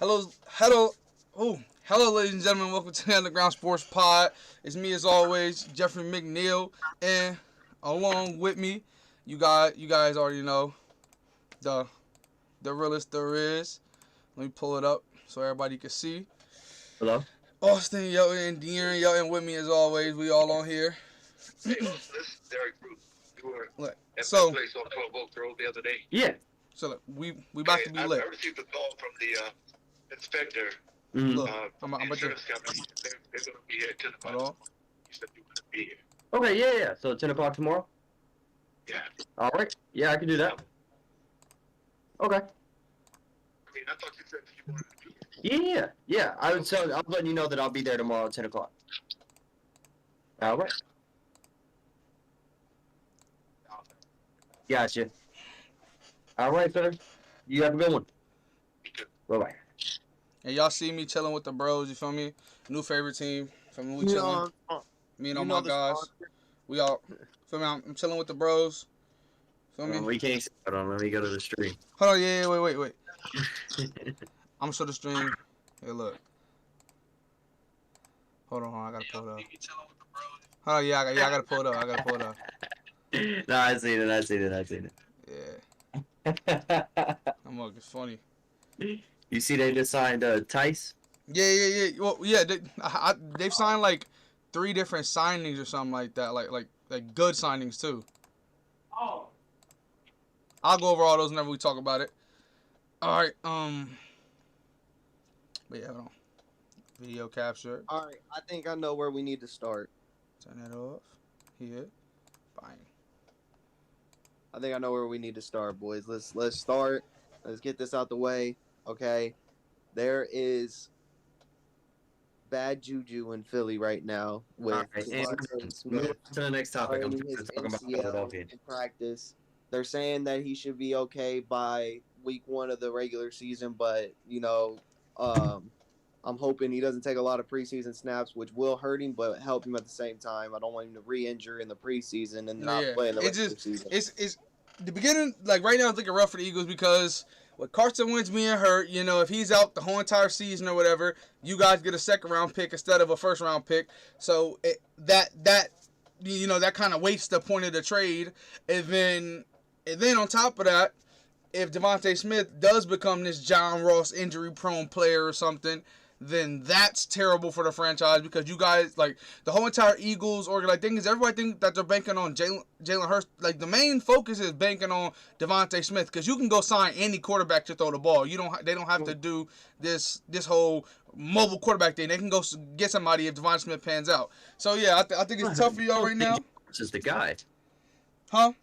Hello, ladies and gentlemen. Welcome to the Underground Sports Pod. It's me, as always, Jeffrey McNeil, and along with me, you guys already know the the realest there is. Let me pull it up so everybody can see. Hello? Austin, yo, and De'Aaron, yo, and with me as always. We all on here. Hey, also, this is Derek Bruce. You were Look, at so my place on 12 Oak Road the other day. Yeah. so look, we about to be I lit. received a call from the inspector, Mm-hmm. Look, from I'm the about to insurance company. They're going to be here at 10 o'clock. hold on. You said you were going to be here. Okay, yeah. So 10 o'clock tomorrow? Yeah. All right. Yeah, I can do that. Okay. I mean, I thought you said you wanted to be here. Yeah. I was letting you know that I'll be there tomorrow at 10 o'clock. All right. Gotcha. All right, sir. You have a good one. Bye-bye. And y'all see me chilling with the bros. You feel me? New favorite team. Feel me? We chilling. Me and all my guys. We all. Feel me? I'm chilling with the bros. Feel me? We can't. Hold on. Let me go to the stream. Hold on. Yeah. Wait. I'm gonna show the stream. Hey, look. Hold on. I gotta pull it up. Hold on. Yeah. I gotta pull it up. No, I seen it. Yeah. I'm like, it's funny. You see they just signed Tice? Yeah. Well, yeah. They've signed like 3 different signings or something like that. Like good signings too. Oh. I'll go over all those whenever we talk about it. All right. But yeah, hold on. Video capture. All right, I think I know where we need to start. Turn that off. Here. Bang. I think I know where we need to start, boys. Let's start. Let's get this out the way. Okay. There is bad juju in Philly right now with All right, and Devontae move Smith on to the next topic. I'm training his talking about MCL Philadelphia. in practice. They're saying that he should be okay by week 1 of the regular season, but I'm hoping he doesn't take a lot of preseason snaps, which will hurt him, but help him at the same time. I don't want him to re-injure in the preseason and not play in the regular season. It's the beginning. Like right now, it's looking rough for the Eagles because with Carson Wentz being hurt, if he's out the whole entire season or whatever, you guys get a second-round pick instead of a first-round pick. So that kind of wastes the point of the trade, and then on top of that, if Devontae Smith does become this John Ross injury-prone player or something, then that's terrible for the franchise because you guys, like, the whole entire Eagles thing is everybody think that they're banking on Jalen Hurts. Like, the main focus is banking on Devontae Smith because you can go sign any quarterback to throw the ball. They don't have to do this whole mobile quarterback thing. They can go get somebody if Devontae Smith pans out. So, yeah, I think it's tough for y'all right now. This is the guy. Huh?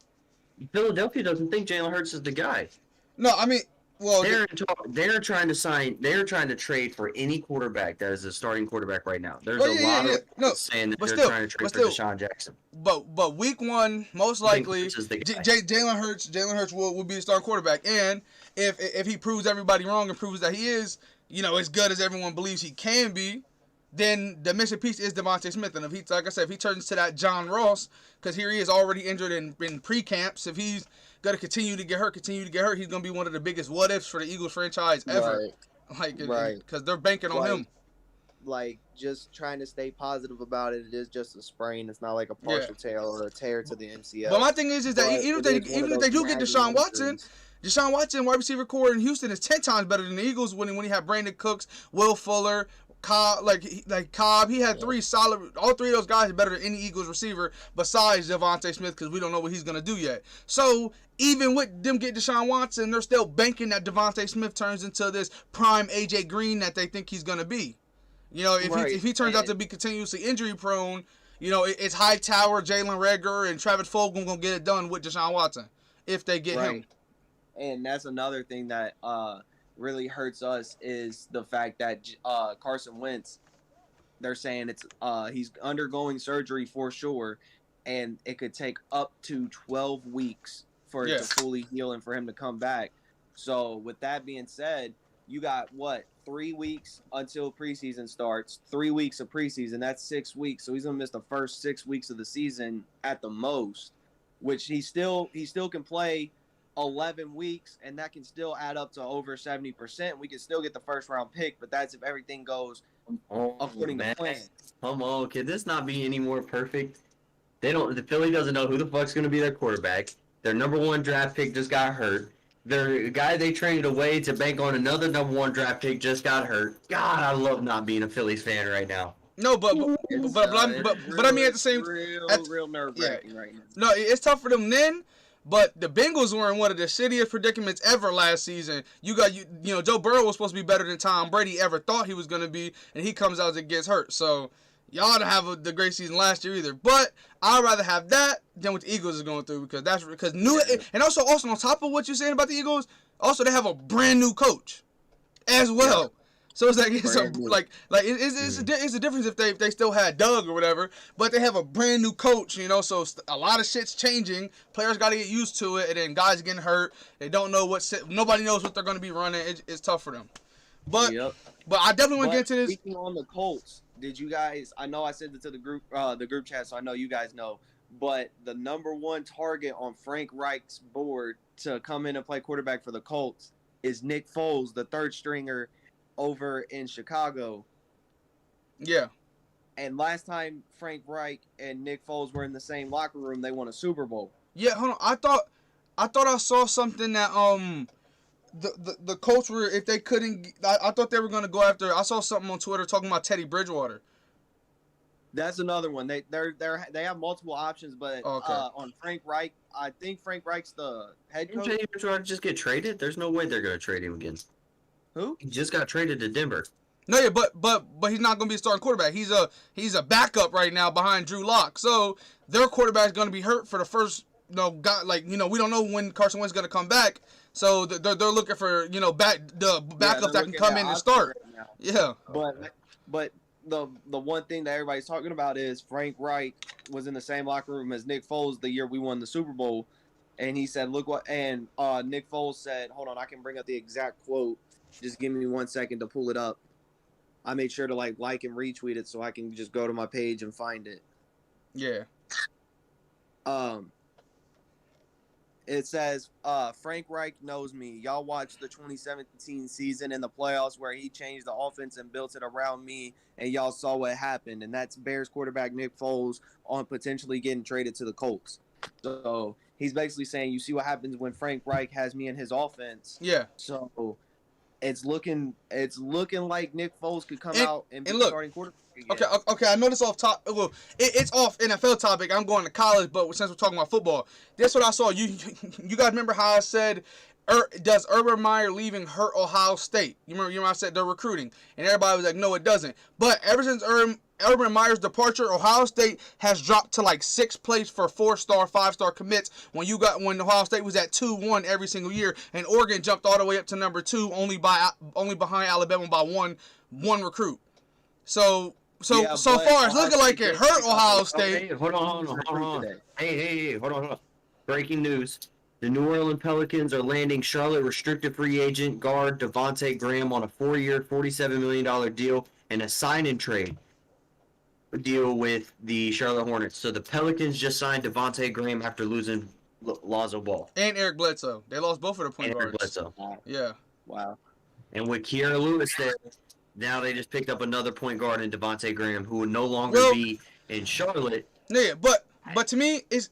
Philadelphia doesn't think Jalen Hurts is the guy. No, I mean, well, they're trying to trade for any quarterback that is a starting quarterback right now. There's a lot of people saying that they're trying to trade for Deshaun Jackson. But week 1, most likely, Jalen Hurts will be the starting quarterback. And if he proves everybody wrong and proves that he is, as good as everyone believes he can be, then the missing piece is Devontae Smith. And if he, like I said, if he turns to that John Ross, because here he is already injured in pre-camps, if he's going to continue to get hurt, he's going to be one of the biggest what-ifs for the Eagles franchise ever. Right. Because they're banking on him. Like, just trying to stay positive about it. It is just a sprain. It's not like a partial tear or a tear to the MCL. But my thing is that even if they do get Deshaun Watson, wide receiver core in Houston is 10 times better than the Eagles when he had Brandon Cooks, Will Fuller, Cobb, Cobb. He had 3 solid. All 3 of those guys are better than any Eagles receiver besides Devontae Smith because we don't know what he's gonna do yet. So even with them getting Deshaun Watson, they're still banking that Devontae Smith turns into this prime AJ Green that they think he's gonna be. If he turns out to be continuously injury prone, it's Hightower, Jalen Reagor, and Travis Fulgham gonna get it done with Deshaun Watson if they get him. And that's another thing that really hurts us is the fact that Carson Wentz, they're saying he's undergoing surgery for sure, and it could take up to 12 weeks for it to fully heal and for him to come back. So with that being said, you got 3 weeks until preseason starts, 3 weeks of preseason, that's 6 weeks. So he's gonna miss the first 6 weeks of the season at the most, which he still can play 11 weeks, and that can still add up to over 70%. We can still get the first round pick, but that's if everything goes according to plan. Come on, can this not be any more perfect? The Philly doesn't know who the fuck's gonna be their quarterback. Their number 1 draft pick just got hurt. Their guy they traded away to bank on another number 1 draft pick just got hurt. God, I love not being a Phillies fan right now. No, but I mean at the same real nerve-wracking right now. No, it's tough for them then. But the Bengals were in one of the shittiest predicaments ever last season. You know, Joe Burrow was supposed to be better than Tom Brady ever thought he was going to be, and he comes out and gets hurt. So, y'all don't have the great season last year either. But I'd rather have that than what the Eagles is going through because and also on top of what you're saying about the Eagles, also they have a brand new coach as well. Yeah. So it's like it's a difference if they still had Doug or whatever, but they have a brand new coach, you know. So a lot of shit's changing. Players got to get used to it, and then guys getting hurt. They don't know nobody knows what they're going to be running. It's tough for them. But I definitely want to get into this. Speaking on the Colts, did you guys? I know I said it to the group chat, so I know you guys know. But the number 1 target on Frank Reich's board to come in and play quarterback for the Colts is Nick Foles, the 3rd stringer over in Chicago. Yeah. And last time Frank Reich and Nick Foles were in the same locker room, they won a Super Bowl. Yeah, hold on. I thought I saw something that the Colts were, if they couldn't, I thought they were going to go after. I saw something on Twitter talking about Teddy Bridgewater. That's another one. They have multiple options, but on Frank Reich, I think Frank Reich's the head coach. Didn't Teddy Bridgewater just get traded? There's no way they're going to trade him again. Who? He just got traded to Denver. No, yeah, but he's not going to be a starting quarterback. He's a backup right now behind Drew Lock. So their quarterback's going to be hurt for the first, we don't know when Carson Wentz is going to come back. So they're looking for, backup that can come in and start. Right yeah. But the one thing that everybody's talking about is Frank Reich was in the same locker room as Nick Foles the year we won the Super Bowl. And he said, look what, and Nick Foles said, hold on, I can bring up the exact quote. Just give me 1 second to pull it up. I made sure to like and retweet it so I can just go to my page and find it. Yeah. It says, Frank Reich knows me. Y'all watched the 2017 season in the playoffs where he changed the offense and built it around me, and y'all saw what happened. And that's Bears quarterback Nick Foles on potentially getting traded to the Colts. So he's basically saying, you see what happens when Frank Reich has me in his offense. Yeah. So it's looking like Nick Foles could come out and be starting quarterback again. Okay. I know this off top. Well, it's off NFL topic. I'm going to college, but since we're talking about football, that's what I saw. You guys remember how I said, does Urban Meyer leaving hurt Ohio State? You remember I said they're recruiting, and everybody was like, no, it doesn't. But ever since Urban Meyer's departure, Ohio State has dropped to like 6th place for 4-star, 5-star commits when Ohio State was at 2-1 every single year, and Oregon jumped all the way up to number 2, only behind Alabama by one recruit. So far it's looking like it hurt Ohio State. Hey, hold on. Hey, hold on. Breaking news. The New Orleans Pelicans are landing Charlotte restricted free agent guard Devontae Graham on a 4-year, $47 million deal and a sign-and-trade deal with the Charlotte Hornets. So the Pelicans just signed Devontae Graham after losing Lonzo Ball. And Eric Bledsoe. They lost both of their point guards. Eric Bledsoe. Yeah. Wow. And with Kiara Lewis there, now they just picked up another point guard in Devontae Graham, who will no longer be in Charlotte. Yeah, but to me, it's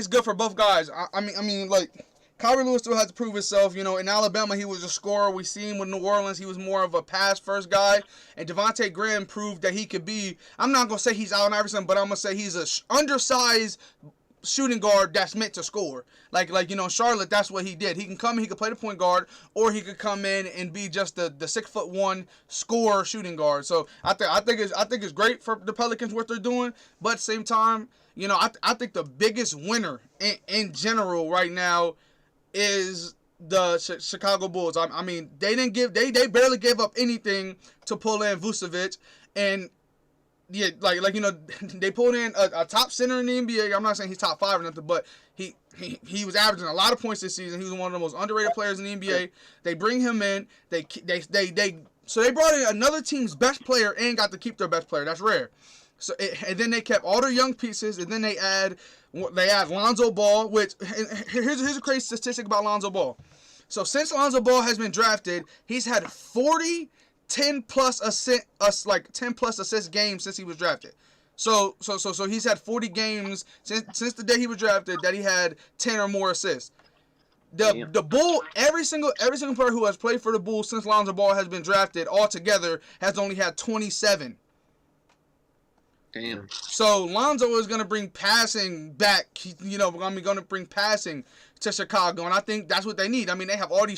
good for both guys. I mean, like, Kyrie Lewis still has to prove himself. In Alabama, he was a scorer. We see him with New Orleans. He was more of a pass-first guy. And Devontae Graham proved that he could be, I'm not going to say he's Allen Iverson, but I'm going to say he's a undersized shooting guard that's meant to score. Like Charlotte, that's what he did. He can come in, he could play the point guard, or he could come in and be just the 6'1" scorer shooting guard. So I think it's great for the Pelicans what they're doing, but at the same time, I think the biggest winner in general right now is the Chicago Bulls. I mean, they barely gave up anything to pull in Vucevic, and yeah, they pulled in a top center in the NBA. I'm not saying he's top 5 or nothing, but he was averaging a lot of points this season. He was one of the most underrated players in the NBA. They bring him in. So they brought in another team's best player and got to keep their best player. That's rare. So and then they kept all their young pieces, and then they add Lonzo Ball. Which here's a crazy statistic about Lonzo Ball. So since Lonzo Ball has been drafted, he's had 40 10 plus assist games since he was drafted. So he's had 40 games since the day he was drafted that he had 10 or more assists. The Bull, every single player who has played for the Bulls since Lonzo Ball has been drafted altogether has only had 27. Damn. So Lonzo is going to bring passing back. Going to bring passing to Chicago, and I think that's what they need. I mean, they have all the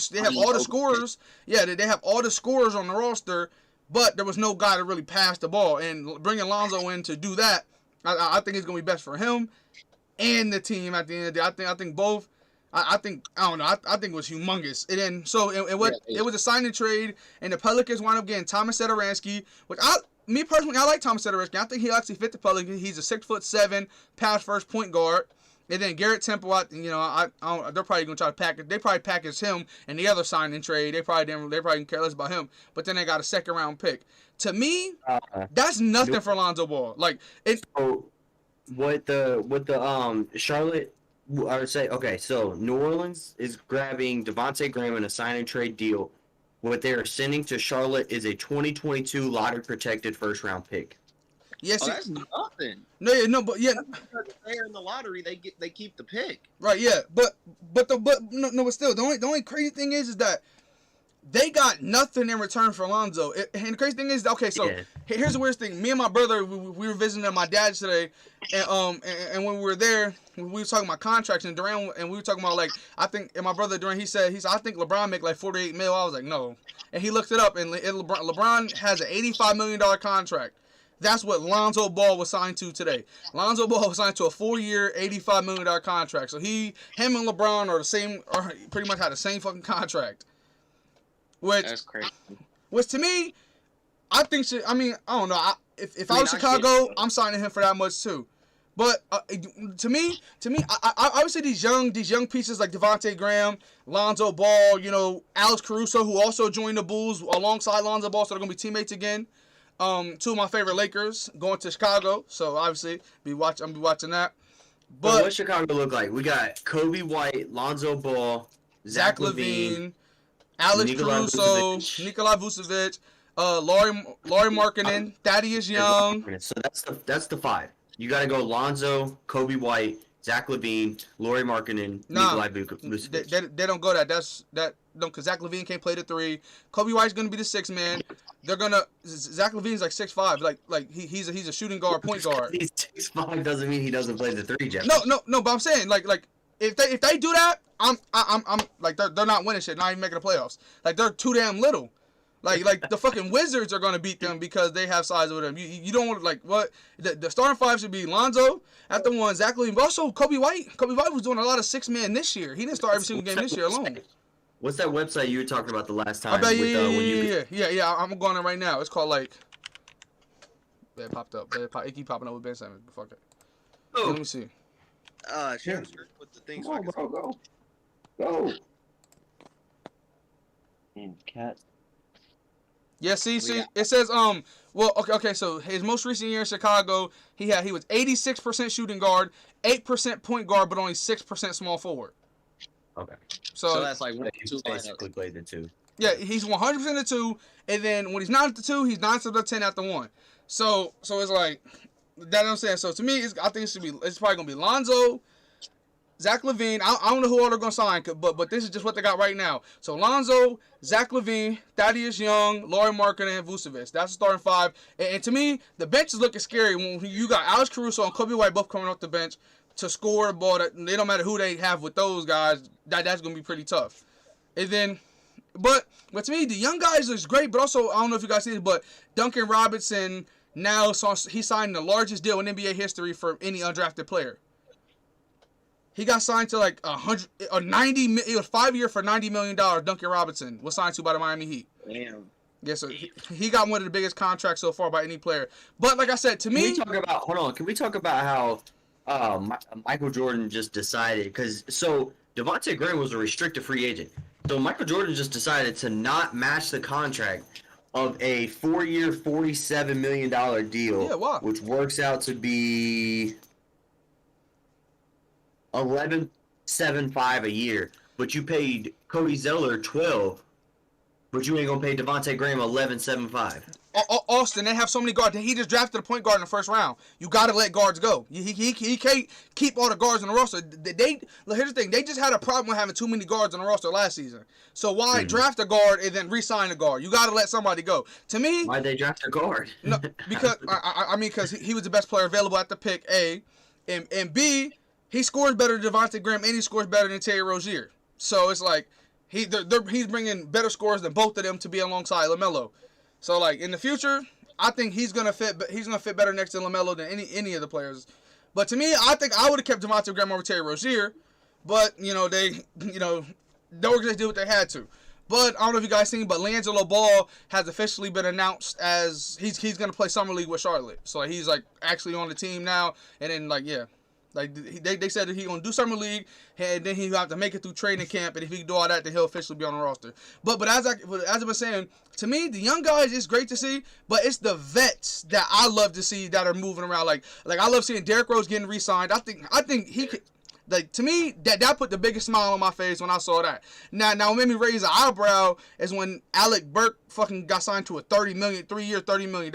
scorers. Yeah, they have all the scorers on the roster, but there was no guy to really pass the ball. And bringing Lonzo in to do that, I think it's going to be best for him and the team at the end of the day. I think both. I think it was humongous. And then it was a signing trade, and the Pelicans wound up getting Thomas Satoransky, which me personally, I like Thomas Satoransky. I think he actually fit the Pelicans. He's a 6'7" pass first point guard. And then Garrett Temple, they're probably gonna try to package. They probably package him and the other signing trade. They probably didn't care less about him. But then they got a second round pick. To me, that's nothing for Lonzo Ball. So what the Charlotte, I would say, okay, so New Orleans is grabbing Devontae Graham in a sign and trade deal. What they're sending to Charlotte is a 2022 lottery protected first round pick. Yes, that's nothing. They're in the lottery, they keep the pick. Right, yeah, but still, the only crazy thing is that they got nothing in return for Lonzo. And the crazy thing is, okay, so here's the weirdest thing. Me and my brother, we were visiting my dad today, and when we were there, we were talking about contracts, and Durant, and we were talking about my brother Durant, he said I think LeBron make like 48 mil. I was like, no, and he looked it up, and LeBron has an $85 million contract. That's what Lonzo Ball was signed to today. Lonzo Ball was signed to a 4-year, $85 million contract. So him and LeBron are the same, or pretty much had the same fucking contract. That's crazy. Which to me, I think I don't know. If I was Chicago, I'm signing him for that much too. But to me, I would say these young pieces like Devontae Graham, Lonzo Ball, Alex Caruso, who also joined the Bulls alongside Lonzo Ball, so they're gonna be teammates again. Two of my favorite Lakers going to Chicago, so obviously I'm be watching that. But what Chicago look like? We got Kobe White, Lonzo Ball, Zach LaVine, Alex Caruso, Nikola Vucevic, Lauri Markkanen, Thaddeus Young. So that's the five. You got to go Lonzo, Kobe White, Zach LaVine, Lauri Markkanen, Nikola Vucevic. They don't go that. Because Zach LaVine can't play the 3. Kobe White's gonna be the 6th man. Zach LaVine's like 6'5", like he's a shooting guard, point guard. He's 6'5" doesn't mean he doesn't play the 3, Jeff. No, but I'm saying like if they do that, I'm like they're not winning shit, not even making the playoffs. Like they're too damn little. Like the fucking Wizards are gonna beat them because they have size over them. You don't want the starting 5 should be Lonzo at the 1, Zach LaVine, but also Kobe White. Kobe White was doing a lot of 6-man this year. He didn't start every single game this year alone. What's that website you were talking about the last time? I bet, yeah. I'm going on it right now. It's called it popped up. It keep popping up with Ben Simmons. Fuck it. Oh. Let me see. Share the screen with the things. Go. And cat. Yeah, see, it says okay. So his most recent year in Chicago, he was 86% shooting guard, 8% point guard, but only 6% small forward. Okay. So that's like basically played the 2. Yeah, he's 100% the 2, and then when he's not at the 2, he's 9 to the 10 at the 1. So it's like that. I'm saying. So to me, I think it's probably gonna be Lonzo, Zach LaVine. I don't know who all they're gonna sign, but this is just what they got right now. So Lonzo, Zach LaVine, Thaddeus Young, Lauri Markkanen, and Vucevic. That's the starting 5. And to me, the bench is looking scary when you got Alex Caruso and Kobe White both coming off the bench to score the ball. That they don't matter who they have with those guys. That's gonna be pretty tough. And then, but to me, the young guys is great. But also, I don't know if you guys see this, but Duncan Robinson now he signed the largest deal in NBA history for any undrafted player. He got signed to like 90. It was 5 year for $90 million. Duncan Robinson was signed to by the Miami Heat. Damn. Yeah, so he got one of the biggest contracts so far by any player. But like I said, to me, Can we talk about how Michael Jordan just decided, because Devontae Graham was a restricted free agent. So Michael Jordan just decided to not match the contract of a 4-year, $47 million deal. Yeah, why? Which works out to be 11.75 a year. But you paid Cody Zeller 12, but you ain't gonna pay Devontae Graham 11.75. Austin, they have so many guards. He just drafted a point guard in the first round. You got to let guards go. He can't keep all the guards on the roster. Here's the thing. They just had a problem with having too many guards on the roster last season. So why draft a guard and then re-sign a guard? You got to let somebody go. To me, why'd they draft a guard? No, because because he was the best player available at the pick. A, and B, he scores better than Devontae Graham and he scores better than Terry Rozier. So it's like he's bringing better scores than both of them to be alongside LaMelo. So like in the future, I think he's gonna fit better next to LaMelo than any of the players. But to me, I think I would have kept Devontae Graham over Terry Rozier. But the organization did what they had to. But I don't know if you guys seen, but LiAngelo Ball has officially been announced as he's gonna play summer league with Charlotte. So like, he's like actually on the team now. And then like like they said that he's gonna do summer league, and then he'll have to make it through training camp. And if he can do all that, then he'll officially be on the roster. But as I've been saying, to me, the young guys is great to see, but it's the vets that I love to see that are moving around. Like I love seeing Derrick Rose getting re-signed. I think he could. Like, to me, that put the biggest smile on my face when I saw that. Now what made me raise an eyebrow is when Alec Burke fucking got signed to a 3-year, $30 million.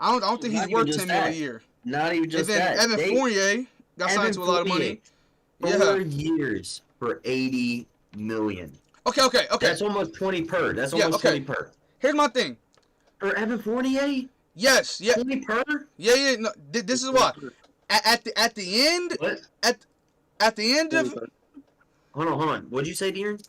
I don't think he's worth $10 million a year. Not even just and then that. Evan Fournier got signed to a lot of money. 4 years for $80 million. Okay. That's almost 20 per. That's almost 20 per. Here's my thing. For Evan Fournier? Yes. 20 per? Yeah. No, this is why. At the end. What? At the end of. Hold on. What'd you say, De'Aaron?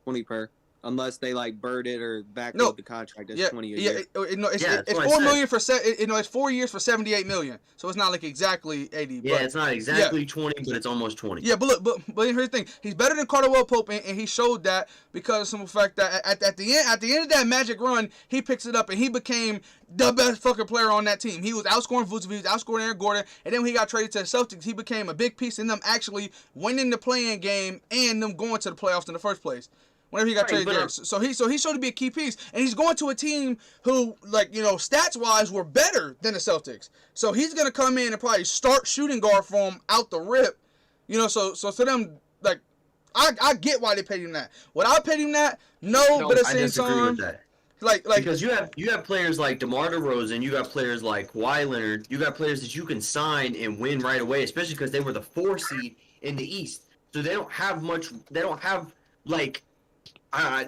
20 per. Unless they like bird it or backload the contract, that's 20 a year. It's $4 million for it's 4 years for $78 million. So it's not like exactly 80. Yeah, it's not exactly 20, but it's almost 20. Yeah, but look, but here's the thing: he's better than Cardawell Pope, and he showed that because of the simple fact that at the end of that Magic run, he picks it up and he became the best fucking player on that team. He was outscoring Vucevic, he was outscoring Aaron Gordon, and then when he got traded to the Celtics, he became a big piece in them actually winning the play-in game and them going to the playoffs in the first place. Whenever he got traded there. So he showed to be a key piece. And he's going to a team who, stats-wise were better than the Celtics. So he's going to come in and probably start shooting guard for him out the rip. So to them, like, I get why they paid him that. Would I pay him that? No, but at the same time, with that. Like because you have players like DeMar DeRozan, you got players like Kawhi Leonard, you got players that you can sign and win right away, especially because they were the 4 seed in the East. So they don't have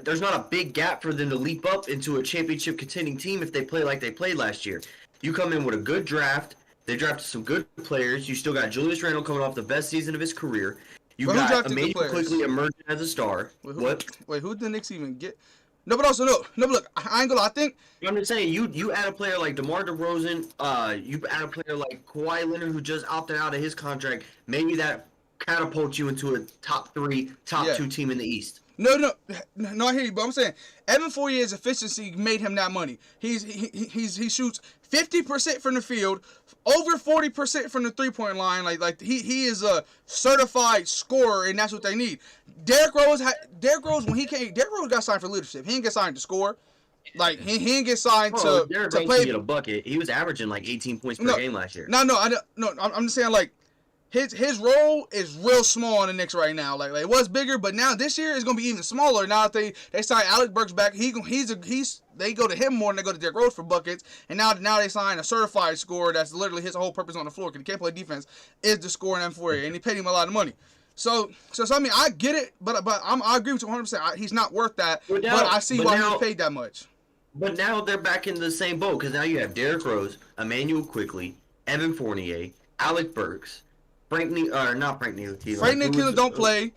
there's not a big gap for them to leap up into a championship contending team if they play like they played last year. You come in with a good draft. They drafted some good players. You still got Julius Randle coming off the best season of his career. You got Emmanuel quickly emerging as a star. Wait, who did the Knicks even get? No, but also no. But look, I ain't gonna lie. I think I'm just saying you add a player like DeMar DeRozan. You add a player like Kawhi Leonard who just opted out of his contract. Maybe that catapults you into a top 2 team in the East. No, I hear you, but I'm saying Evan Fournier's efficiency made him that money. He shoots 50% from the field, over 40% from the 3-point line. Like he is a certified scorer, and that's what they need. Derrick Rose when he came, Derrick Rose got signed for leadership. He didn't get signed to score. Like he didn't get signed to play. Get a bucket. He was averaging like 18 points per game last year. I'm just saying like. His role is real small in the Knicks right now. Like it was bigger, but now this year it's gonna be even smaller. Now that they sign Alec Burks back, they go to him more than they go to Derrick Rose for buckets. And now they sign a certified scorer that's literally his whole purpose on the floor because he can't play defense is to score in Evan Fournier, and he paid him a lot of money. So I mean I get it, but I agree with you 100%. He's not worth that, but I see why he's paid that much. But now they're back in the same boat because now you have Derrick Rose, Emmanuel Quickly, Evan Fournier, Alec Burks. Frank Ntilikina don't play.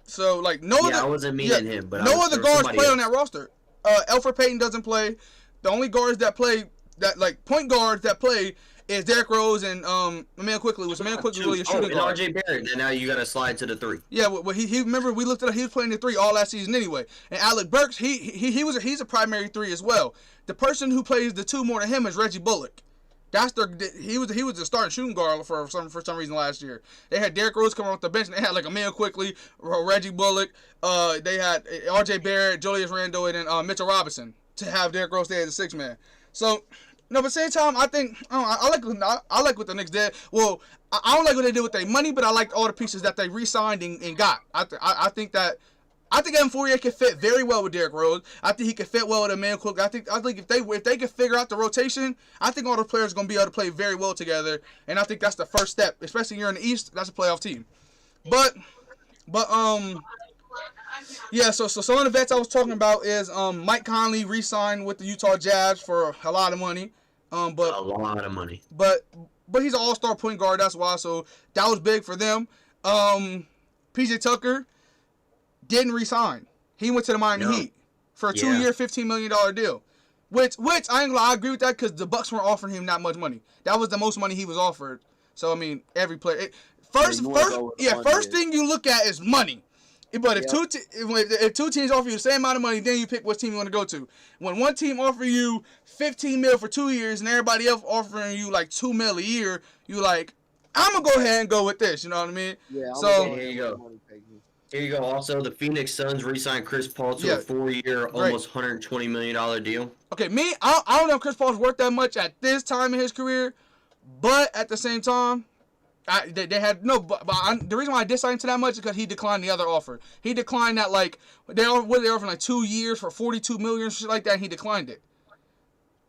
So like no other. I wasn't meaning him, but no other guards play on that roster. Elfrid Payton doesn't play. The only guards that play point guards that play is Derrick Rose and Emmanuel Quickly. Was Emmanuel Quickly really a shooting guard? RJ Barrett. Then now you got to slide to the 3. Yeah, well he remember we looked at he was playing the 3 all last season anyway. And Alec Burks he's a primary 3 as well. The person who plays the 2 more than him is Reggie Bullock. He was the starting shooting guard for some reason last year. They had Derrick Rose coming off the bench, and they had like Emmanuel Quickly, Reggie Bullock. They had RJ Barrett, Julius Randle, and then Mitchell Robinson to have Derrick Rose stay as a sixth man. So, no, but at the same time, I think I like what the Knicks did. Well, I don't like what they did with their money, but I like all the pieces that they re-signed and got. I think Evan Fournier can fit very well with Derrick Rose. I think he can fit well with Emmanuel Cook. I think if they can figure out the rotation, I think all the players are going to be able to play very well together. And I think that's the first step, especially here in the East. That's a playoff team. But yeah. So some of the vets I was talking about is Mike Conley re-signed with the Utah Jazz for a lot of money. But a lot of money. But he's an all-star point guard. That's why. So that was big for them. PJ Tucker didn't resign. He went to the Miami Heat for a 2-year, $15 million deal. Which I ain't gonna lie, I agree with that because the Bucks weren't offering him that much money. That was the most money he was offered. So I mean, every player. First thing you look at is money. But if two teams offer you the same amount of money, then you pick what team you want to go to. When one team offer you $15 million for 2 years and everybody else offering you like $2 million a year, you like, I'm gonna go ahead and go with this. You know what I mean? Yeah. So here you go. Here you go. Also, the Phoenix Suns re-signed Chris Paul to a 4-year, almost $120 million deal. Okay, I don't know if Chris Paul's worth that much at this time in his career, but at the same time, they had no. But the reason why I did sign him to that much is because he declined the other offer. He declined that like they offered like 2 years for $42 million, shit like that. And he declined it.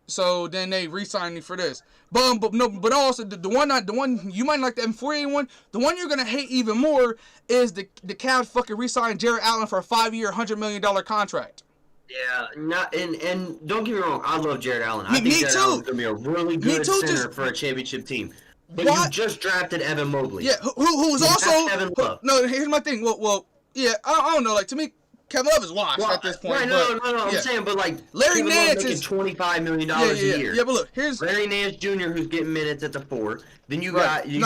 So then they re-signed me for this. But also the one you might like the M48 one. The one you're gonna hate even more is the Cavs fucking re-signed Jarrett Allen for a 5-year, $100 million contract. Yeah, and don't get me wrong, I love Jarrett Allen. I think Jarrett too. Allen's gonna be a really good center for a championship team. But you just drafted Evan Mobley. Yeah, who was also no. Here's my thing. Well, yeah, I don't know. Like to me, Kevin Love is washed at this point. Right, no. I'm saying, but like Larry Nance is $25 million a year. Yeah, but look, here's Larry Nance Jr. who's getting minutes at the 4. Then you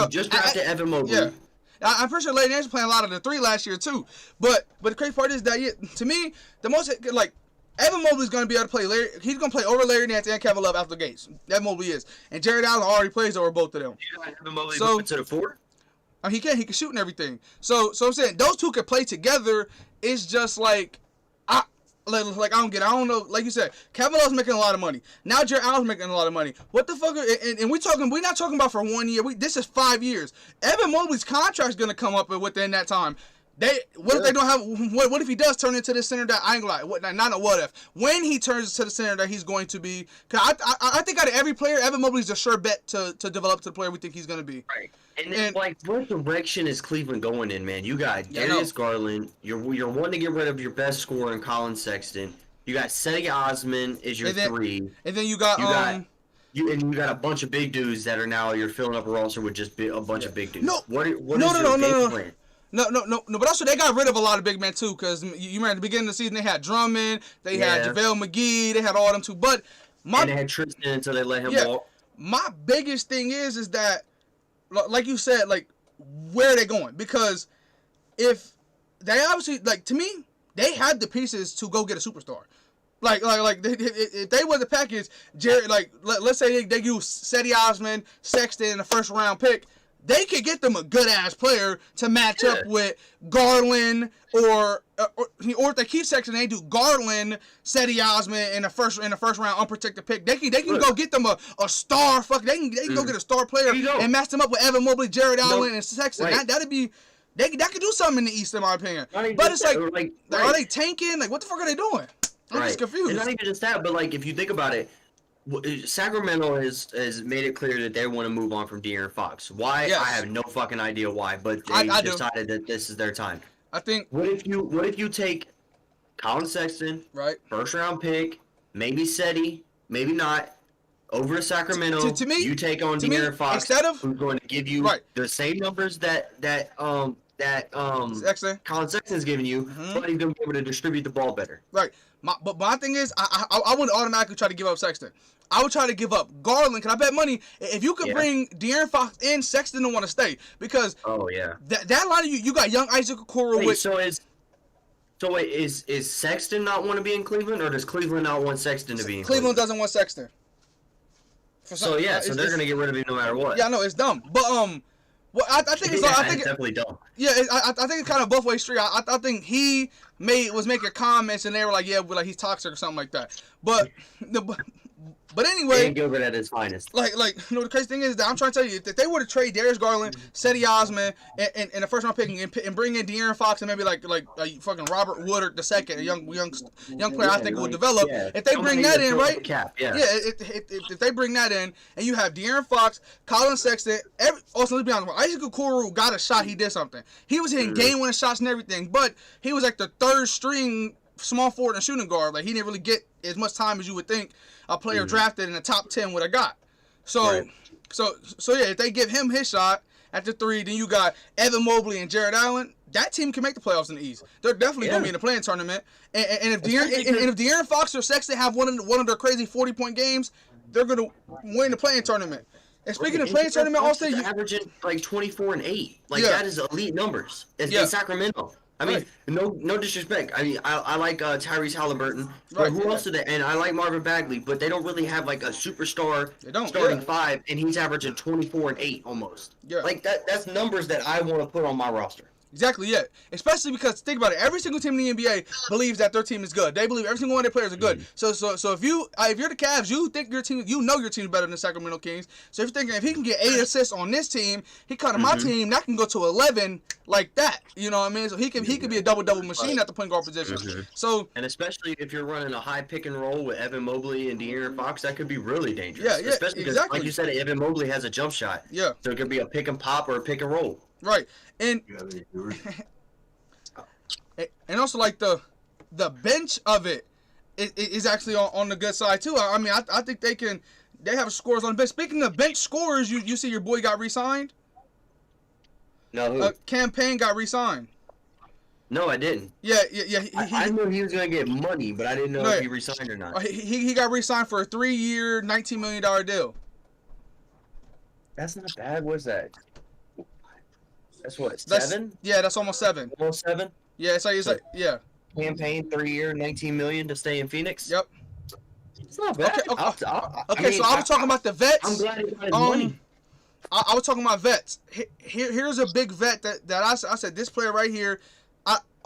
just drafted Evan Mobley. Yeah. I'm pretty sure Larry Nance was playing a lot of the 3 last year too. But the crazy part is that to me, the most like Evan Mobley's going to be able to play Larry. He's going to play over Larry Nance and Kevin Love after the gates. Evan Mobley is, and Jarrett Allen already plays over both of them. Evan Mobley moving to the 4. I mean, he can shoot and everything. So I'm saying those two could play together. It's just like I don't know. Like you said, Kevin Love's making a lot of money. Now Jarrett Allen's making a lot of money. What the fuck? And we're not talking about for 1 year. This is 5 years. Evan Mobley's contract's gonna come up within that time. What if they don't have? What if he does turn into the center that I ain't gonna lie? Not a what if. When he turns into the center that he's going to be, cause I think out of every player, Evan Mobley's a sure bet to develop to the player we think he's gonna be. Right. And then, like, what direction is Cleveland going in, man? You got Darius Garland. You're wanting to get rid of your best scorer in Colin Sexton. You got Cedi Osman is your 3. And then you got you got a bunch of big dudes that are now you're filling up a roster with just a bunch of big dudes. No, what is your game plan? No. But also they got rid of a lot of big men too, because you remember at the beginning of the season they had Drummond, they had JaVale McGee, they had all them too. But and they had Tristan until they let him walk. My biggest thing is that, like you said, like where are they going? Because if they obviously to me, they had the pieces to go get a superstar. Like if they were the package, Jared, let's say they use Cedi Osman, Sexton in the first round pick. They could get them a good ass player to match up with Garland or if they keep Sexton, they do Garland, Cedi Osman in the first round unprotected pick. They can go get them a star. They can go get a star player and match them up with Evan Mobley, Jarrett Allen, and Sexton. Right. That'd be that could do something in the East, in my opinion. But it's are they tanking? Like what the fuck are they doing? I'm just confused. It's not even just that, but if you think about it. Sacramento has made it clear that they want to move on from De'Aaron Fox. Why? Yes. I have no fucking idea why, but they decided that this is their time. I think. What if you take Colin Sexton, right? First round pick, maybe Cedi, maybe not, over to Sacramento. To me, you take on De'Aaron Fox, who's going to give you the same numbers that Colin Sexton's giving you, but he's going to be able to distribute the ball better. Right. But my thing is, I wouldn't automatically try to give up Sexton. I would try to give up Garland. Can I bet money if you could bring De'Aaron Fox in, Sexton don't want to stay because that line of you got young Isaac Okoro. Is Sexton not want to be in Cleveland, or does Cleveland not want Sexton to be in Cleveland? Doesn't want Sexton. So they're gonna get rid of him no matter what. Yeah, I know it's dumb, but Well, I think it's Yeah, I think it's definitely dumb. yeah, I think it's kind of both ways street. I think he was making comments and they were like, yeah, but like he's toxic or something like that. But but anyway, Dan Gilbert at his finest. like you know the crazy thing is that I'm trying to tell you if they were to trade Darius Garland, Cedi Osman, and the first round pick and bring in De'Aaron Fox and maybe like fucking Robert Woodard II, a young player I think will develop. Yeah. If they bring that in, right? Cap, yeah. If they bring that in and you have De'Aaron Fox, Colin Sexton, also let's be honest, when Isaac Okoro got a shot, he did something. He was hitting game-winning shots and everything, but he was like the third string small forward and shooting guard. Like he didn't really get as much time as you would think a player drafted in the top 10 would have got. So, Right. so yeah, if they give him his shot at the 3, then you got Evan Mobley and Jared Allen. That team can make the playoffs in the East. They're definitely going to be in the playing tournament. And if De'Aaron Fox or Sexton have one of their crazy 40-point games, they're going to win the playing tournament. And speaking of playing tournament, Austin, averaging like 24 and 8. Like Yeah. that is elite numbers. It's Yeah. in Sacramento. I mean, Right. no disrespect. I mean, I like Tyrese Halliburton. But Right, who yeah. else do they? And I like Marvin Bagley, but they don't really have like a superstar They don't, starting yeah. 5, and he's averaging 24 and 8 almost. Yeah. Like that's numbers that I want to put on my roster. Exactly, yeah. Especially because think about it, every single team in the NBA believes that their team is good. They believe every single one of their players are good. So if you're the Cavs, you think your team, you know your team's better than the Sacramento Kings. So if you're thinking if he can get 8 assists on this team, he cut on my team, that can go to 11 like that. You know what I mean? So he could be a double machine at the point guard position. So And especially if you're running a high pick and roll with Evan Mobley and De'Aaron Fox, that could be really dangerous. Yeah, Especially because, exactly. like you said, Evan Mobley has a jump shot. yeah, So it could be a pick and pop or a pick and roll. right. And also like the bench of it is actually on the good side too. I mean, I think they have scores on the bench. Speaking of bench scores, you see your boy got re-signed. No, who? Campaign got re-signed. No, I didn't. Yeah. I knew he was gonna get money, but I didn't know No, if he resigned or not. He got re-signed for a 3-year, $19 million deal. That's not bad. What's that? That's what, That's 7? Yeah, that's almost 7. Almost 7? Yeah, it's like yeah. Campaign 3-year, 19 million to stay in Phoenix. Yep. It's not bad. Okay, so I was talking about the vets. I'm glad he got his money. I was talking about vets. Here's a big vet that I said this player right here.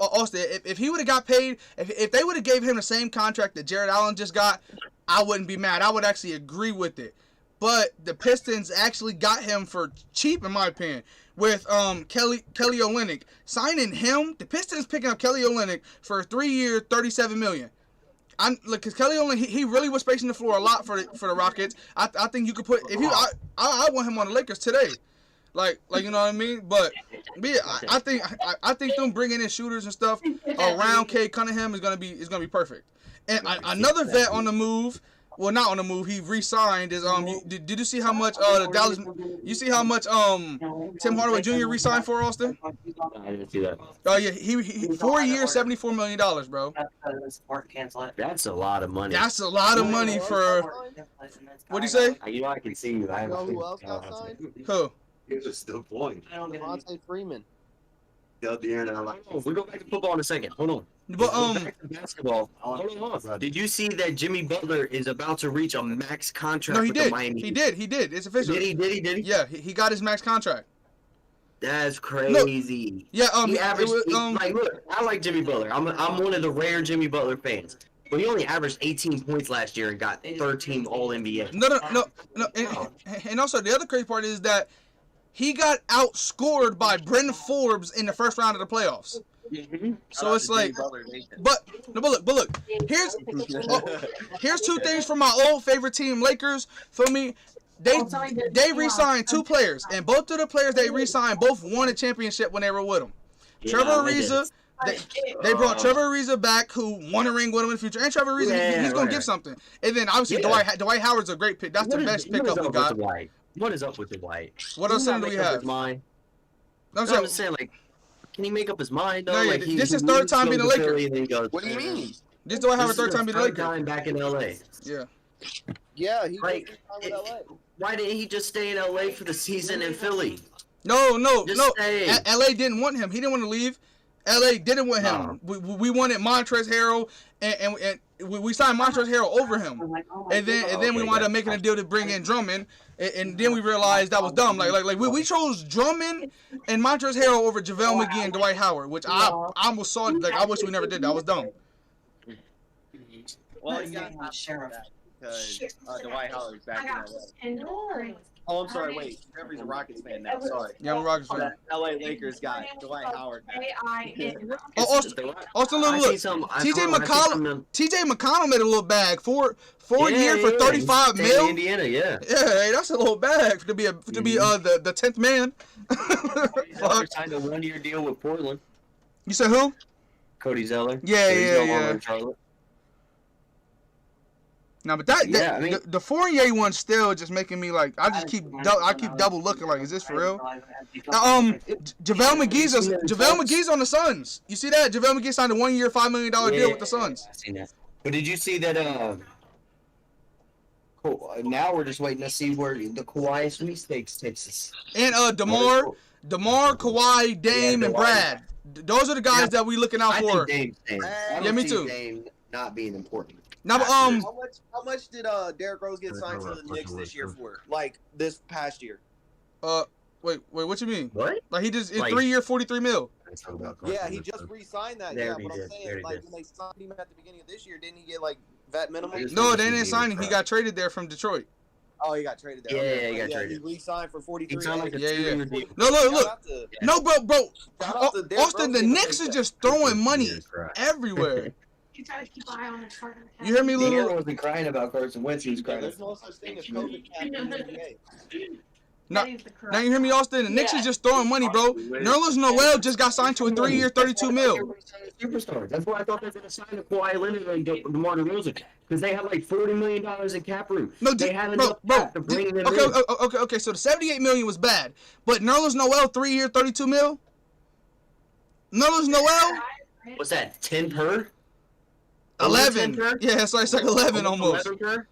Austin, if he would have got paid, if they would have gave him the same contract that Jared Allen just got, I wouldn't be mad. I would actually agree with it. But the Pistons actually got him for cheap, in my opinion, with Kelly Olynyk. Signing him, the Pistons picking up Kelly Olynyk for a 3-year, $37 million. Because Kelly Olynyk, he really was spacing the floor a lot for the Rockets. I think you could put I want him on the Lakers today. Like you know what I mean? But yeah, I think them bringing in shooters and stuff around Cade Cunningham is gonna be perfect. And another vet on the move. Well, not on the move. He re-signed. Did you see how much the Dallas? You see how much Tim Hardaway Jr. re-signed for, Austin? I didn't see that. Oh yeah, he 4 years, $74 million, bro. That's a lot of money. That's a lot of money for. What'd you say? You know, I can see you. You know who else got signed? Who? He was still playing. Devontae Freeman. Yeah, De'Aaron, I like. We go back to football in a second. Hold on. But Back to basketball. Hold on. Did you see that Jimmy Butler is about to reach a max contract no, he with the did. Miami? He did. It's official. Did he? Yeah, he got his max contract. That's crazy. Yeah, He averaged. it like, look, I like Jimmy Butler. I'm one of the rare Jimmy Butler fans. But he only averaged 18 points last year and got 13 All NBA. No. And also the other crazy part is that he got outscored by Brendan Forbes in the first round of the playoffs. So it's like, but look. Here's 2 things from my old favorite team, Lakers. For me, they re-signed 2 players, and both of the players they re-signed both won a championship when they were with them. Trevor Ariza. They brought Trevor Ariza back, who won a ring with him in the future. And Trevor Ariza, he's gonna give something. And then obviously Dwight Howard's a great pick. That's the best pickup we got. What is up with the White? What else do we have? I'm I'm just saying, like, can he make up his mind though? No, yeah, like, this is third time being a Laker. What do you mean? This Dwight Howard third time being a third Laker. time back in LA. Yeah. Yeah, he Like, was in LA. why didn't he just stay in LA for the season in Philly? No. Just say. LA didn't want him. He didn't want to leave. LA didn't want him. We wanted Montrezl Harrell, and we signed Montrezl Harrell over him, and then we wound up making a deal to bring in Drummond, and then we realized that was dumb. Like we chose Drummond and Montrezl Harrell over JaVale McGee and Dwight Howard, which I almost saw. Like I wish we never did that. Was dumb. Well, you got because Dwight Howard's back in LA. Oh, I'm sorry. Wait, Trevor's a Rockets fan now. Sorry. Yeah, I'm a Rockets fan. LA Lakers got Dwight Howard. Also, look. TJ McConnell made a little bag. Four year for 35 mil. Indiana, yeah. Yeah, hey, that's a little bag to be the 10th man. Zeller signed a 1-year deal with Portland. You said who? Cody Zeller. Yeah. Charlotte. No, but the Fournier one still just making me like I keep double looking like, is this for real? JaVale McGee's on the Suns. You see that? JaVale McGee signed a 1-year $5 million deal with the Suns. I seen that. But did you see that? Now we're just waiting to see where the Kawhi sweepstakes takes us. And DeMar, Kawhi, Dame, and Brad. Those are the guys that we looking out for. I Yeah, me too. Dame not being important. Now, How much did Derrick Rose get signed to the Knicks this year for? Like this past year? Wait, what you mean? What? Like he just Like- 3-year, $43 million. Yeah, he just re-signed that. There Yeah, he but did. I'm There saying, he like, did. when they signed him at the beginning of this year, didn't he get like vet minimum? No, they didn't sign him. He got traded there from Detroit. Oh, he got traded there. Yeah, Okay. he got traded. He re-signed for 43. He signed like a Yeah, 2-year deal. No, look. Shout out to- No, bro. shout out to Derrick Austin, Rose the for Knicks that. is just throwing money Jesus Christ. everywhere. You gotta keep an eye on the Carter. You hear me, He little? wasn't crying about Carson Wentz. He was Yeah, crying. there's no such thing as COVID cap in the NBA. Now you hear me, Austin? The Knicks is just throwing money, bro. Nerlens Noel just got signed to a 3-year, $32 million. Superstar. That's why I thought they were going to sign the Kawhi Leonard and DeMar DeRozan, because they have like $40 million in cap room. No, they have bro. enough cap to bring them in. Okay. So the $78 million was bad, but Nerlens Noel 3-year, $32 million. Nerlens Noel What's that? 10 per? 11. 10 per? Yeah, it's like 11 almost. 11 per?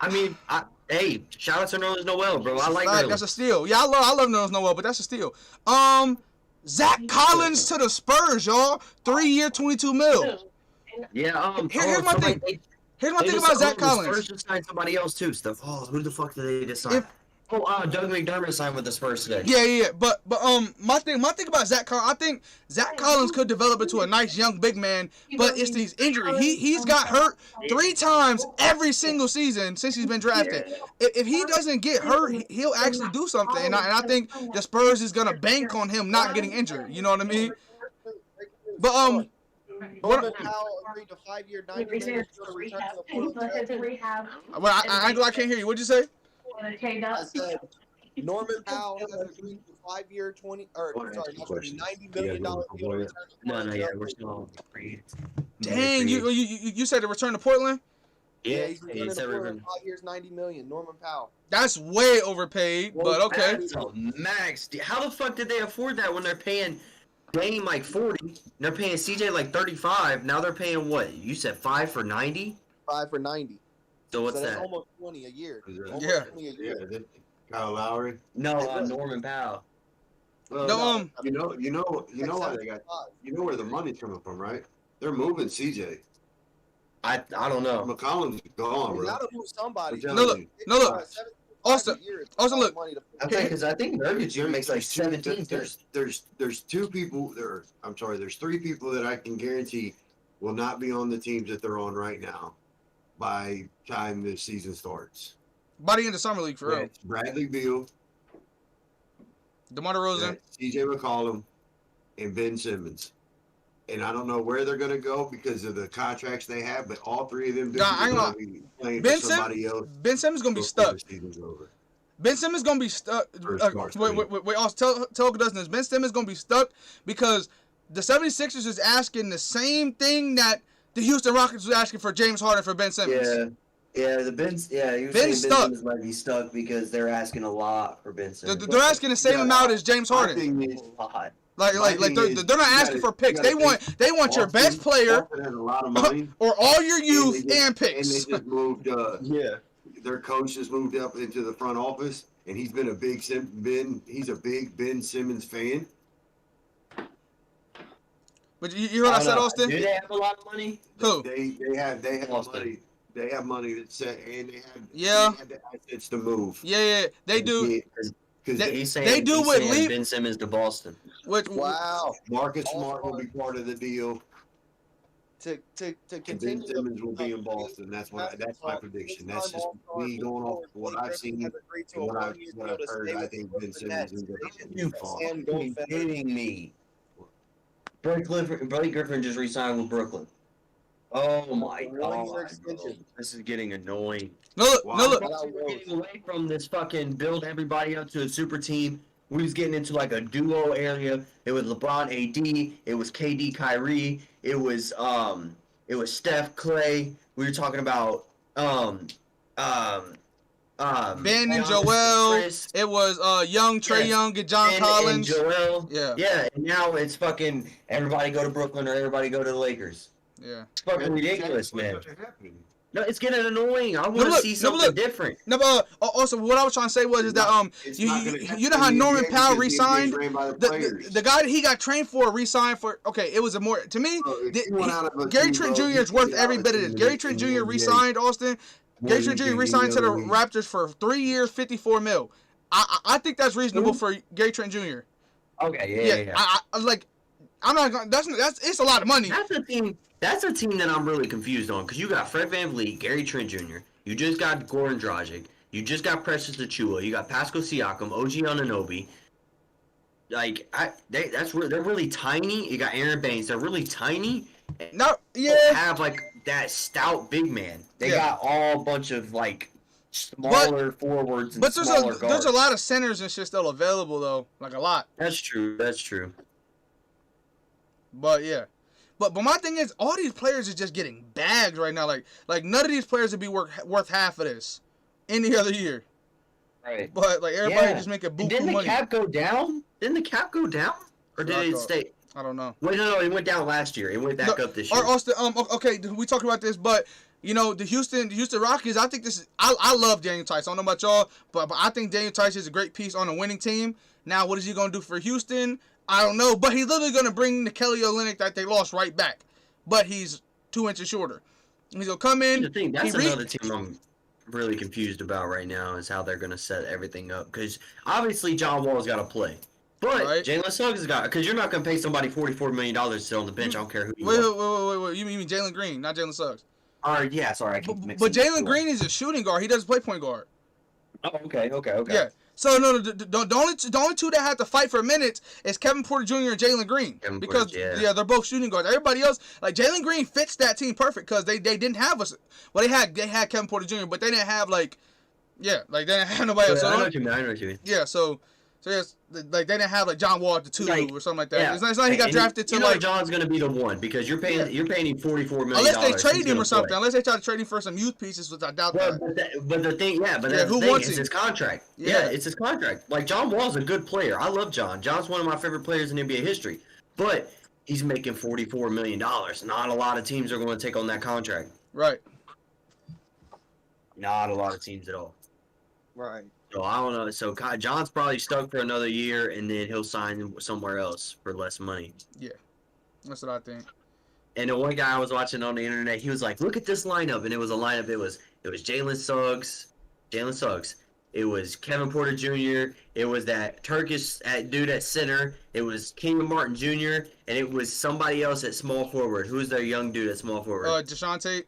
I mean, hey, shout out to Nerlens Noel, bro. I like That's Nerlens. a steal. Yeah, I love Nerlens Noel, but that's a steal. Zach Collins to the Spurs, y'all. 3-year, $22 million. Yeah. Here's my thing. Here's my thing about Zach The Collins. Spurs just signed somebody else too. Stuff. Oh, who the fuck did they just sign? Doug McDermott signed with the Spurs today. Yeah. But my thing about Zach Collins, I think Zach Collins could develop into a nice young big man, but it's these injuries. He's got hurt 3 times every single season since he's been drafted. If he doesn't get hurt, he'll actually do something. And I think the Spurs is gonna bank on him not getting injured. You know what I mean? But Norman Powell agreed to 5-year, $90 million to return to the Portland. well, I can't hear you. What'd you say? I said Norman Powell has agreed to 5-year, $90 million deal to return to Portland. No, we're still on free. Dang, you said to return to Portland? Yeah, he's returning he to said Portland, 5 years, $90 million. Norman Powell. That's way overpaid, but okay. That's a max. How the fuck did they afford that when they're paying Dame like 40? They're paying CJ like 35. Now they're paying what? You said 5 for 90? 5 for 90. So what's So that's that? almost 20 a year. Almost Yeah. 20 a year. Kyle Lowry. No, Norman Powell. Well, No, you know why they got. You know where the money's coming from, right? They're moving CJ. I don't know. McCollum's gone, You bro. gotta move somebody. I'm No, telling look. you. Austin, look. Because I think Nurkic There's- makes like there's two- 17. There's 2 people there. I'm sorry. There's 3 people that I can guarantee will not be on the teams that they're on right now by time the season starts. By the end of summer league for real. That's Bradley Beal, DeMar DeRozan. that's CJ McCollum, and Ben Simmons. And I don't know where they're going to go because of the contracts they have, but all 3 of them Nah, I are ain't going gonna- to be playing Ben for somebody else. Ben Simmons gonna be before stuck. the season's over. Ben Simmons gonna be stuck. Wait. Also, tell this. Ben Simmons gonna be stuck because the 76ers is asking the same thing that the Houston Rockets was asking for James Harden for Ben Simmons. You're Ben's saying stuck. Ben Simmons might be stuck because they're asking a lot for Ben Simmons. They're asking the same amount as James My Harden. thing is, A lot. Like thing they're is, not you asking gotta- for picks. you They gotta want your best player Austin has a lot of money. or all your youth they and just- And picks. they just moved. Yeah. Their coach just moved up into the front office, and he's been a big He's a big Ben Simmons fan. But you heard what I said, Austin? Do they have a lot of money? Who? They have Austin. money. They have money that's set, and they have Yeah. they have the assets to move. Yeah, they do. Because He's saying, They do he's what saying Lee- Ben Simmons to Boston. Which Wow. Marcus Smart will be part of the deal, To and continue. Ben Simmons will be in Boston. That's my prediction. That's just me going off what I've seen and what I've heard. I think Ben Simmons is going to be Boston. Are you kidding me? Blake Griffin just re-signed with Brooklyn. Oh my god, bro. This is getting annoying. no look. We're getting away from this fucking build everybody up to a super team. We was getting into like a duo area. It was LeBron AD, it was KD Kyrie, it was Steph Clay. We were talking about Ben and Giannis, Joel. Chris, It was Young, Trey Yes. Young, and John and Collins. Joel. Yeah. Yeah, and now it's fucking everybody go to Brooklyn or everybody go to the Lakers. Yeah. It's fucking ridiculous, man. No, it's getting annoying. I want to look, see no, something look. different. No, but also what I was trying to say was is that It's you not gonna happen you know how in the Norman NBA Powell because the NBA is resigned. ran by the players. The guy that he got trained for resigned for. Okay, it was a more to me. Bro, if you went out of a Gary team, Trent bro, Jr. you is worth get out every of bit of the this. team Gary in Trent the Jr. NBA. resigned Austin. More Gary than Trent Jr. you can resigned to the in Raptors for 3 years, 54 mil. I think that's reasonable for Gary Trent Jr. Okay, yeah. I like. I'm not gonna. That's it's a lot of money. That's a team. That's a team that I'm really confused on because you got Fred VanVleet, Gary Trent Jr. You just got Goran Dragic. You just got Precious Achiuwa. You got Pascal Siakam, OG Anunoby. Like they're really tiny. You got Aaron Baines. They're really tiny. No, Don't yeah, have like that stout big man. They Yeah. got all bunch of like smaller forwards and but smaller guards. there's a lot of centers and shit still available though, like a lot. That's true. That's true. But yeah, but my thing is, all these players are just getting bags right now. Like none of these players would be worth half of this any other year. Right. But like everybody Yeah. just making And buku didn't the money. cap go down? Didn't the cap go down? Or did I it thought- stay? I don't know. Wait, no, it went down last year. It went back No, up this year. Or Austin, okay, we talked about this, but you know the Houston Rockets. I think this is. I love Daniel Tice. I don't know about y'all, but I think Daniel Tice is a great piece on a winning team. Now, what is he gonna do for Houston? I don't know, but he's literally gonna bring the Kelly Olynyk that they lost right back, but he's 2 inches shorter. He's gonna come in. The thing, that's he another team I'm really confused about right now is how they're going to set everything up. Because obviously John Wall's got to play. But Right. Jalen Suggs has got, because you're not going to pay somebody $44 million to sit on the bench. I don't care who you Wait, are. wait. You mean Jalen Green, not Jalen Suggs? Yeah, sorry. I keep But mixing Jalen them. Green is a shooting guard. He doesn't play point guard. Oh, okay. Yeah. So no, the only two that have to fight for minutes is Kevin Porter Jr. and Jalen Green Kevin because Porter, yeah. they're both shooting guards. Everybody else, like Jalen Green, fits that team perfect because they didn't have us. Well, they had Kevin Porter Jr., but they didn't have like they didn't have nobody else. I know So what you mean. I know what you mean. yeah, so yes, like they didn't have like John Wall at the 2 Like, or something like that. Yeah. It's not he got And drafted to you know like John's going to be the one because you're paying him $44 million. unless they He's trade him gonna or something. play. Unless they try to trade him for some youth pieces, which I doubt Well, that. but the thing, Yeah, that's who the thing. wants It's him? his contract. Yeah. Yeah, it's his contract. Like John Wall's a good player. I love John. John's one of my favorite players in NBA history. But he's making $44 million. Not a lot of teams are going to take on that contract. Right. Not a lot of teams at all. Right. So I don't know. So John's probably stuck for another year, and then he'll sign somewhere else for less money. That's what I think. And the one guy I was watching on the internet, he was like, "Look at this lineup," and it was a lineup. It was Jalen Suggs. It was Kevin Porter Jr. It was that Turkish dude at center. It was Kenyon Martin Jr. And it was somebody else at small forward. Who's their young dude at small forward? Deshaun Tate.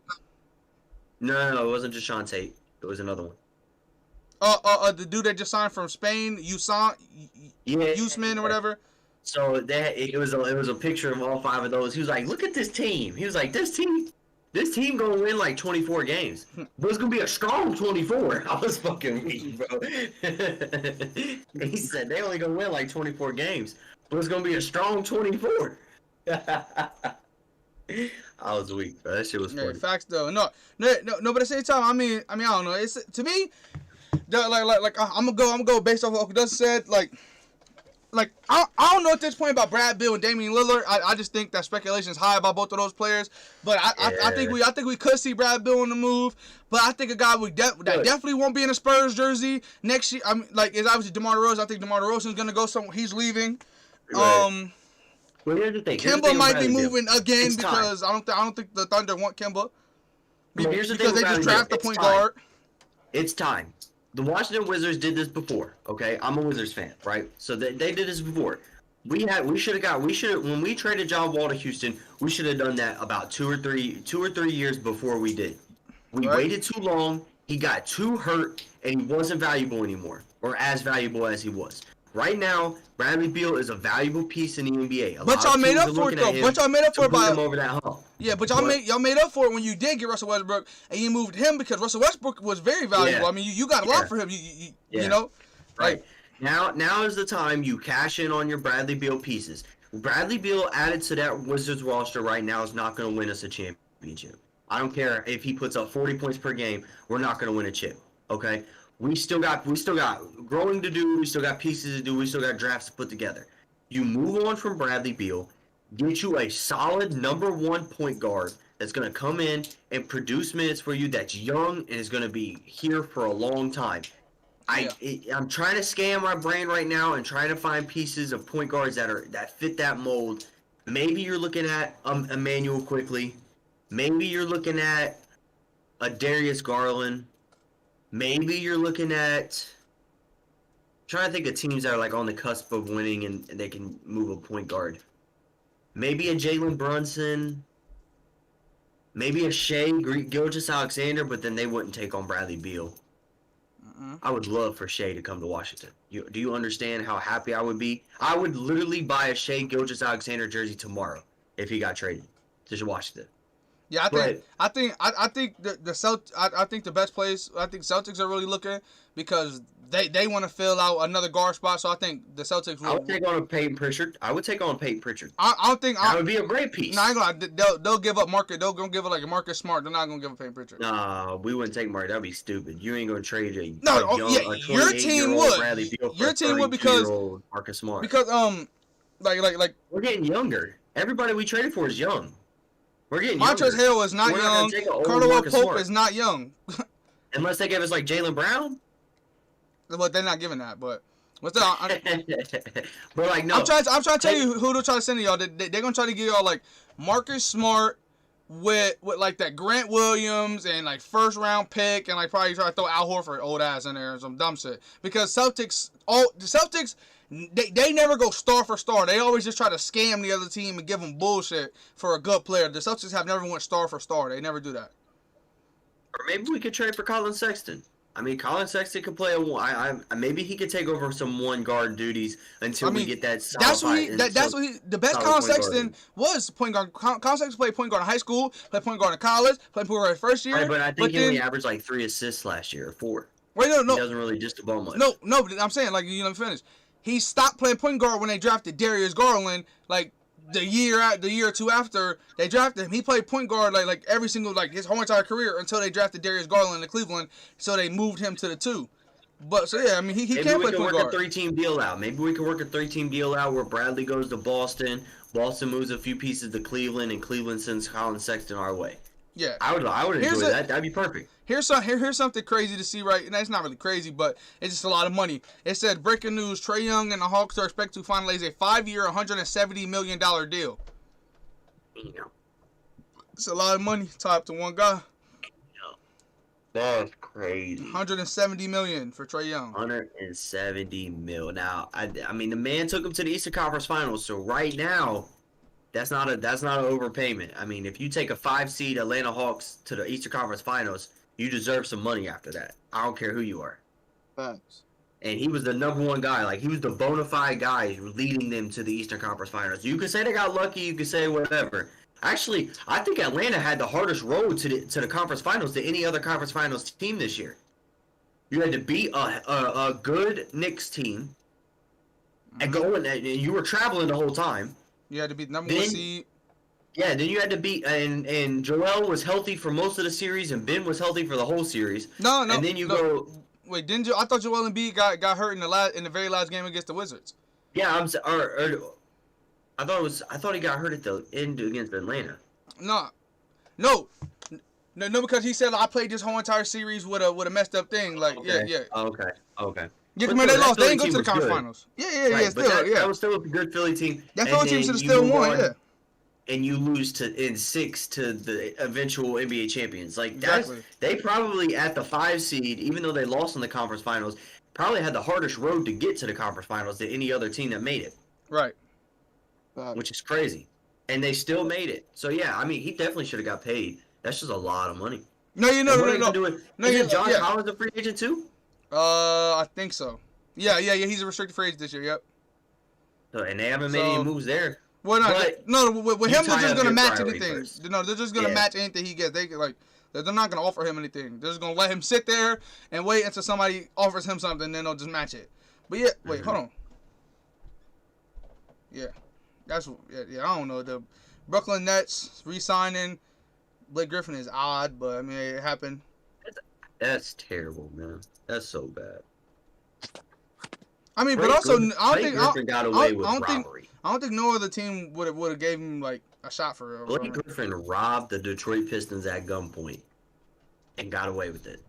No, it wasn't Deshaun Tate. It was another one. The dude that just signed from Spain, Usman or whatever. So it was a picture of all five of those. He was like, "Look at this team." He was like, "This team gonna win like 24 games, but it's gonna be a strong 24." I was fucking weak, bro. He said they only gonna win like 24 games, but it's gonna be a strong 24. I was weak, bro. That shit was Yeah, funny. facts though. No. But at the same time, I mean, I don't know. It's to me, I'm gonna go based off what Uncle Dustin said. Like I don't know at this point about Brad Beal and Damian Lillard. I just think that speculation is high about both of those players. But I think we could see Brad Beal on the move. But I think a guy that definitely won't be in a Spurs jersey next year. I mean, like is obviously DeMar DeRozan. I think DeMar DeRozan is gonna go somewhere. He's leaving. Right. Well, here's the thing. Here's the Kimba thing with might be Bradley Beal. moving again It's time. because I don't think the Thunder want Kimba. Well, here's the Because thing they with just Bradley draft Beal. the point It's time. guard. It's time. The Washington Wizards did this before. Okay, I'm a Wizards fan, right? So they did this before. We should have when we traded John Wall to Houston, we should have done that about 2 or 3 years before we did. We Right. waited too long. He got too hurt, and he wasn't valuable anymore, or as valuable as he was. Right now, Bradley Beal is a valuable piece in the NBA. But y'all made up for it though. But y'all made up for it by him over that hump. yeah. But y'all made up for it when you did get Russell Westbrook and you moved him because Russell Westbrook was very valuable. Yeah. I mean, you got a lot Yeah. for him. You Yeah. know, Right. Now is the time you cash in on your Bradley Beal pieces. Bradley Beal added to that Wizards roster right now is not going to win us a championship. I don't care if he puts up 40 points per game. We're not going to win a chip. Okay. We still got growing to do. We still got pieces to do. We still got drafts to put together. You move on from Bradley Beal, get you a solid number 1 point guard that's going to come in and produce minutes for you. That's young and is going to be here for a long time. I'm trying to scan my brain right now and trying to find pieces of point guards that fit that mold. Maybe you're looking at Emmanuel Quickly. Maybe you're looking at a Darius Garland. Maybe you're looking at trying to think of teams that are like on the cusp of winning and they can move a point guard. Maybe a Jalen Brunson. Maybe a Shea Gilgeous-Alexander, but then they wouldn't take on Bradley Beal. I would love for Shea to come to Washington. Do you understand how happy I would be? I would literally buy a Shea Gilgeous-Alexander jersey tomorrow if he got traded to Washington. Yeah, I think the best place. I think Celtics are really looking because they want to fill out another guard spot. So I think the Celtics will. I would take on Peyton Pritchard. I would don't think that would be a great piece. No, I ain't gonna. They'll give up Marcus. They'll gonna give it like a Marcus Smart. They're not gonna give up Peyton Pritchard. No, we wouldn't take Mark. That'd be stupid. You ain't gonna trade a your team would. Bradley Beal Your team would because Marcus Smart. Because like we're getting younger. Everybody we traded for is young. We're getting Montrezl younger. Harrell is not We're young. not gonna take an old Cardaway Marcus Pope Smart. is not young. Unless they give us like Jaylen Brown. But they're not giving that. But what's But like no, I'm trying to tell you who they're trying to send to y'all. They're gonna try to give y'all like Marcus Smart with like that Grant Williams and like first round pick and like probably try to throw Al Horford old ass in there and some dumb shit. Because the Celtics they never go star for star. They always just try to scam the other team and give them bullshit for a good player. The Celtics have never went star for star. They never do that. or maybe we could trade for Colin Sexton. I mean, Colin Sexton could play maybe he could take over some one guard duties until we get that. The best Colin Sexton was point guard. Colin Sexton played point guard in high school, played point guard in college, played point guard in first year. Right, but I think he only averaged like 3 assists last year, or 4. Wait, no. He doesn't really dish the ball much. No, but I'm saying like you let me finish. He stopped playing point guard when they drafted Darius Garland. Like the year or two after they drafted him, he played point guard like every single his whole entire career until they drafted Darius Garland to Cleveland. So they moved him to the 2. But so yeah, I mean he can't play point guard. Maybe we can work a 3-team deal out. Maybe we can work a 3-team deal out where Bradley goes to Boston, Boston moves a few pieces to Cleveland, and Cleveland sends Colin Sexton our way. Yeah, I would enjoy that. That'd be perfect. Here's something crazy to see right. And it's not really crazy, but it's just a lot of money. It said breaking news: Trae Young and the Hawks are expected to finalize a 5-year, $170 million deal. It's a lot of money tied up to one guy. That's crazy. $170 million for Trae Young. $170 million. Now, I mean, the man took him to the Eastern Conference Finals, so right now, that's not an overpayment. I mean, if you take a 5-seed Atlanta Hawks to the Eastern Conference Finals, you deserve some money after that. I don't care who you are. Thanks. And he was the number 1 guy. Like, he was the bona fide guy leading them to the Eastern Conference Finals. You can say they got lucky. You can say whatever. Actually, I think Atlanta had the hardest road to the conference finals to any other conference finals team this year. You had to beat a good Knicks team, and you were traveling the whole time. You had to beat the number 1 seed. Yeah, then you had to beat and Joel was healthy for most of the series, and Ben was healthy for the whole series. No. And then go. Wait, I thought Joel Embiid got hurt in the very last game against the Wizards. Yeah, I thought he got hurt at the end against Atlanta. No, because he said I played this whole entire series with a messed up thing. Like, okay. yeah. Okay. Yeah, But man, they still, that lost. They Philly didn't go to team the was conference good. finals. Yeah, Right, but still, that was still a good Philly team. That And Philly team then should have you still move won. on, Yeah, and you lose in 6 to the eventual NBA champions. Like exactly. they probably at the 5 seed, even though they lost in the conference finals, probably had the hardest road to get to the conference finals than any other team that made it, Right. which is crazy. And they still made it. So yeah, I mean, he definitely should have got paid. That's just a lot of money. No, you know, And what are they no. gonna do with- No, Isn't John yeah. Collins a free agent too? I think so. Yeah. He's a restricted free agent this year. Yep. So, and they haven't made any moves there. Well, But with you him, they're tie just up gonna your match priority anything. first. No, they're just gonna Yeah. match anything he gets. They're not gonna offer him anything. They're just gonna let him sit there and wait until somebody offers him something, then they'll just match it. But yeah, wait, hold on. Yeah, yeah. I don't know. The Brooklyn Nets re-signing Blake Griffin is odd, but I mean it happened. That's terrible, man. That's so bad. I mean, Blake but also Griffin- Blake Griffin got away with robbery. I don't think no other team would have gave him like a shot for real. Blake Griffin robbed the Detroit Pistons at gunpoint and got away with it.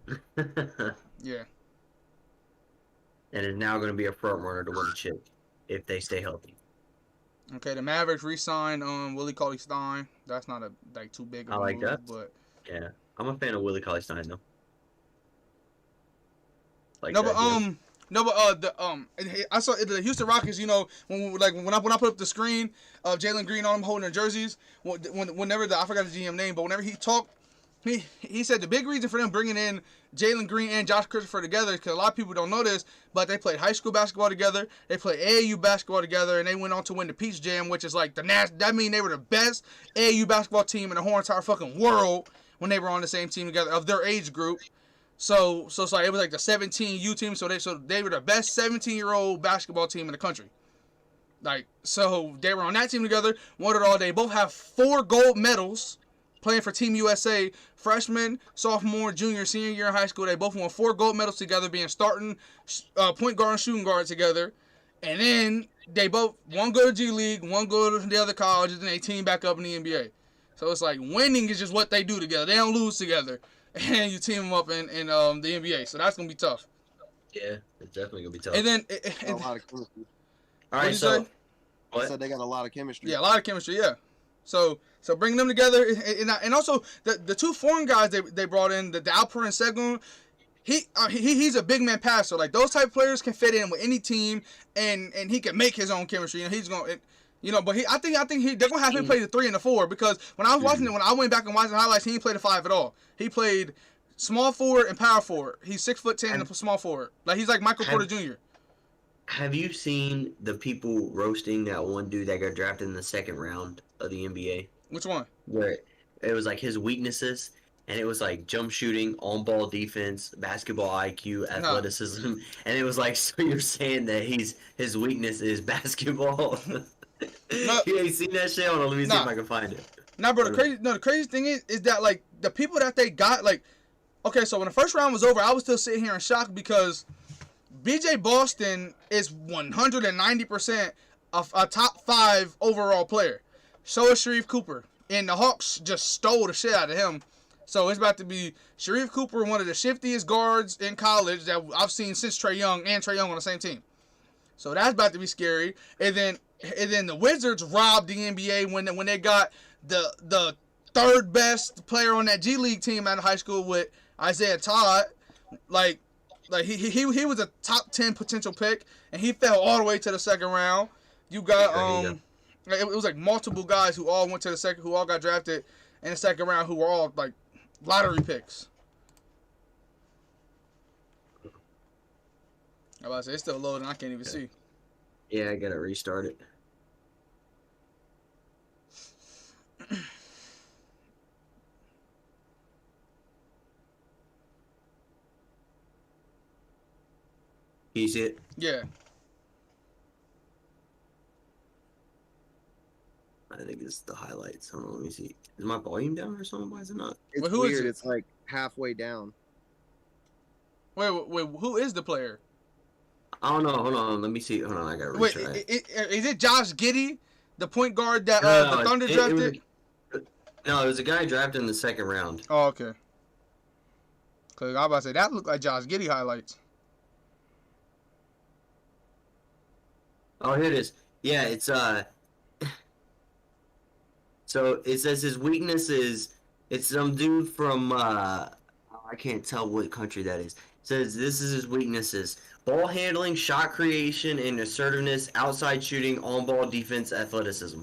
Yeah. And is now going to be a front runner to win the chip if they stay healthy. Okay, the Mavericks re-signed Willie Cauley-Stein. That's not too big of a I like move, that. but Yeah, I'm a fan of Willie Cauley-Stein though. Like no, that, but yeah. I saw the Houston Rockets. You know, when I put up the screen of Jalen Green on them holding their jerseys, whenever I forgot the GM name, but whenever he talked, he said the big reason for them bringing in Jalen Green and Josh Christopher together is because a lot of people don't know this, but they played high school basketball together, they played AAU basketball together, and they went on to win the Peach Jam, which is like that mean they were the best AAU basketball team in the whole entire fucking world when they were on the same team together of their age group. So it's like it was like the 17U team, so they were the best 17-year-old basketball team in the country. Like, so they were on that team together, won it all. They both have 4 gold medals playing for Team USA, freshman, sophomore, junior, senior year in high school. They both won 4 gold medals together, being starting point guard and shooting guard together. And then they both, one go to G League, one go to the other colleges, and they team back up in the NBA. So it's like winning is just what they do together. They don't lose together. And you team them up in the NBA. So that's going to be tough. Yeah, it's definitely gonna be tough. And then, A lot of chemistry. All what'd right, you so say? I what? said they got a lot of chemistry. Yeah, a lot of chemistry, yeah. So bringing them together, and also the 2 foreign guys they brought in, the Alper and Segun, he's a big man passer. Like, those type of players can fit in with any team, and he can make his own chemistry. You know, he's going, but I think they're gonna have him play the 3 and the 4, because when I was watching it, when I went back and watched the highlights, he didn't play the 5 at all. He played small forward and power forward. He's 6'10" and a small forward. Like, he's like Michael Porter Jr. Have you seen the people roasting that one dude that got drafted in the 2nd round of the NBA? Which one? Where it was like his weaknesses, and it was like jump shooting, on ball defense, basketball IQ, athleticism, and it was like, so you're saying that his weakness is basketball? You ain't seen that shit? Hold on, let me see if I can find it. Nah, bro. The crazy thing is that, like, the people that they got, like, okay, so when the first round was over, I was still sitting here in shock because BJ Boston is 190% a top 5 overall player. So is Sharif Cooper. And the Hawks just stole the shit out of him. So it's about to be Sharif Cooper, one of the shiftiest guards in college that I've seen since Trae Young, and Trae Young on the same team. So that's about to be scary. And then the Wizards robbed the NBA when they got the 3rd best player on that G League team out of high school with Isaiah Todd. Like he was a top 10 potential pick, and he fell all the way to the 2nd round. You got it was like multiple guys who all went to the 2nd, who all got drafted in the 2nd round, who were all like lottery picks. I was about to say, it's still loading. I can't even see. Yeah, I gotta restart it. Can you see it? Yeah. I think it's the highlights. Hold on, let me see. Is my volume down or something? Why is it not? It's Well, who is weird. it? It's like halfway down. Wait, who is the player? I don't know. Hold on. Let me see. Hold on. I gotta Wait, retry. is it Josh Giddey, the point guard that No, the Thunder it drafted? No, it was a guy drafted in the 2nd round. Oh, okay. Cause I was about to say that looked like Josh Giddey highlights. Oh, here it is. Yeah, it's So it says his weakness is it's some dude from I can't tell what country that is. It says this is his weaknesses: ball handling, shot creation, and assertiveness, outside shooting, on-ball defense, athleticism.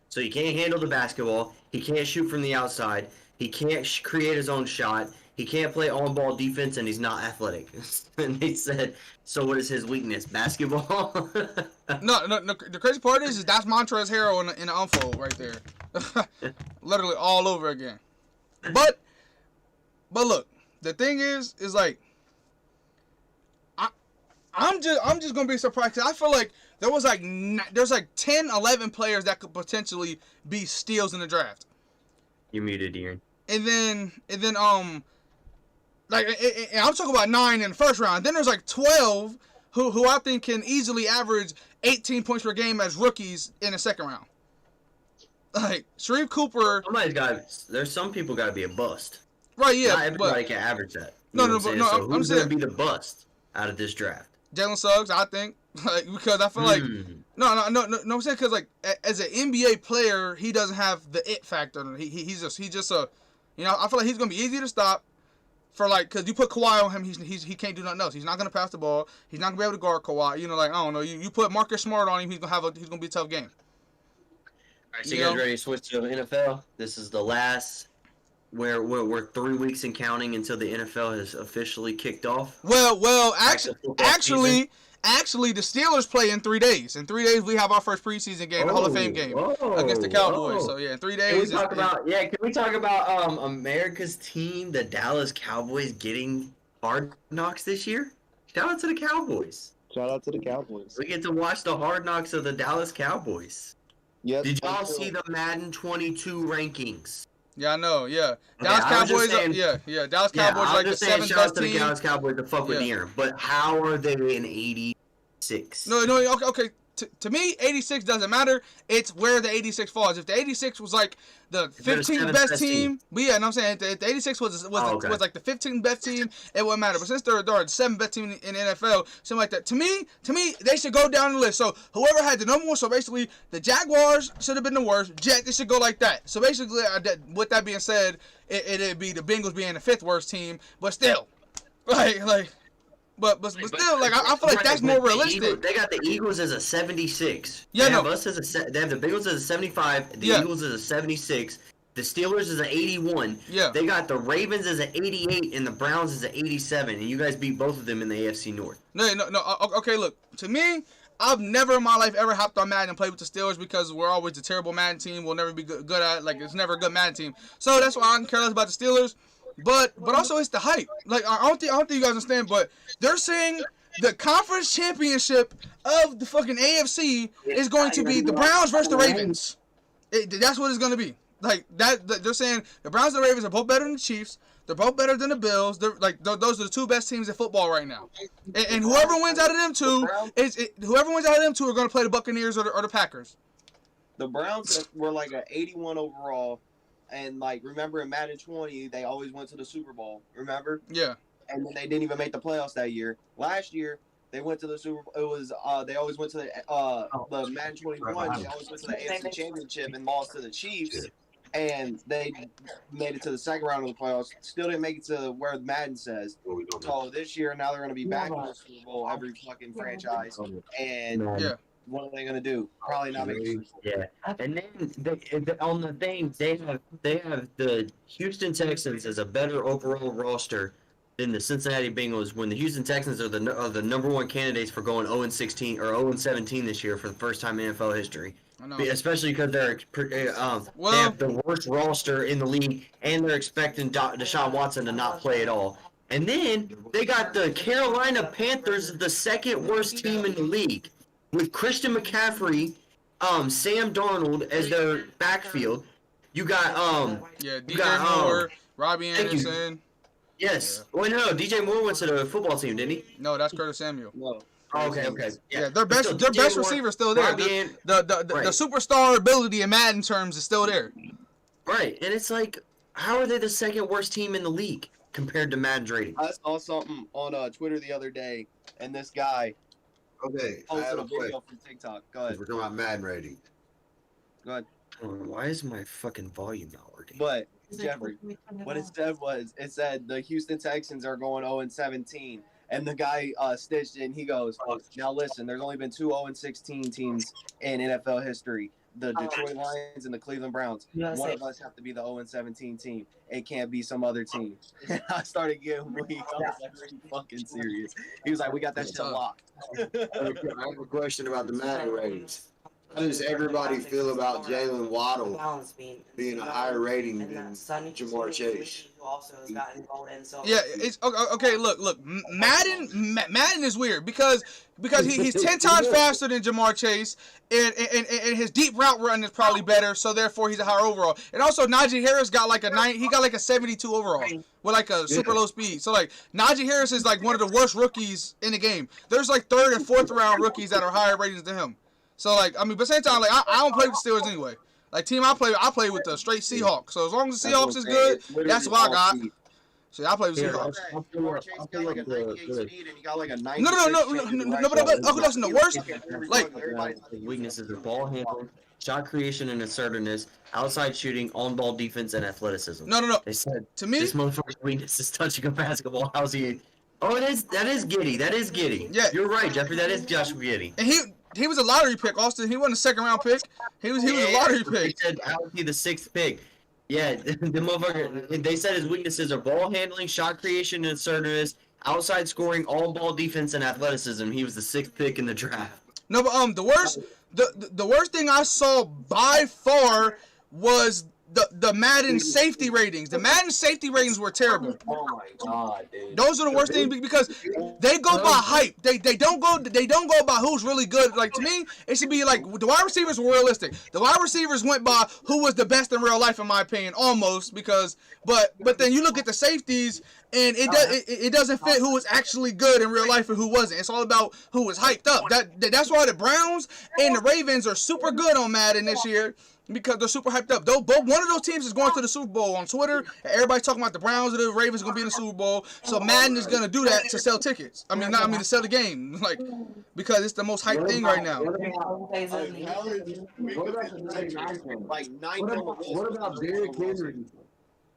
So he can't handle the basketball. He can't shoot from the outside. He can't create his own shot. He can't play on-ball defense, and he's not athletic. And they said, so what is his weakness? Basketball? No. The crazy part is that's Montrezl Harrell in the unfold right there. Literally all over again. But look, the thing is like, I'm just gonna be surprised. 'Cause I feel like there's like 10, 11 players that could potentially be steals in the draft. You're muted, Ian. And then like and I'm talking about 9 in the first round. Then there's like 12 who I think can easily average 18 points per game as rookies in the second round. Like Sharif Cooper. There's some people got to be a bust. Right? Yeah. Not everybody can average that. No, I'm saying gonna be the bust out of this draft? Jalen Suggs, I think, like because I feel like no. I'm saying because like as an NBA player, he doesn't have the it factor. He's just a, I feel like he's gonna be easy to stop. For like, cause you put Kawhi on him, he can't do nothing else. He's not gonna pass the ball. He's not gonna be able to guard Kawhi. Like I don't know. You put Marcus Smart on him, he's gonna be a tough game. All right, so you guys ready to switch to the NFL? This is the last. We're 3 weeks and counting until the NFL has officially kicked off. Well, actually, the Steelers play in 3 days. In 3 days, we have our first preseason game, the Hall of Fame game against the Cowboys. So yeah, in 3 days. Can we talk about America's team, the Dallas Cowboys, getting Hard Knocks this year? Shout out to the Cowboys. Shout out to the Cowboys. We get to watch the Hard Knocks of the Dallas Cowboys. Yes. Did y'all see the Madden 22 rankings? Yeah, I know. Yeah, Dallas Cowboys. Dallas Cowboys like the 7th shout out best to the team. Dallas Cowboys to fuck with Aaron. But how are they in 86? No. Okay. To me, 86 doesn't matter. It's where the 86 falls. If the 86 was like the 15th best team, but yeah, and I'm saying if the 86 was like the 15th best team, it wouldn't matter. But since they're the 7th best team in the NFL, something like that. To me, they should go down the list. So whoever had the number one, so basically the Jaguars should have been the worst. They should go like that. So basically, with that being said, it'd be the Bengals being the 5th worst team, but still, like. But still, like I feel like that's more realistic. They got the Eagles as a 76. Yeah, they have the Bengals as a 75. The Eagles as a 76. The Steelers is an 81. Yeah. They got the Ravens as an 88 and the Browns as an 87. And you guys beat both of them in the AFC North. No. Okay, look. To me, I've never in my life ever hopped on Madden and played with the Steelers because we're always a terrible Madden team. We'll never be good at like it's never a good Madden team. So that's why I'm careless about the Steelers. But also it's the hype. Like I don't think you guys understand, but they're saying the conference championship of the fucking AFC is going to be the Browns versus the Ravens. That's what it's going to be. Like that they're saying the Browns and the Ravens are both better than the Chiefs. They're both better than the Bills. They're like those are the 2 best teams in football right now. And whoever wins out of them two are going to play the Buccaneers or the Packers. The Browns were like an 81 overall. And, like, remember in Madden 20, they always went to the Super Bowl, remember? Yeah. And then they didn't even make the playoffs that year. Last year, they went to the Super Bowl. It was, they always went to the Madden 21. They always went to the AFC Championship and lost to the Chiefs. And they made it to the second round of the playoffs. Still didn't make it to where Madden says. So this year, now they're going to be back in the Super Bowl, every fucking franchise. And what are they going to do? Probably not make it. Yeah. And then on the thing, they have the Houston Texans as a better overall roster than the Cincinnati Bengals when the Houston Texans are the number one candidates for going 0-16 or 0-17 this year for the first time in NFL history. I know. Especially because they have the worst roster in the league, and they're expecting Deshaun Watson to not play at all. And then they got the Carolina Panthers, the 2nd worst team in the league, with Christian McCaffrey, Sam Darnold as their backfield. You got DJ Moore, Robbie Anderson. Yes. Yeah. Well, no, DJ Moore went to the football team, didn't he? No, that's Curtis Samuel. No. Oh, okay. Yeah, their best receiver still there. The superstar ability in Madden terms is still there. Right, and it's like, how are they the 2nd worst team in the league compared to Madden's rating? I saw something on Twitter the other day, and this guy Okay, I have posted a a video question. from TikTok. Go ahead. We're talking about Madden rating. Go ahead. Why is my fucking volume not working? But Jeffrey, what it said the Houston Texans are going 0-17, and the guy stitched it, and he goes, "Now listen, there's only been 2 0-16 teams in NFL history: the Detroit Lions and the Cleveland Browns. One of us have to be the 0-17 team. It can't be some other team." I started getting weak. I was like, "Are you fucking serious?" He was like, "We got that shit locked." I have a question about the Madden ratings. How does everybody feel about Jalen Waddle being a higher rating than Jamar Chase? Yeah, it's okay. Look. Madden is weird because he's 10 times faster than Jamar Chase, and his deep route run is probably better, so therefore he's a higher overall. And also Najee Harris got like a 72 overall with like a super low speed. So like Najee Harris is like one of the worst rookies in the game. There's like 3rd and 4th round rookies that are higher ratings than him. So like I mean, but at the same time, like I don't play with the Steelers anyway. Like team I play with the straight Seahawks. So as long as the Seahawks is good, that's what I got. So I play with Seahawks. Jamar Chase got like a 98 speed, and he got like a 96. No, but Uncle Dustin, the worst, like weaknesses are ball handling, shot creation and assertiveness, outside shooting, on-ball defense, and athleticism. no. They said To me, this motherfucker's weakness is touching a basketball. How's he? Oh, that is Giddy. That is Giddy. Yeah. You're right, Jeffrey. That is Josh Giddy. and he was a lottery pick, Austin. He wasn't a 2nd round pick. He was a lottery They pick. said how was he the 6th pick? Yeah, the motherfucker. They said his weaknesses are ball handling, shot creation, and assertiveness, outside scoring, all-ball defense, and athleticism. He was the 6th pick in the draft. No, but the worst thing I saw by far was the Madden safety ratings. The Madden safety ratings were terrible. Oh my god, dude. Those are the worst things because they go by hype. They don't go by who's really good. Like to me, it should be like the wide receivers were realistic. The wide receivers went by who was the best in real life, in my opinion, almost because. But then you look at the safeties and it doesn't fit who was actually good in real life and who wasn't. It's all about who was hyped up. That's why the Browns and the Ravens are super good on Madden this year. Because they're super hyped up. One of those teams is going to the Super Bowl on Twitter. And everybody's talking about the Browns or the Ravens going to be in the Super Bowl. So Madden is going to do that to sell tickets. To sell the game. Like, because it's the most hyped thing right now. What about Derrick Henry?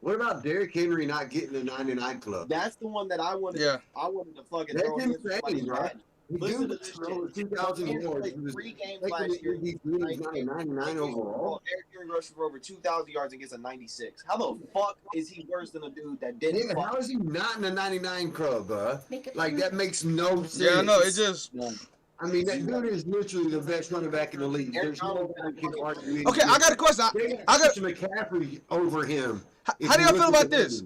What about Derrick Henry not getting the 99 club? That's the one that I wanted. Yeah. I wanted to fucking That's throw him insane, right? Listen to this shit. 2,000 yards. He was 3 games taking last year. the MVP, 99 overall. Eric Henry rushed for over 2,000 yards and gets a 96. How the fuck is he worse than a dude that didn't? Yeah, how is he not in the 99 club, bro? Like, that makes no sense. Yeah, I know. It just. I mean, that dude is literally the best running back in the league. There's no one can argue. Okay, I got a question. I got McCaffrey over him. How do y'all feel about this?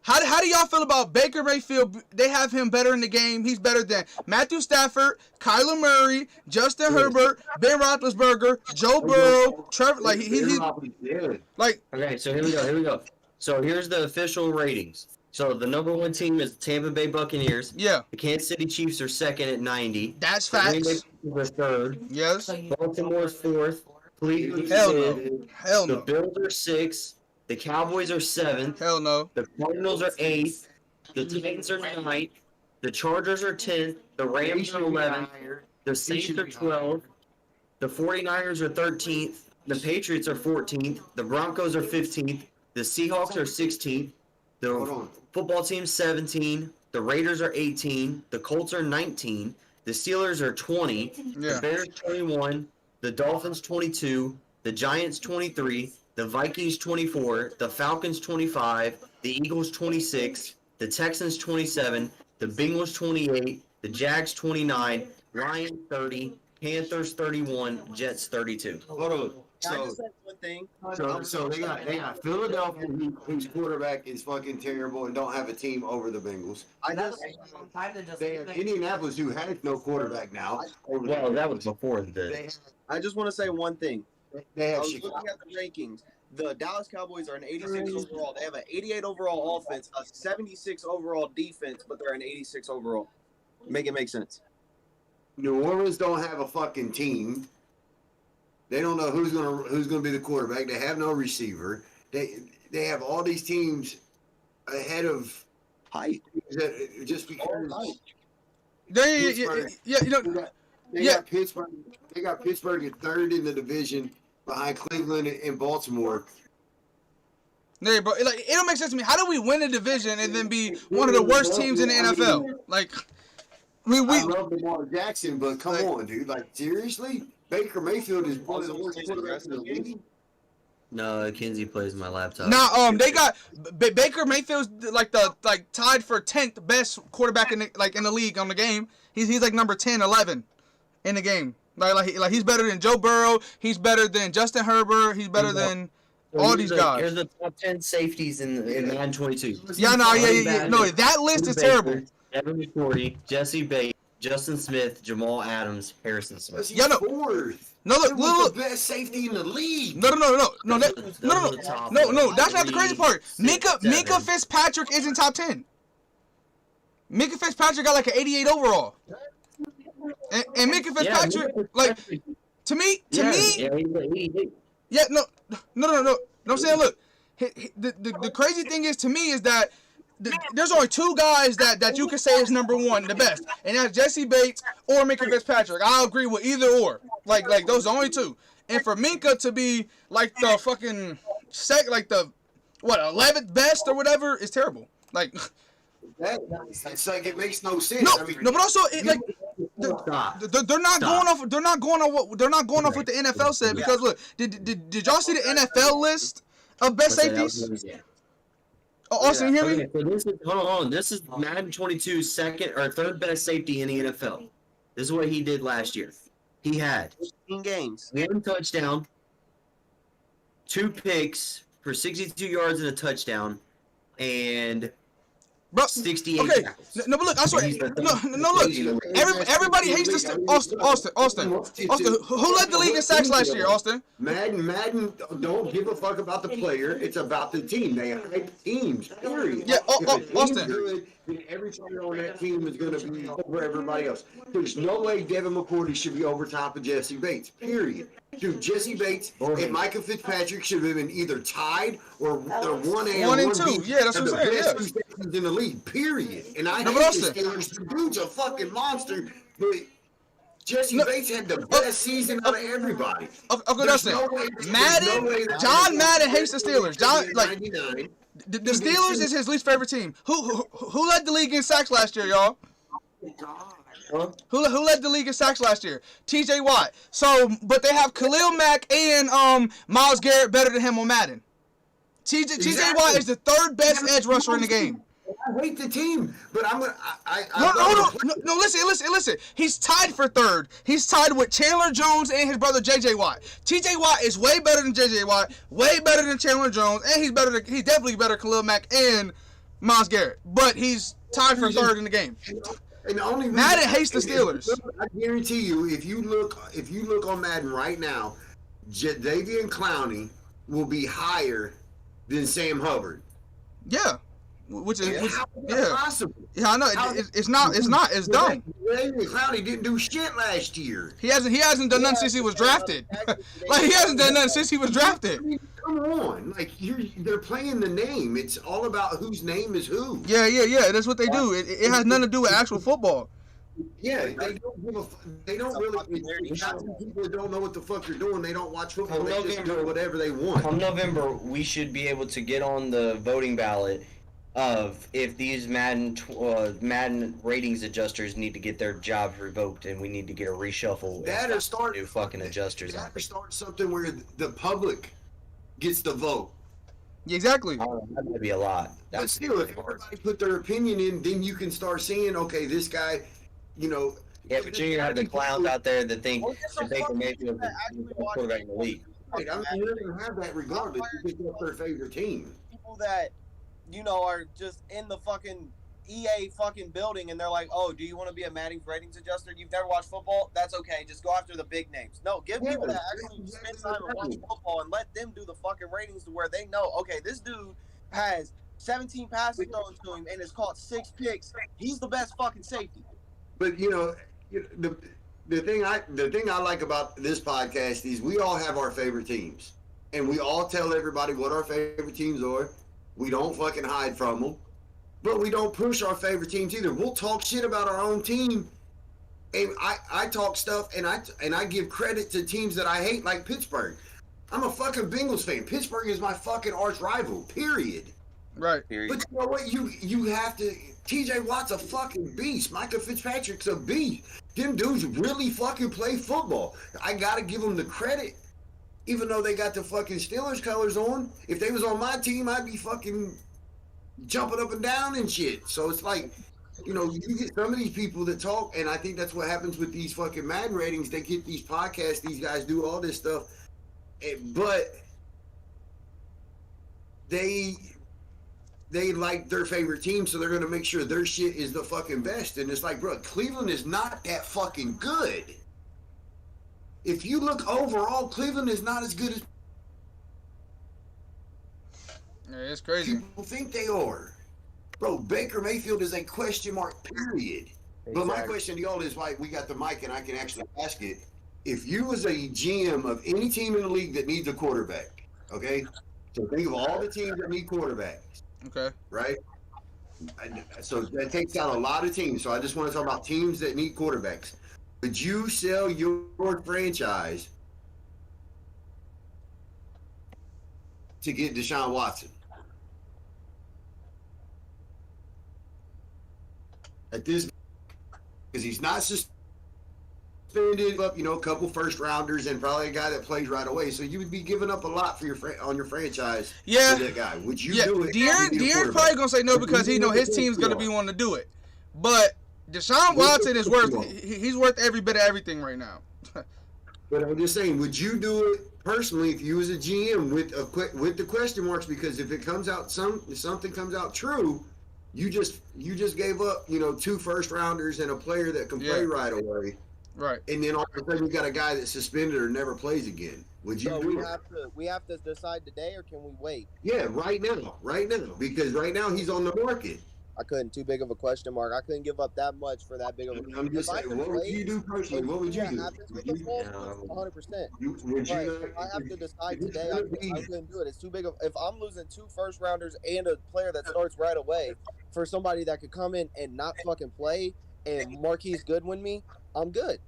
How do y'all feel about Baker Mayfield? They have him better in the game. He's better than Matthew Stafford, Kyler Murray, Justin Herbert, Ben Roethlisberger, Joe Burrow, Trevor. Like he like. Okay, so here we go. So here's the official ratings. So the number 1 team is Tampa Bay Buccaneers. Yeah, The Kansas City Chiefs are 2nd at 90. that's The Green Bay facts. Packers are 3rd. Yes. Baltimore's 4th. Cleveland's Hell 5th. no. Hell The no. Bills are 6th. The Cowboys are 7th. Hell no. The Cardinals are 8th. The Titans are 9th. The Chargers are 10th. The Rams are 11th. The Saints are 12th. The 49ers are 13th. The Patriots are 14th. The Broncos are 15th. The Seahawks are 16th. Hold The on. football team's 17. The Raiders are 18. The Colts are 19. The Steelers are 20. Yeah. The Bears 21. The Dolphins 22. The Giants 23. The Vikings 24. The Falcons 25. The Eagles 26. The Texans 27. The Bengals 28. The Jags 29. Lions 30. Panthers 31. Jets 32. Hold on. Can I So, just say one thing? so they got Philadelphia, whose quarterback is fucking terrible and don't have a team over the Bengals. They have Indianapolis, who has no quarterback now. Over Well, the that was before the. They, I just want to say one thing. they I have was Chicago. looking at the rankings. The Dallas Cowboys are an 86 overall. They have an 88 overall offense, a 76 overall defense, but they're an 86 overall. Make it make sense. New Orleans don't have a fucking team. They don't know who's gonna be the quarterback. They have no receiver. They have all these teams ahead of Height. that just because. Yeah. You know, They got Pittsburgh. They got Pittsburgh at third in the division behind Cleveland and Baltimore. Yeah, bro, like it don't make sense to me. How do we win a division and then be one of the worst teams in the NFL? Like, I love Lamar Jackson, but come on, dude. Like, seriously? Baker Mayfield is one of the worst quarterbacks in the league. No, Kinsey plays my laptop. nah, they got Baker Mayfield's like tied for 10th best quarterback in the league on the game. He's like number 10, 11 in the game. Like he's better than Joe Burrow. He's better than Justin Herbert. He's better than all these guys. Here's the top 10 safeties in Madden 22. Yeah. No, that list is terrible. Evan McCourty, Jesse Bates, Justin Smith, Jamal Adams, Harrison Smith. Yeah, no. Fourth. No, It was look. the best safety in the league. No. That's not the crazy part. Minka Fitzpatrick isn't top 10. Minka Fitzpatrick got like an 88 overall. And Minka Fitzpatrick, like, to me. Yeah, no. I'm saying, look, the crazy thing is to me is that there's only two guys that you can say is number one, the best, and that's Jesse Bates or Minka Fitzpatrick. I'll agree with either or. Like those are the only two. And for Minka to be like the fucking 11th best or whatever is terrible. Like It's like it makes no sense. no, I mean, but also it like. They're not going off. They're not going off what the NFL said because look, did y'all see the NFL list of best safeties? Oh, Austin, you hear me? Okay, so this is hold on. This is Madden 22's second or third best safety in the NFL. This is what he did last year. He had 15 games. 1 touchdown, 2 picks for 62 yards and a touchdown, and Bro, 68 okay, tackles. no, but look, I swear, look, everybody hates this. Austin, who led the league in sacks last year, Austin? Madden don't give a fuck about the player. It's about the team. They hype teams, period. Yeah, If a team's Austin. good, then every player on that team is going to be over everybody else. There's no way Devin McCourty should be over top of Jesse Bates, period. Dude, Jesse Bates and Micah Fitzpatrick should have been either tied or 1A One or and 2. Yeah, that's what I'm saying. the Yeah. best two safeties in the league, period. And I No, hate but this Austin. Steelers. The dude's a fucking monster, but Jesse Bates had the best season out of everybody. Okay, that's it. Madden, John Madden hates the Steelers. The Steelers is his least favorite team. Who led the league in sacks last year, y'all? Who led the league in sacks last year? T.J. Watt. So, but they have Khalil Mack and Myles Garrett better than him on Madden. T.J. Watt is the third best edge rusher in the game. I hate the team, but I'm gonna. No, listen. He's tied for third. He's tied with Chandler Jones and his brother J.J. Watt. T.J. Watt is way better than J.J. Watt, way better than Chandler Jones, and he's definitely better than Khalil Mack and Myles Garrett. But he's tied for third in the game. And the only reason, Madden hates the Steelers. I guarantee you, if you look on Madden right now, Jadeveon Clowney will be higher than Sam Hubbard. Yeah. Which is Possible. Yeah, I know. It's not. It's dumb. Jadeveon Clowney didn't do shit last year. He hasn't done nothing since he was drafted. Like he hasn't done nothing since he was drafted. I mean, come on, like they're playing the name. It's all about whose name is who. Yeah. That's what they do. It has nothing to do with actual football. Yeah, they don't give a. They don't really. People don't know what the fuck they're doing. They don't watch football. They just do whatever they want. Come November, we should be able to get on the voting ballot of if these Madden ratings adjusters need to get their jobs revoked, and we need to get a reshuffle. That or start new fucking adjusters out. Or start something where the public gets the vote. Yeah, exactly. Oh, that would be a lot. That But would still, be if hard. everybody put their opinion in, then you can start seeing, okay, this guy, you know. Yeah, but you have the clowns out there that think that Baker Mayfield is the best quarterback in the league. Right, I mean, you're gonna have that regardless. You pick up their favorite team. People that are just in the fucking EA fucking building and they're like, oh, do you want to be a Madden ratings adjuster? You've never watched football? That's okay. Just go after the big names. No, give people that actually spend time and watch football and let them do the fucking ratings to where they know, okay, this dude has 17 passes thrown to him and has caught 6 picks. He's the best fucking safety. But the thing I like about this podcast is we all have our favorite teams, and we all tell everybody what our favorite teams are. We don't fucking hide from them, but we don't push our favorite teams either. We'll talk shit about our own team And I talk stuff and I give credit to teams that I hate, like Pittsburgh. I'm a fucking Bengals fan. Pittsburgh is my fucking arch rival. Period. Right. Period. But you know what? You have to. T.J. Watt's a fucking beast. Micah Fitzpatrick's a beast. Them dudes really fucking play football. I gotta give them the credit, even though they got the fucking Steelers colors on. If they was on my team, I'd be fucking jumping up and down and shit. So it's like, you know, you get some of these people that talk, and I think that's what happens with these fucking Madden ratings. They get these podcasts, these guys do all this stuff, but they like their favorite team, so they're going to make sure their shit is the fucking best. And it's like, bro, Cleveland is not that fucking good. If you look overall, Cleveland is not as good as Yeah, it's crazy. people think they are. Bro, Baker Mayfield is a question mark, period. But my question to y'all is, why we got the mic and I can actually ask it. If you was a GM of any team in the league that needs a quarterback, okay? So think of all the teams that need quarterbacks. Okay. Right? So that takes out a lot of teams. So I just want to talk about teams that need quarterbacks. Would you sell your franchise to get Deshaun Watson? At this, because he's not suspended, up, you know, a couple first rounders and probably a guy that plays right away. So you would be giving up a lot for your on your franchise. Yeah. For that guy. Would you Yeah, do it? De'Aaron's probably gonna say no because he know his team's gonna be wanting to do it. But Deshaun Watson is worth he's worth every bit of everything right now. But I'm just saying, would you do it personally if you was a GM with the question marks? Because if it comes out something comes out true, you just gave up, you know, 2 first rounders and a player that can play right away. Right. And then all of a sudden you got a guy that's suspended or never plays again. Would you So do we it? have to decide today, or can we wait? Yeah, right now, because right now he's on the market. I couldn't. Too big of a question mark. I couldn't give up that much for that big of a. I'm just If I saying, could what would wait, you do personally? What would you do? happens with Would the you, full 100%. would you Right. not- If I have to decide if it's today, I gonna be- couldn't do it. It's too big of. If I'm losing 2 first rounders and a player that starts right away for somebody that could come in and not fucking play and Marquise Goodwin me, I'm good.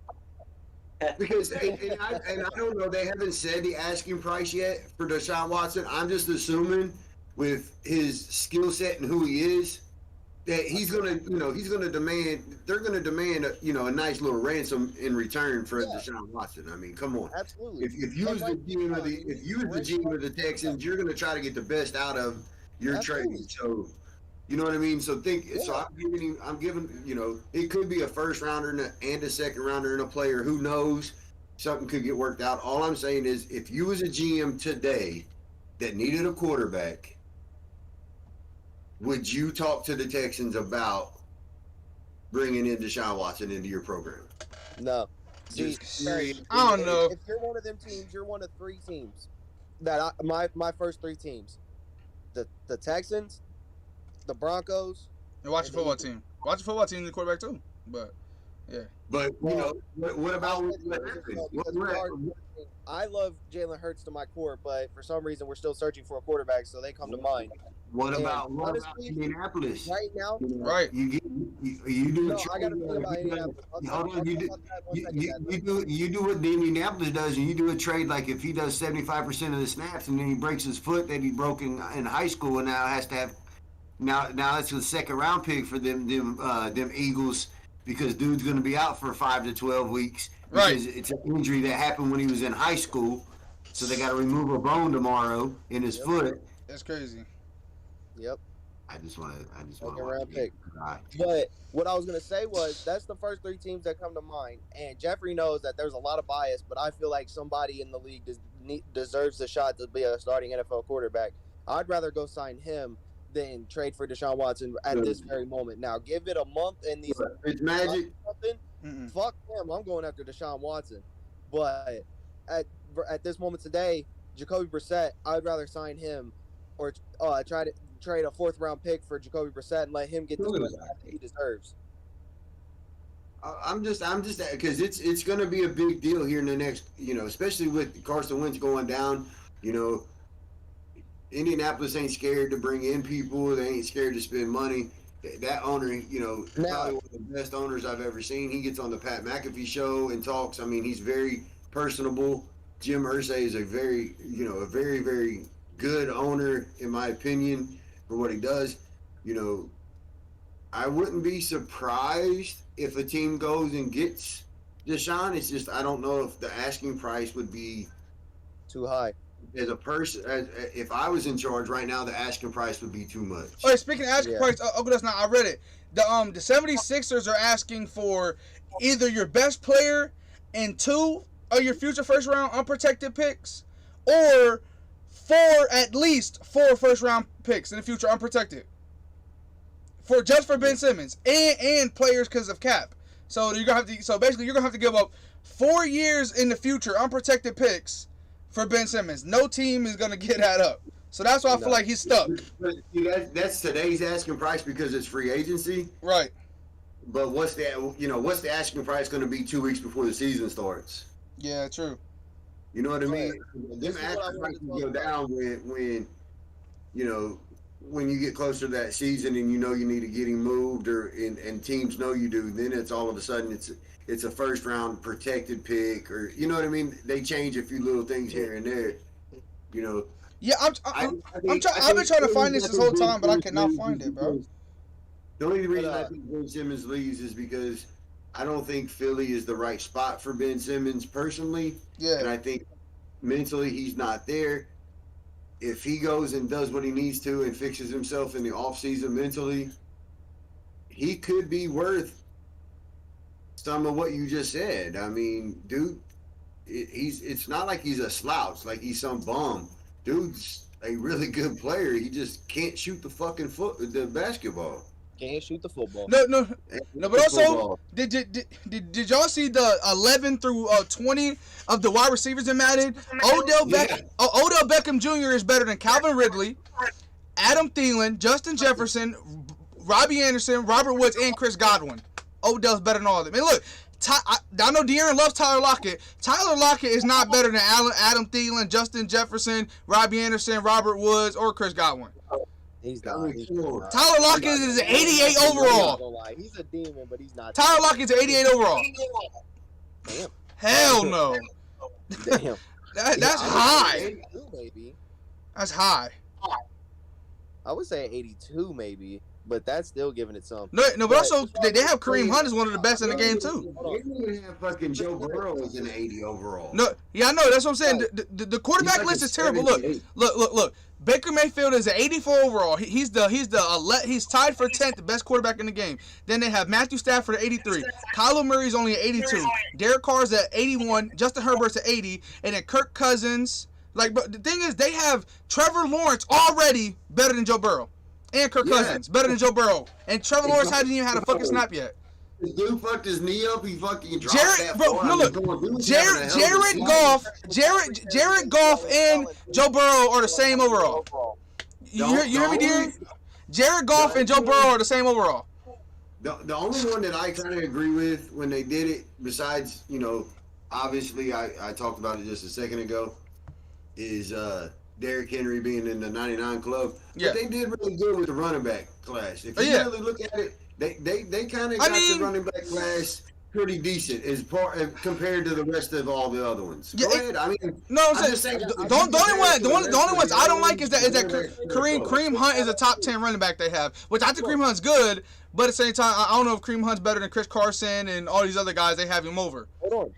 Because and I don't know, they haven't said the asking price yet for Deshaun Watson. I'm just assuming with his skill set and who he is that he's gonna demand. They're gonna demand a nice little ransom in return for Deshaun Watson. I mean, come on. Absolutely. If you was the GM of the Texans, you're gonna try to get the best out of your Absolutely. trade. So. You know what I mean? So I'm giving, it could be a first rounder and a second rounder and a player. Who knows? Something could get worked out. All I'm saying is, if you was a GM today that needed a quarterback, would you talk to the Texans about bringing in Deshaun Watson into your program? No. See, Just Barry, I don't know. If you're one of them teams, you're one of 3 teams that my first 3 teams, the Texans, the Broncos. And watch your football team. Watch your football team in the quarterback too. But yeah. But what about what happened? I love Jalen Hurts to my core, but for some reason we're still searching for a quarterback, so they come to mind. What And about honestly, Indianapolis? Right now, Right. You do no, a I got to trade. say about Indianapolis. Hold on, you do. I'll talk about that one second, You do what the Indianapolis does, and you do a trade like if he does 75% of the snaps, and then he breaks his foot that he broke in high school, and now has to have now it's a second round pick for them Eagles because dude's going to be out for 5 to 12 weeks because it's an injury that happened when he was in high school, so they got to remove a bone tomorrow in his foot. That's crazy. Yep. I just want to. Second round pick. But what I was gonna say was that's the first 3 teams that come to mind, and Jeffrey knows that there's a lot of bias, but I feel like somebody in the league deserves the shot to be a starting NFL quarterback. I'd rather go sign him than trade for Deshaun Watson at this very moment. Now, give it a month and these It's magic. fuck him. I'm going after Deshaun Watson. But at this moment today, Jacoby Brissett, I'd rather sign him or try to trade a 4th round pick for Jacoby Brissett and let him get the that he deserves. I'm just because it's going to be a big deal here in the next, especially with Carson Wentz going down. Indianapolis ain't scared to bring in people. They ain't scared to spend money. that owner, you know, Now- probably one of the best owners I've ever seen. He gets on the Pat McAfee show and talks. I mean, he's very personable. Jim Irsay is a very, very, very good owner, in my opinion, for what he does. You know, I wouldn't be surprised if a team goes and gets Deshaun. It's just I don't know if the asking price would be Too high. as a person. If I was in charge right now, the asking price would be too much. Oh, yeah, speaking of asking Yeah. price, that's not. I read it. The 76ers are asking for either your best player and 2 of your future first round unprotected picks, or at least 4 first round picks in the future unprotected. Just for Ben Simmons and players because of cap. So you're gonna have to. So basically, you're gonna have to give up 4 years in the future unprotected picks for Ben Simmons. No team is gonna get that up. So that's why I feel like he's stuck. But see, that's today's asking price because it's free agency. Right. But what's the asking price going to be 2 weeks before the season starts? Yeah. True. You know what I mean? This Them is what I asking wanted prices to go talk down when you get closer to that season and you know you need to get him moved and teams know you do. Then it's all of a sudden it's a first round protected pick, or you know what I mean? They change a few little things here and there. You know. Yeah. I've been trying to find this whole time, but I cannot find it, bro. The only reason I think Ben Simmons leaves is because I don't think Philly is the right spot for Ben Simmons personally. Yeah. And I think mentally he's not there. If he goes and does what he needs to and fixes himself in the offseason mentally, he could be worth some of what you just said. I mean, dude, it's not like he's a slouch, like he's some bum. Dude's a really good player. He just can't shoot the basketball. Can't shoot the football. No, but also, did y'all see the 11 through 20 of the wide receivers in Madden? Odell Beckham Jr. is better than Calvin Ridley, Adam Thielen, Justin Jefferson, Robbie Anderson, Robert Woods, and Chris Godwin. Odell's better than all of them. And look, I know De'Aaron loves Tyler Lockett. Tyler Lockett is not better than Adam Thielen, Justin Jefferson, Robbie Anderson, Robert Woods, or Chris Godwin. He's not. Tyler Lockett is an 88 overall. He's a demon, but he's not. Tyler Lockett's an 88 overall. Damn. Hell no. Damn. That's high. 82 maybe. That's high. I would say 82 maybe, but that's still giving it some. No, but also they have Kareem Hunt as one of the best in the game too. They even have fucking Joe Burrow as an 80 overall. No, yeah, I know. That's what I'm saying. The quarterback list is terrible. Look. Baker Mayfield is an 84 overall. He's tied for 10th, the best quarterback in the game. Then they have Matthew Stafford at 83. Kyler Murray's only at 82. Derek Carr's at 81. Justin Herbert's at 80. And then Kirk Cousins. But the thing is, they have Trevor Lawrence already better than Joe Burrow. And Kirk Cousins better than Joe Burrow. And Trevor Lawrence hasn't even had a fucking snap yet. This dude fucked his knee up. He fucking dropped that ball. Jared Goff and Joe Burrow are the same overall. You hear me, Deering? Jared Goff and Joe Burrow are the same overall. The only one that I kind of agree with when they did it, besides, obviously I talked about it just a second ago, is Derrick Henry being in the 99 club. Yeah. But they did really good with the running back class. If you really look at it, they kind of got the running back class pretty decent compared to the rest of all the other ones. Go ahead. I mean, no, I'm just saying the only ones I don't like is that Kareem Hunt is a top 10 running back they have, which I think Kareem Hunt's good, but at the same time I don't know if Kareem Hunt's better than Chris Carson and all these other guys they have him over. Hold on.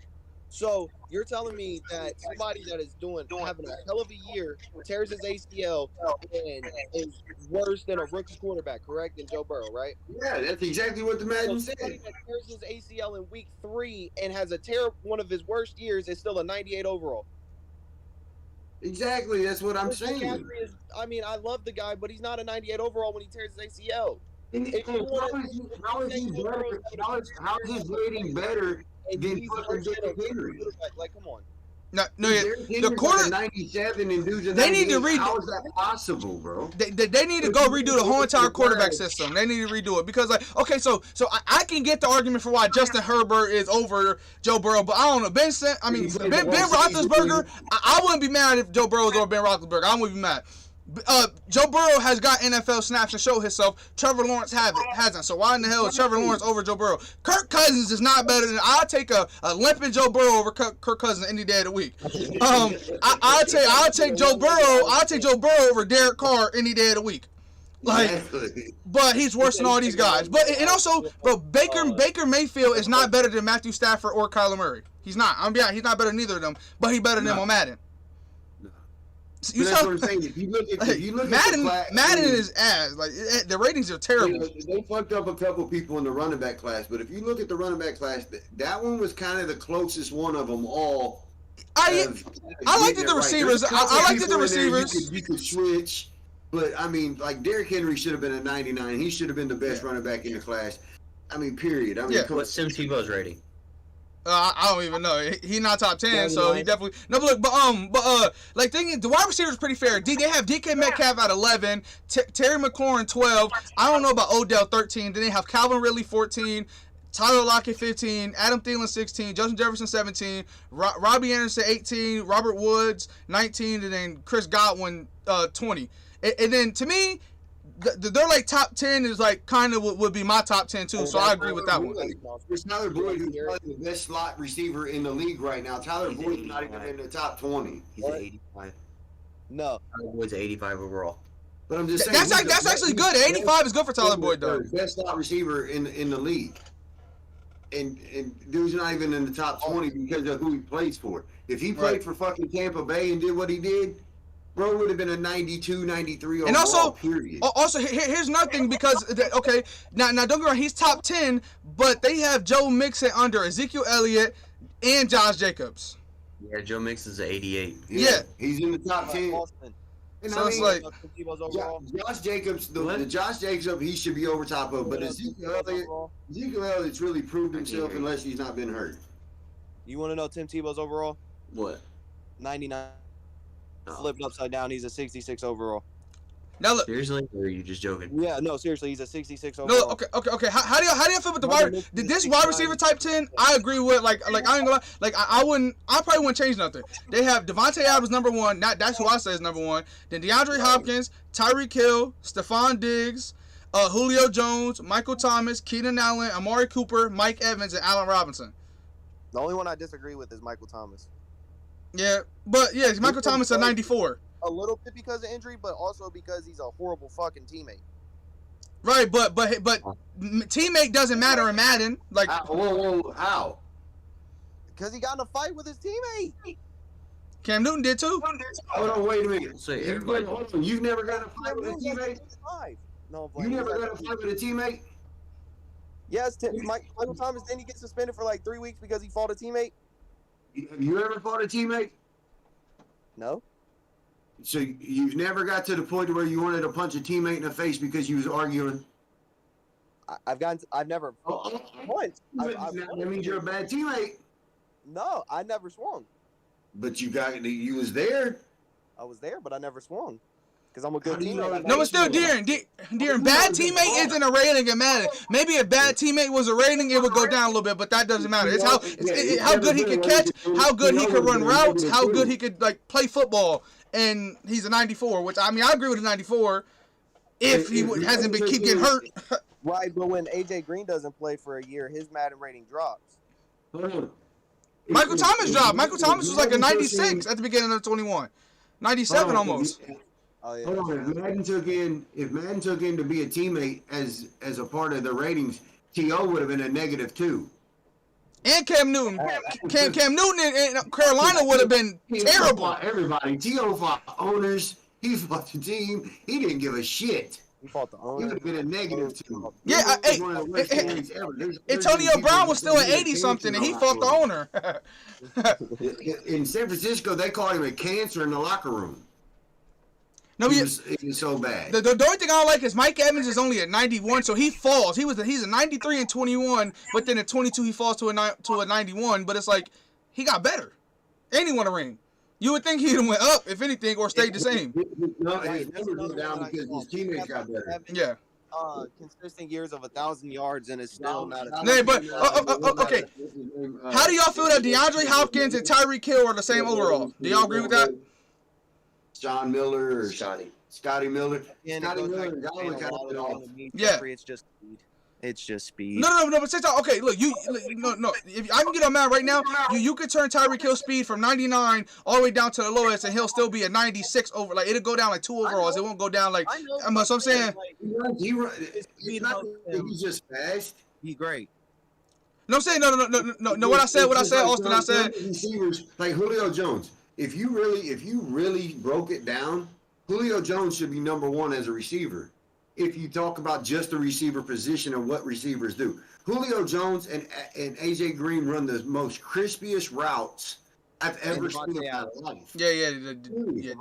So you're telling me that somebody that is having a hell of a year tears his ACL and is worse than a rookie quarterback, correct? Than Joe Burrow, right? Yeah, that's exactly what the Madden So said. somebody that tears his ACL in week 3 and has one of his worst years is still a 98 overall. Exactly, that's what I'm saying. McCaffrey I love the guy, but he's not a 98 overall when he tears his ACL. How is his rating better than fucking Derrick Henry? Like, come on. No, the quarter 97 and dudes. They need to How is that possible, bro? They need to go redo the whole entire quarterback system. They need to redo it because, so I can get the argument for why Justin Herbert is over Joe Burrow, but I don't know. Ben Roethlisberger. I wouldn't be mad if Joe Burrow was over Ben Roethlisberger. I wouldn't be mad. Joe Burrow has got NFL snaps to show himself. Trevor Lawrence hasn't. So why in the hell is Trevor Lawrence over Joe Burrow? Kirk Cousins is not better than. I'll take a limping Joe Burrow over Kirk Cousins any day of the week. I'll take Joe Burrow. I'll take Joe Burrow over Derek Carr any day of the week. Like, but he's worse than all these guys. But and also, bro, Baker Mayfield is not better than Matthew Stafford or Kyler Murray. He's not. He's not better than neither of them. But he's better than them on Madden. You that's what I'm saying. If you look at Madden, the class, Madden is ass. Like the ratings are terrible. They fucked up a couple people in the running back class, but if you look at the running back class, that one was kind of the closest one of them all. I liked the receivers. I liked the receivers. You could switch, but I mean, like Derrick Henry should have been a 99. He should have been the best running back in the class. I mean, period. I mean, What's Tim Tebow's rating? I don't even know. He not top 10, so he definitely no. But look, like thing is, the wide receivers pretty fair. They have DK Metcalf at 11, Terry McLaurin 12. I don't know about Odell 13. Then they have Calvin Ridley 14, Tyler Lockett 15, Adam Thielen 16, Justin Jefferson 17, Robbie Anderson 18, Robert Woods 19, and then Chris Godwin 20. And then to me, they're like top 10 is like kind of would be my top 10 too, so I agree with that one. It's Tyler Boyd, who's probably the best slot receiver in the league right now. Tyler Boyd's not even in the top 20. He's at 85. No. Tyler Boyd's 85 overall. But I'm just saying That's actually good. 85 is good for Tyler Boyd though. Best slot receiver in the league. And dude's not even in the top 20 because of who he plays for. If he played for fucking Tampa Bay and did what he did, bro would have been a 92, 93 overall, and also, period. Also, here's another thing because, okay, now don't get me wrong, he's top 10, but they have Joe Mixon under Ezekiel Elliott and Josh Jacobs. Yeah, Joe Mixon's at 88. Yeah. He's in the top 10. And So it's like, Josh Jacobs, the Josh Jacobs, he should be over top of, but Ezekiel Elliott's really proved himself unless he's not been hurt. You want to know Tim Tebow's overall? What? 99. Flipped upside down. He's a 66 overall. now look. Seriously? Or are you just joking? Yeah, no, seriously, he's a 66 overall. No, okay. How do you feel with the wide? Did this wide receiver type 10? I agree with I ain't gonna lie. Like I probably wouldn't change nothing. They have Devontae Adams number 1. That's who I say is number 1. Then DeAndre Hopkins, Tyreek Hill, Stephon Diggs, Julio Jones, Michael Thomas, Keenan Allen, Amari Cooper, Mike Evans, and Allen Robinson. The only one I disagree with is Michael Thomas. Yeah, but yeah, Michael Thomas at 94. A little bit because of injury, but also because he's a horrible fucking teammate. Right, but teammate doesn't matter in Madden. Like, How? Because he got in a fight with his teammate. Cam Newton did too. Hold on, wait a minute. So everybody, Hold on. You've never got in a fight with a teammate? No, You never got in a fight with a teammate? Yes, Michael Thomas, then he gets suspended for like 3 weeks because he fought a teammate. Have you ever fought a teammate? No. So you've never got to the point where you wanted to punch a teammate in the face because you was arguing? I've never once. That means you're a bad teammate. No, I never swung. But you was there. I was there, but I never swung. Because I'm a good teammate. No, but still, Darren, bad teammate isn't a rating in Madden. Maybe if bad teammate was a rating, it would go down a little bit, but that doesn't matter. It's how good he could catch, how good he could run routes, how good he could like play football. And he's a 94, which I agree with a 94 if he hasn't been keep getting hurt. Right, but when AJ Green doesn't play for a year, his Madden rating drops. Michael Thomas dropped. Michael Thomas was like a 96 at the beginning of 21. 97 almost. Oh, yeah. Hold on. If Madden took in to be a teammate as a part of the ratings, T.O. would have been a -2. And Cam Newton. Cam Newton in Carolina would have been terrible. Everybody. T.O. fought owners. He fought the team. He didn't give a shit. He fought the He owner. would have been a -2. Yeah, Antonio Brown was still at 80 something, and he fought the owner. In San Francisco, they called him a cancer in the locker room. No, He was so bad. The only thing I don't like is Mike Evans is only at 91, so he falls. He's a 93 and 21, but then at 22 he falls to a 91. But it's like he got better, and he won a ring. You would think he'd have went up if anything, or stayed the same. No, his numbers went down because his teammates got better. Yeah. Consistent years of 1,000 yards and it's still not. Yeah, but okay. How do y'all feel that DeAndre Hopkins and Tyreek Hill are the same overall? Do y'all agree with that? John Miller or Scotty Miller. And Scotty it goes Miller back and to Godwin saying a kind lot of of been it off. on me, Yeah. Jeffrey, it's just speed. It's just speed. No, but say okay. Look, no. If I can get on Madden right now, you could turn Tyreek Hill's speed from 99 all the way down to the lowest, and he'll still be a 96 over. Like it'll go down like 2 overalls. It won't go down like. I know. So I'm saying. Like, He run, His it's speed not helps that him. he's just fast. he's great. No, I'm saying no. What I said, Austin. I said. Receivers like Julio Jones. If you really broke it down, Julio Jones should be number one as a receiver. If you talk about just the receiver position and what receivers do, Julio Jones and AJ Green run the most crispiest routes I've ever seen in my life. Yeah.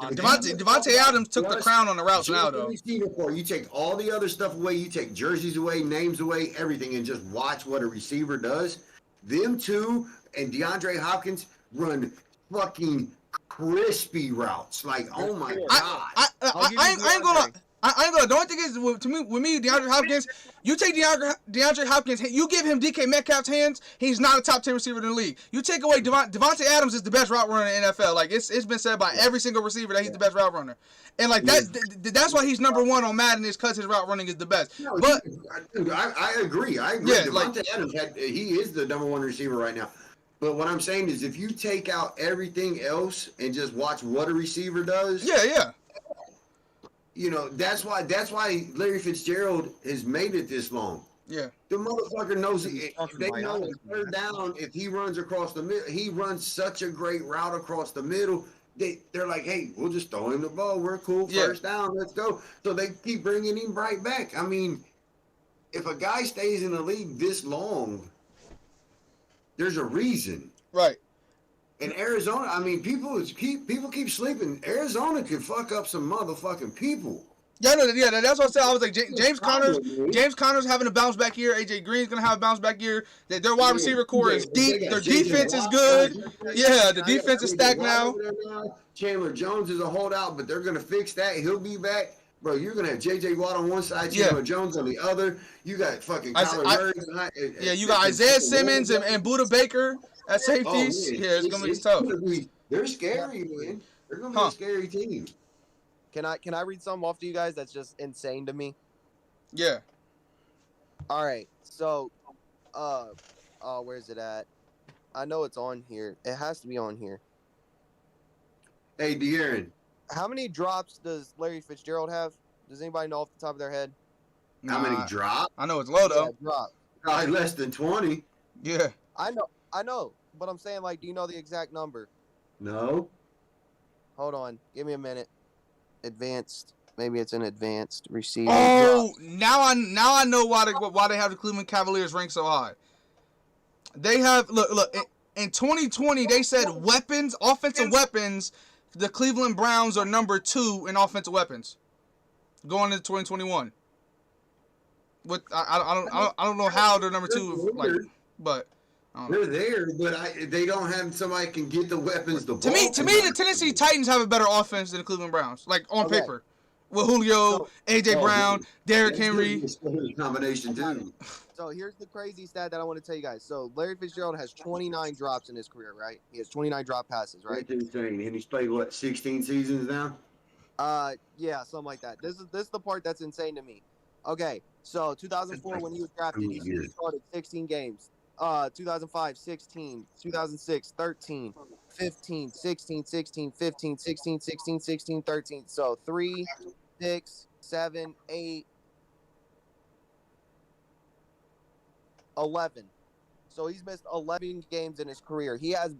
Devontae Adams took the crown on the routes now, though. Receiver core. You take all the other stuff away. You take jerseys away, names away, everything, and just watch what a receiver does. Them two and DeAndre Hopkins run fucking crispy routes. Like, oh my god! I ain't gonna. The only thing is, to me, with me, DeAndre Hopkins, you take DeAndre Hopkins, you give him DK Metcalf's hands, he's not a top 10 receiver in the league. You take away Devontae Adams is the best route runner in the NFL. Like it's been said by every single receiver that he's the best route runner, and like that's why he's number one on Madden is because his route running is the best. No, But I agree. Yeah, Devontae Adams he is the number one receiver right now. But what I'm saying is, if you take out everything else and just watch what a receiver does, yeah. You know, that's why Larry Fitzgerald has made it this long. Yeah. The motherfucker knows they know third down if he runs across the middle. He runs such a great route across the middle. They're like, hey, we'll just throw him the ball. We're cool. First down, let's go. So they keep bringing him right back. I mean, if a guy stays in the league this long, there's a reason. Right. In Arizona, I mean, people keep sleeping. Arizona could fuck up some motherfucking people. Yeah, that's what I said. I was like, James Conner's having a bounce back year. AJ Green's gonna have a bounce back year. Their wide receiver core is deep. Their defense is good. Yeah, the defense is stacked now. Chandler Jones is a holdout, but they're gonna fix that. He'll be back. Bro, you're gonna have J.J. Watt on one side, Chandler Jones on the other. You got fucking Kyler Murray. Yeah, you got Isaiah Simmons and Buda Baker at safeties. It's gonna be tough. They're scary, man. They're gonna be a scary team. Can I read something off to you guys that's just insane to me? Yeah. All right. So, where's it at? I know it's on here. It has to be on here. Hey, De'Aaron. How many drops does Larry Fitzgerald have? Does anybody know off the top of their head? How many drops? I know it's low though. Yeah, drop. Probably less than 20. Yeah. I know. But I'm saying, like, do you know the exact number? No. Hold on. Give me a minute. Advanced. Maybe it's an advanced receiver. Oh, drops. now I know why they have the Cleveland Cavaliers ranked so high. They have look in 2020 they said offensive weapons. The Cleveland Browns are number 2 in offensive weapons going into 2021. With I don't know how they're number 2, like, but they're there, but they don't have somebody can get the weapons. To me, the Tennessee Titans have a better offense than the Cleveland Browns, like on paper, with Julio, AJ Brown, Derrick Henry. Combination too. So here's the crazy stat that I want to tell you guys. So Larry Fitzgerald has 29 drops in his career, right? He has 29 drop passes, right? That's insane. And he's played what, 16 seasons now? Yeah, something like that. This is the part that's insane to me. Okay, so 2004 when he was drafted, he started 16 games. 2005, 16, 2006, 13, 15, 16, 16, 15, 16, 16, 16, 13. So 3, 6, 7, 8, 11. So he's missed 11 games in his career. He has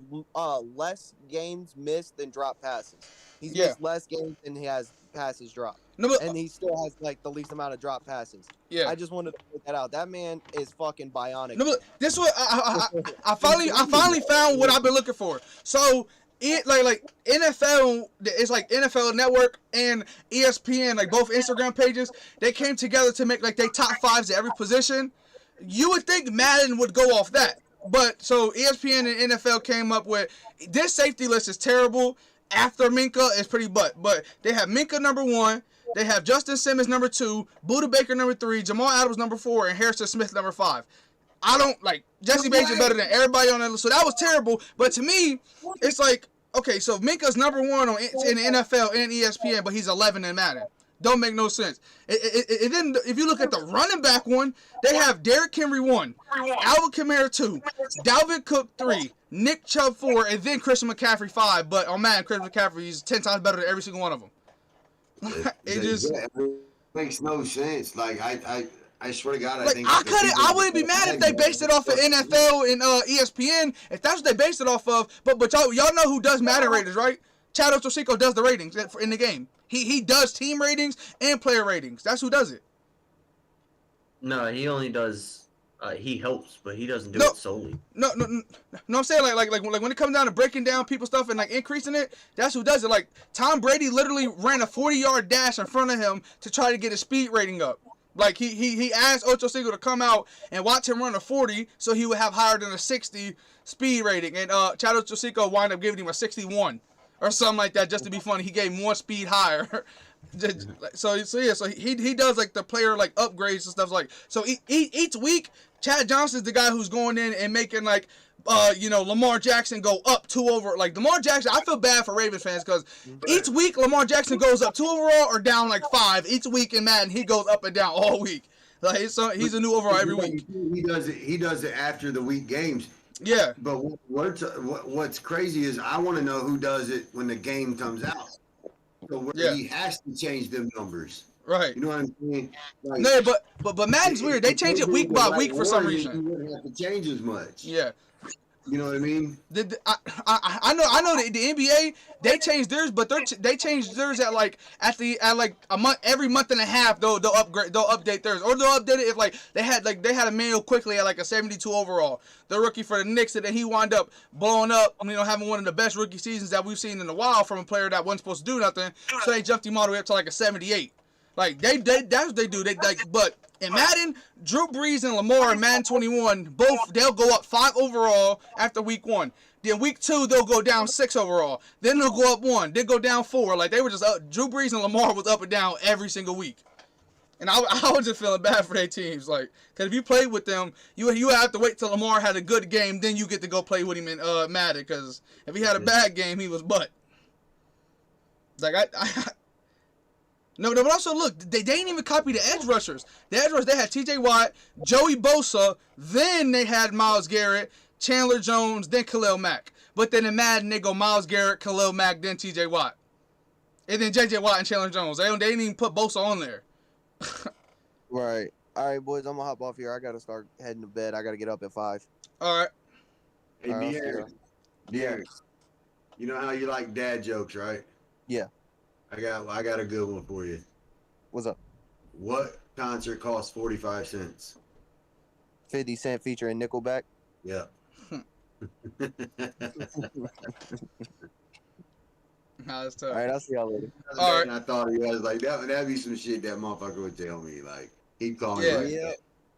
less games missed than drop passes. He's missed less games than he has passes dropped. No, but, and he still has like the least amount of drop passes. Yeah. I just wanted to put that out. That man is fucking bionic. No, but this is what I finally found what I've been looking for. So it like NFL, it's like NFL Network and ESPN, like both Instagram pages, they came together to make like they top 5s at every position. You would think Madden would go off that. But so ESPN and NFL came up with this safety list is terrible. After Minka is pretty but they have Minka number 1, they have Justin Simmons number 2, Buda Baker number 3, Jamal Adams number 4, and Harrison Smith number 5. I don't like Jesse Bates is better than everybody on that list, so that was terrible. But to me, it's like okay, so Minka's number 1 in the NFL and ESPN, but he's 11 in Madden. Don't make no sense. It then, if you look at the running back one, they have Derrick Henry 1, Alvin Kamara 2, Dalvin Cook 3, Nick Chubb 4, and then Christian McCaffrey 5. But oh man, Christian McCaffrey is 10 times better than every single one of them. It just makes no sense. Like I swear to God, like I wouldn't be mad if they based it off of NFL and ESPN if that's what they based it off of. But y'all know who does Madden ratings, right? Chad Ochocinco does the ratings in the game. He does team ratings and player ratings. That's who does it. No, he only does. He helps, but he doesn't do it solely. No. I'm saying like when it comes down to breaking down people's stuff and like increasing it, that's who does it. Like Tom Brady literally ran a 40-yard dash in front of him to try to get his speed rating up. Like he asked Ochocinco to come out and watch him run a 40 so he would have higher than a 60 speed rating. And Chad Ochocinco wound up giving him a 61 or something like that just to be funny. He gave him 1 speed higher. So he does like the player like upgrades and stuff like. So each week Chad Johnson's the guy who's going in and making like Lamar Jackson go up 2 over. Like Lamar Jackson, I feel bad for Ravens fans because each week Lamar Jackson goes up 2 overall or down like 5. Each week in Madden he goes up and down all week. Like he's a new overall every week. He does it after the week games. Yeah. But what's crazy is I want to know who does it when the game comes out. So he has to change them numbers. Right. You know what I'm saying? Like, no, but Madden's weird. They change it week by week for some reason. You wouldn't have to change as much. Yeah. You know what I mean? I know the NBA they changed theirs, but they changed theirs at a month, every month and a half. They'll update theirs, or they'll update it if like they had a Emmanuel Quickly at like a 72 overall, the rookie for the Knicks, and then he wound up blowing up. Having one of the best rookie seasons that we've seen in a while from a player that wasn't supposed to do nothing. So they jumped him all the way up to like a 78. Like that's what they do. But in Madden, Drew Brees and Lamar in Madden 21, they'll go up 5 overall after week 1. Then week 2, they'll go down 6 overall. Then they'll go up 1. Then go down 4. Like they were just up. Drew Brees and Lamar was up and down every single week. And I was just feeling bad for their teams, like, because if you played with them, you have to wait till Lamar had a good game, then you get to go play with him in Madden. Because if he had a bad game, he was butt. Like No, but also look, they didn't even copy the edge rushers. The edge rushers, they had T.J. Watt, Joey Bosa, then they had Myles Garrett, Chandler Jones, then Khalil Mack. But then in Madden, they go Myles Garrett, Khalil Mack, then T.J. Watt. And then J.J. Watt and Chandler Jones. They didn't even put Bosa on there. Right. All right, boys, I'm going to hop off here. I got to start heading to bed. I got to get up at 5. All right. Hey, De'Aaron, you know how you like dad jokes, right? Yeah. I got a good one for you. What's up? What concert costs 45 cents? 50 Cent featuring Nickelback. Yeah. Nah, that's tough. All right, I'll see y'all later. All right. I thought he was like that'd be some shit that motherfucker would tell me. Like he'd call me. Yeah. Like, Yeah.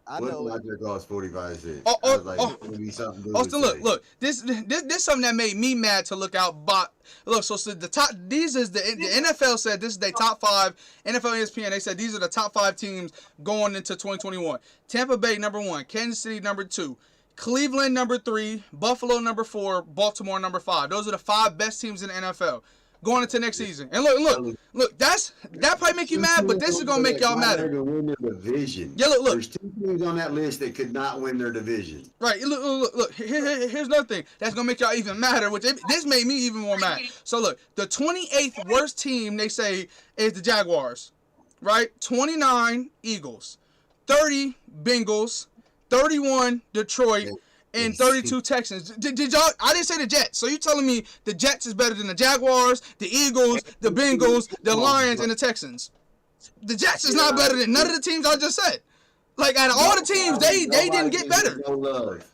I what know. concert costs 45 cents? Oh, I was like, it's gonna be something to Austin, say. look. This something that made me mad to look out. But look, so the top. These is the NFL said this is their top 5. NFL ESPN, they said these are the top 5 teams going into 2021. Tampa Bay number 1, Kansas City number 2, Cleveland number 3, Buffalo number 4, Baltimore number 5. Those are the 5 best teams in the NFL going into next season. And look, that probably make you mad, but this is gonna make y'all mad. To win their division. Yeah, look. There's 2 teams on that list that could not win their division. Right, look. Here's another thing that's gonna make y'all even madder. This made me even more mad. So look, the 28th worst team they say is the Jaguars, right? 29 Eagles, 30 Bengals, 31 Detroit, and 32 Texans. Did y'all? I didn't say the Jets. So you telling me the Jets is better than the Jaguars, the Eagles, the Bengals, the Lions, and the Texans? The Jets is not better than none of the teams I just said. Like out of all the teams, they didn't get better. No love.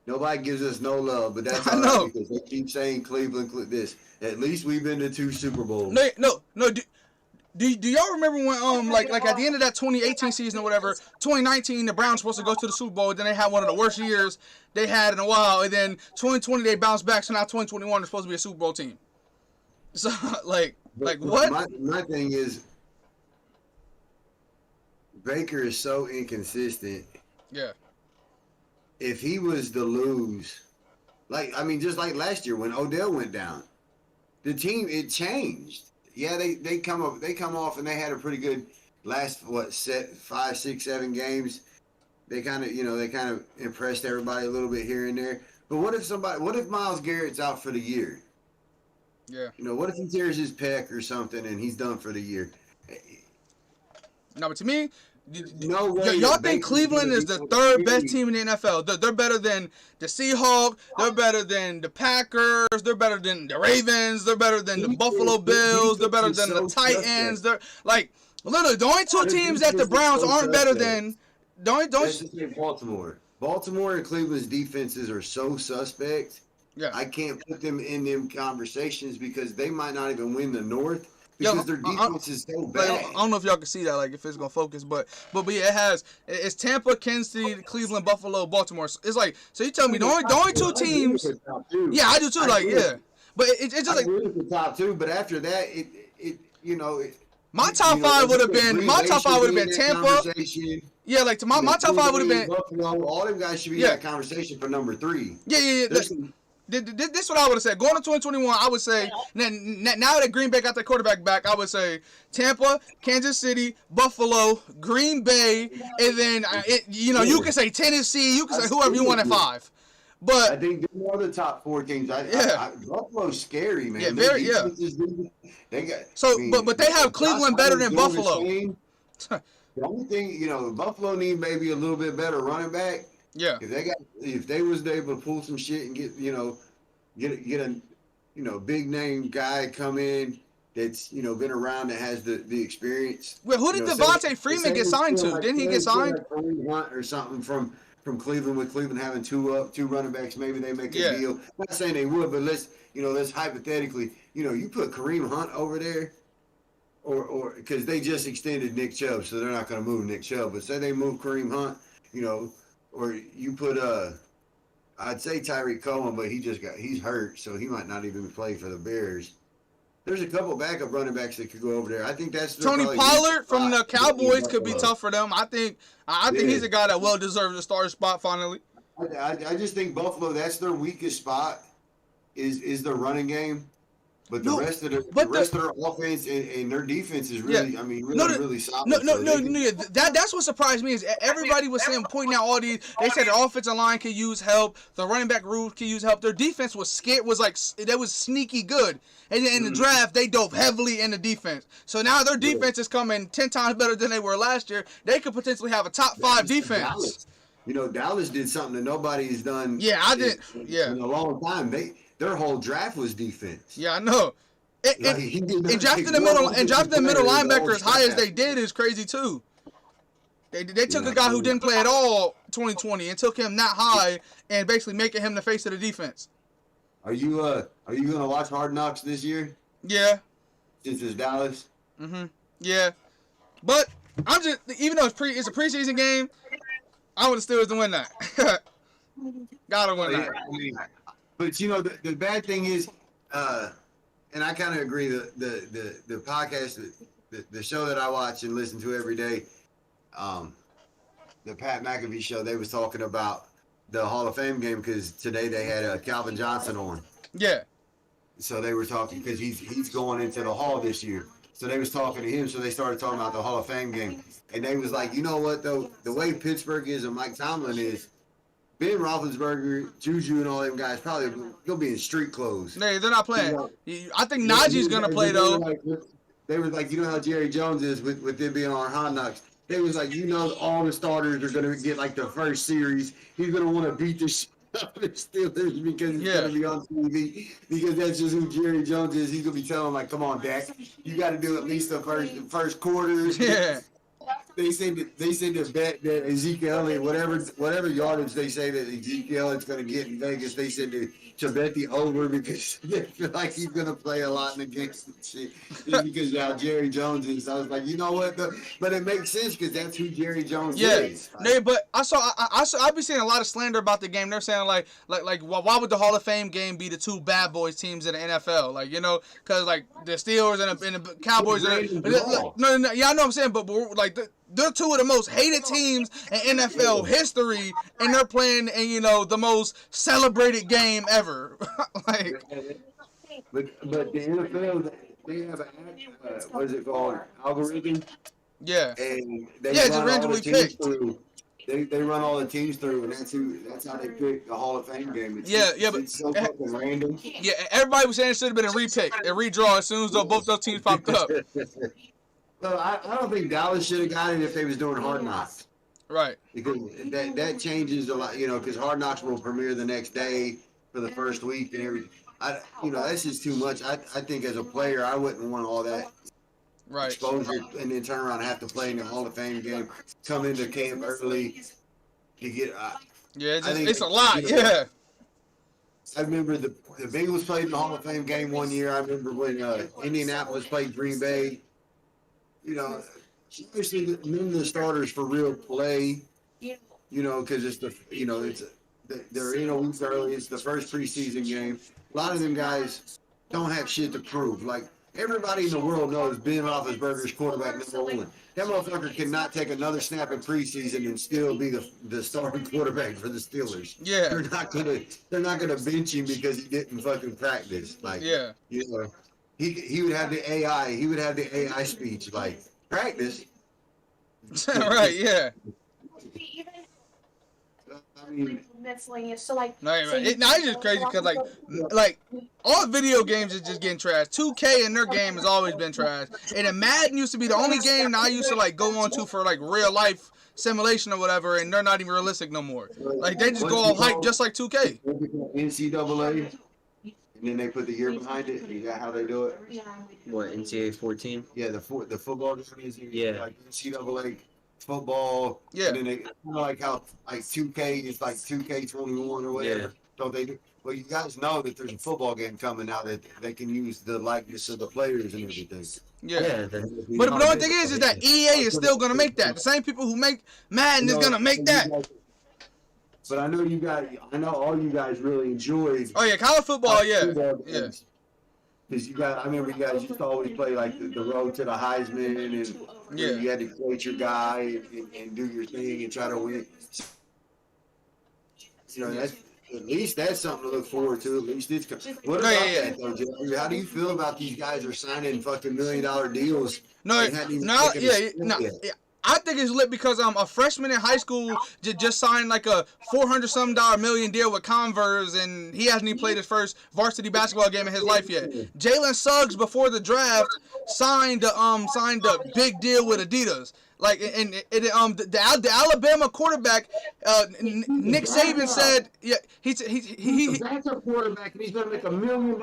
Nobody gives us no love, but that's I all know. right because they keep saying Cleveland this. At least we've been to 2 Super Bowls. No. Do y'all remember when like at the end of that 2018 season or whatever, 2019 the Browns were supposed to go to the Super Bowl, then they had one of the worst years they had in a while, and then 2020 they bounced back, so now 2021 they're supposed to be a Super Bowl team. So like what? My thing is Baker is so inconsistent. Yeah. If he was to lose, just like last year when Odell went down, the team it changed. yeah, they come off and they had a pretty good last 5, 6, 7 games. They kind of impressed everybody a little bit here and there. But what if Myles Garrett's out for the year? Yeah. What if he tears his pec or something and he's done for the year? No, but to me, No way. y'all think Cleveland is the third best team in the NFL? They're better than the Seahawks. They're better than the Packers. They're better than the Ravens. They're better than the Buffalo Bills. They're better than the Titans. They're like literally the only two teams that the Browns aren't better than. Let's just say Baltimore. Baltimore and Cleveland's defenses are so suspect. Yeah. I can't put them in them conversations because they might not even win the North because their defense is so bad. Like, I don't know if y'all can see that, like if it's gonna focus, but yeah, it's Tampa, Kansas City, Cleveland, Buffalo, Baltimore. It's like, so you tell me the only two teams. Yeah, I do too. Like, yeah, but it's just like the top two. But after that, my top five would have been Tampa. Yeah, like my top five would have been Buffalo. All them guys should be in that conversation for number 3. Yeah. This is what I would have said. Going to 2021, I would say, now that Green Bay got their quarterback back, I would say Tampa, Kansas City, Buffalo, Green Bay, and then, you can say Tennessee, you can say whoever you want at 5. But I think they're one of the top 4 teams. Buffalo's scary, man. Yeah, They got, but they have Cleveland better than Buffalo. The only thing, Buffalo need maybe a little bit better running back. Yeah. If they was able to pull some shit and get a big name guy come in that's been around that has the experience. Well, who did Devontae Freeman get signed to? Didn't he get signed? Kareem Hunt or something from Cleveland, with Cleveland having two running backs, maybe they make a deal. I'm not saying they would, but let's hypothetically, you put Kareem Hunt over there. Or because they just extended Nick Chubb, so they're not going to move Nick Chubb. But say they move Kareem Hunt, or you put I'd say Tyreek Cohen, but he's hurt, so he might not even play for the Bears. There's a couple backup running backs that could go over there. I think that's Tony Pollard from the Cowboys could be tough for them. I think he's a guy that well deserves a starter spot finally. I just think Buffalo, that's their weakest spot is the running game. But the rest of their offense and their defense is really, really solid. That's what surprised me is everybody was saying, pointing out all these. They said the offensive line could use help, the running back room could use help. Their defense was scared, that was sneaky good. And in the draft, they dove heavily in the defense. So now their defense is coming 10 times better than they were last year. They could potentially have a top 5 defense. Dallas did something that nobody has done. In a long time. Their whole draft was defense. Yeah, I know. And drafting the middle linebacker as high as they did is crazy too. They took a guy who didn't play at all 2020 and took him that high and basically making him the face of the defense. Are you gonna watch Hard Knocks this year? Yeah. Since it's Dallas. Yeah. But I'm just, even though it's a preseason game, I want the Steelers to win that. Gotta win that. But the bad thing is, and I kind of agree. The podcast, the show that I watch and listen to every day, the Pat McAfee show, they was talking about the Hall of Fame game because today they had Calvin Johnson on. Yeah. So they were talking because he's going into the Hall this year. So they was talking to him. So they started talking about the Hall of Fame game, and they was like, you know what though, the way Pittsburgh is and Mike Tomlin is. Ben Roethlisberger, Juju, and all them guys probably gonna be in street clothes. They're not playing. I think Najee's gonna play though. They were like, how Jerry Jones is with them being on Hard Knocks. They was like, all the starters are gonna get like the first series. He's gonna want to beat the shit out of the Steelers because it's gonna be on TV. Because that's just who Jerry Jones is. He's gonna be telling them like, come on, Dak, you got to do at least the first quarters. Yeah. They said to bet that Ezekiel Elliott, whatever yardage they say that Ezekiel Elliott's going to get in Vegas, they said to bet the over because they feel like he's going to play a lot in the games and shit. Just because how Jerry Jones is. I was like, you know what? But it makes sense because that's who Jerry Jones is. Yeah, but I've been seeing a lot of slander about the game. They're saying like why would the Hall of Fame game be the two bad boys teams in the NFL? Like, because like the Steelers and the Cowboys. I know what I'm saying, but like they're two of the most hated teams in NFL history, and they're playing in the most celebrated game ever. But the NFL, they have what is it called? Algorithm, Yeah. and they Yeah, just run all the randomly teams picked. through. They run all the teams through, and that's how they pick the Hall of Fame game. But It's so fucking random. yeah, everybody was saying it should have been a repick, a redraw as soon as both those teams popped up. Well, I don't think Dallas should have got it if they was doing Hard Knocks. Right. Because that changes a lot, because Hard Knocks will premiere the next day for the first week and everything. That's just too much. I think as a player, I wouldn't want all that Right. exposure and then turn around and have to play in the Hall of Fame game, come into camp early to get. Yeah, I think it's a lot. you know, Yeah. I remember the Bengals played in the Hall of Fame game one year. I remember when Indianapolis played Green Bay. Seriously, none of the starters for real play. Because it's they're in a week early. It's the first preseason game. A lot of them guys don't have shit to prove. Like everybody in the world knows Ben Roethlisberger's quarterback number one. That motherfucker cannot take another snap in preseason and still be the starting quarterback for the Steelers. Yeah. They're not gonna bench him because he didn't fucking practice. Like Yeah. He would have the AI. He would have the AI speech like practice. Right. Yeah. I mean, miscellaneous. So like, No, it's just crazy because like all video games is just getting trash. 2K and their game has always been trash. And then Madden used to be the only game that I used to like go on to for like real life simulation or whatever, and they're not even realistic no more. Like they just go all hype just like 2K. NCAA, and then they put the year behind it. Is that how they do it? What, NCAA 14? Yeah, the football game is Yeah. like NCAA football. Yeah. And then they kind of like how like 2K is like 2K21 or whatever. Yeah. Don't they do? Well, you guys know that there's a football game coming out that they can use the likeness of the players and everything. Yeah. But the only thing is that EA is still gonna make that. The same people who make Madden is gonna make that. But I know all you guys really enjoyed. Oh yeah, college football, yeah. Yeah. Because I remember you guys used to always play like the road to the Heisman, and Yeah. you had to create your guy and do your thing and try to win. At least that's something to look forward to. At least it's. What about that though, Jeffrey? How do you feel about these guys are signing fucking $1 million deals? No, I think it's lit because a freshman in high school just signed like a $400 million deal with Converse, and he hasn't even played his first varsity basketball game in his life yet. Jalen Suggs before the draft signed a big deal with Adidas. Like the Alabama quarterback, Nick Saban said, He's a backup quarterback and he's gonna make $1 million.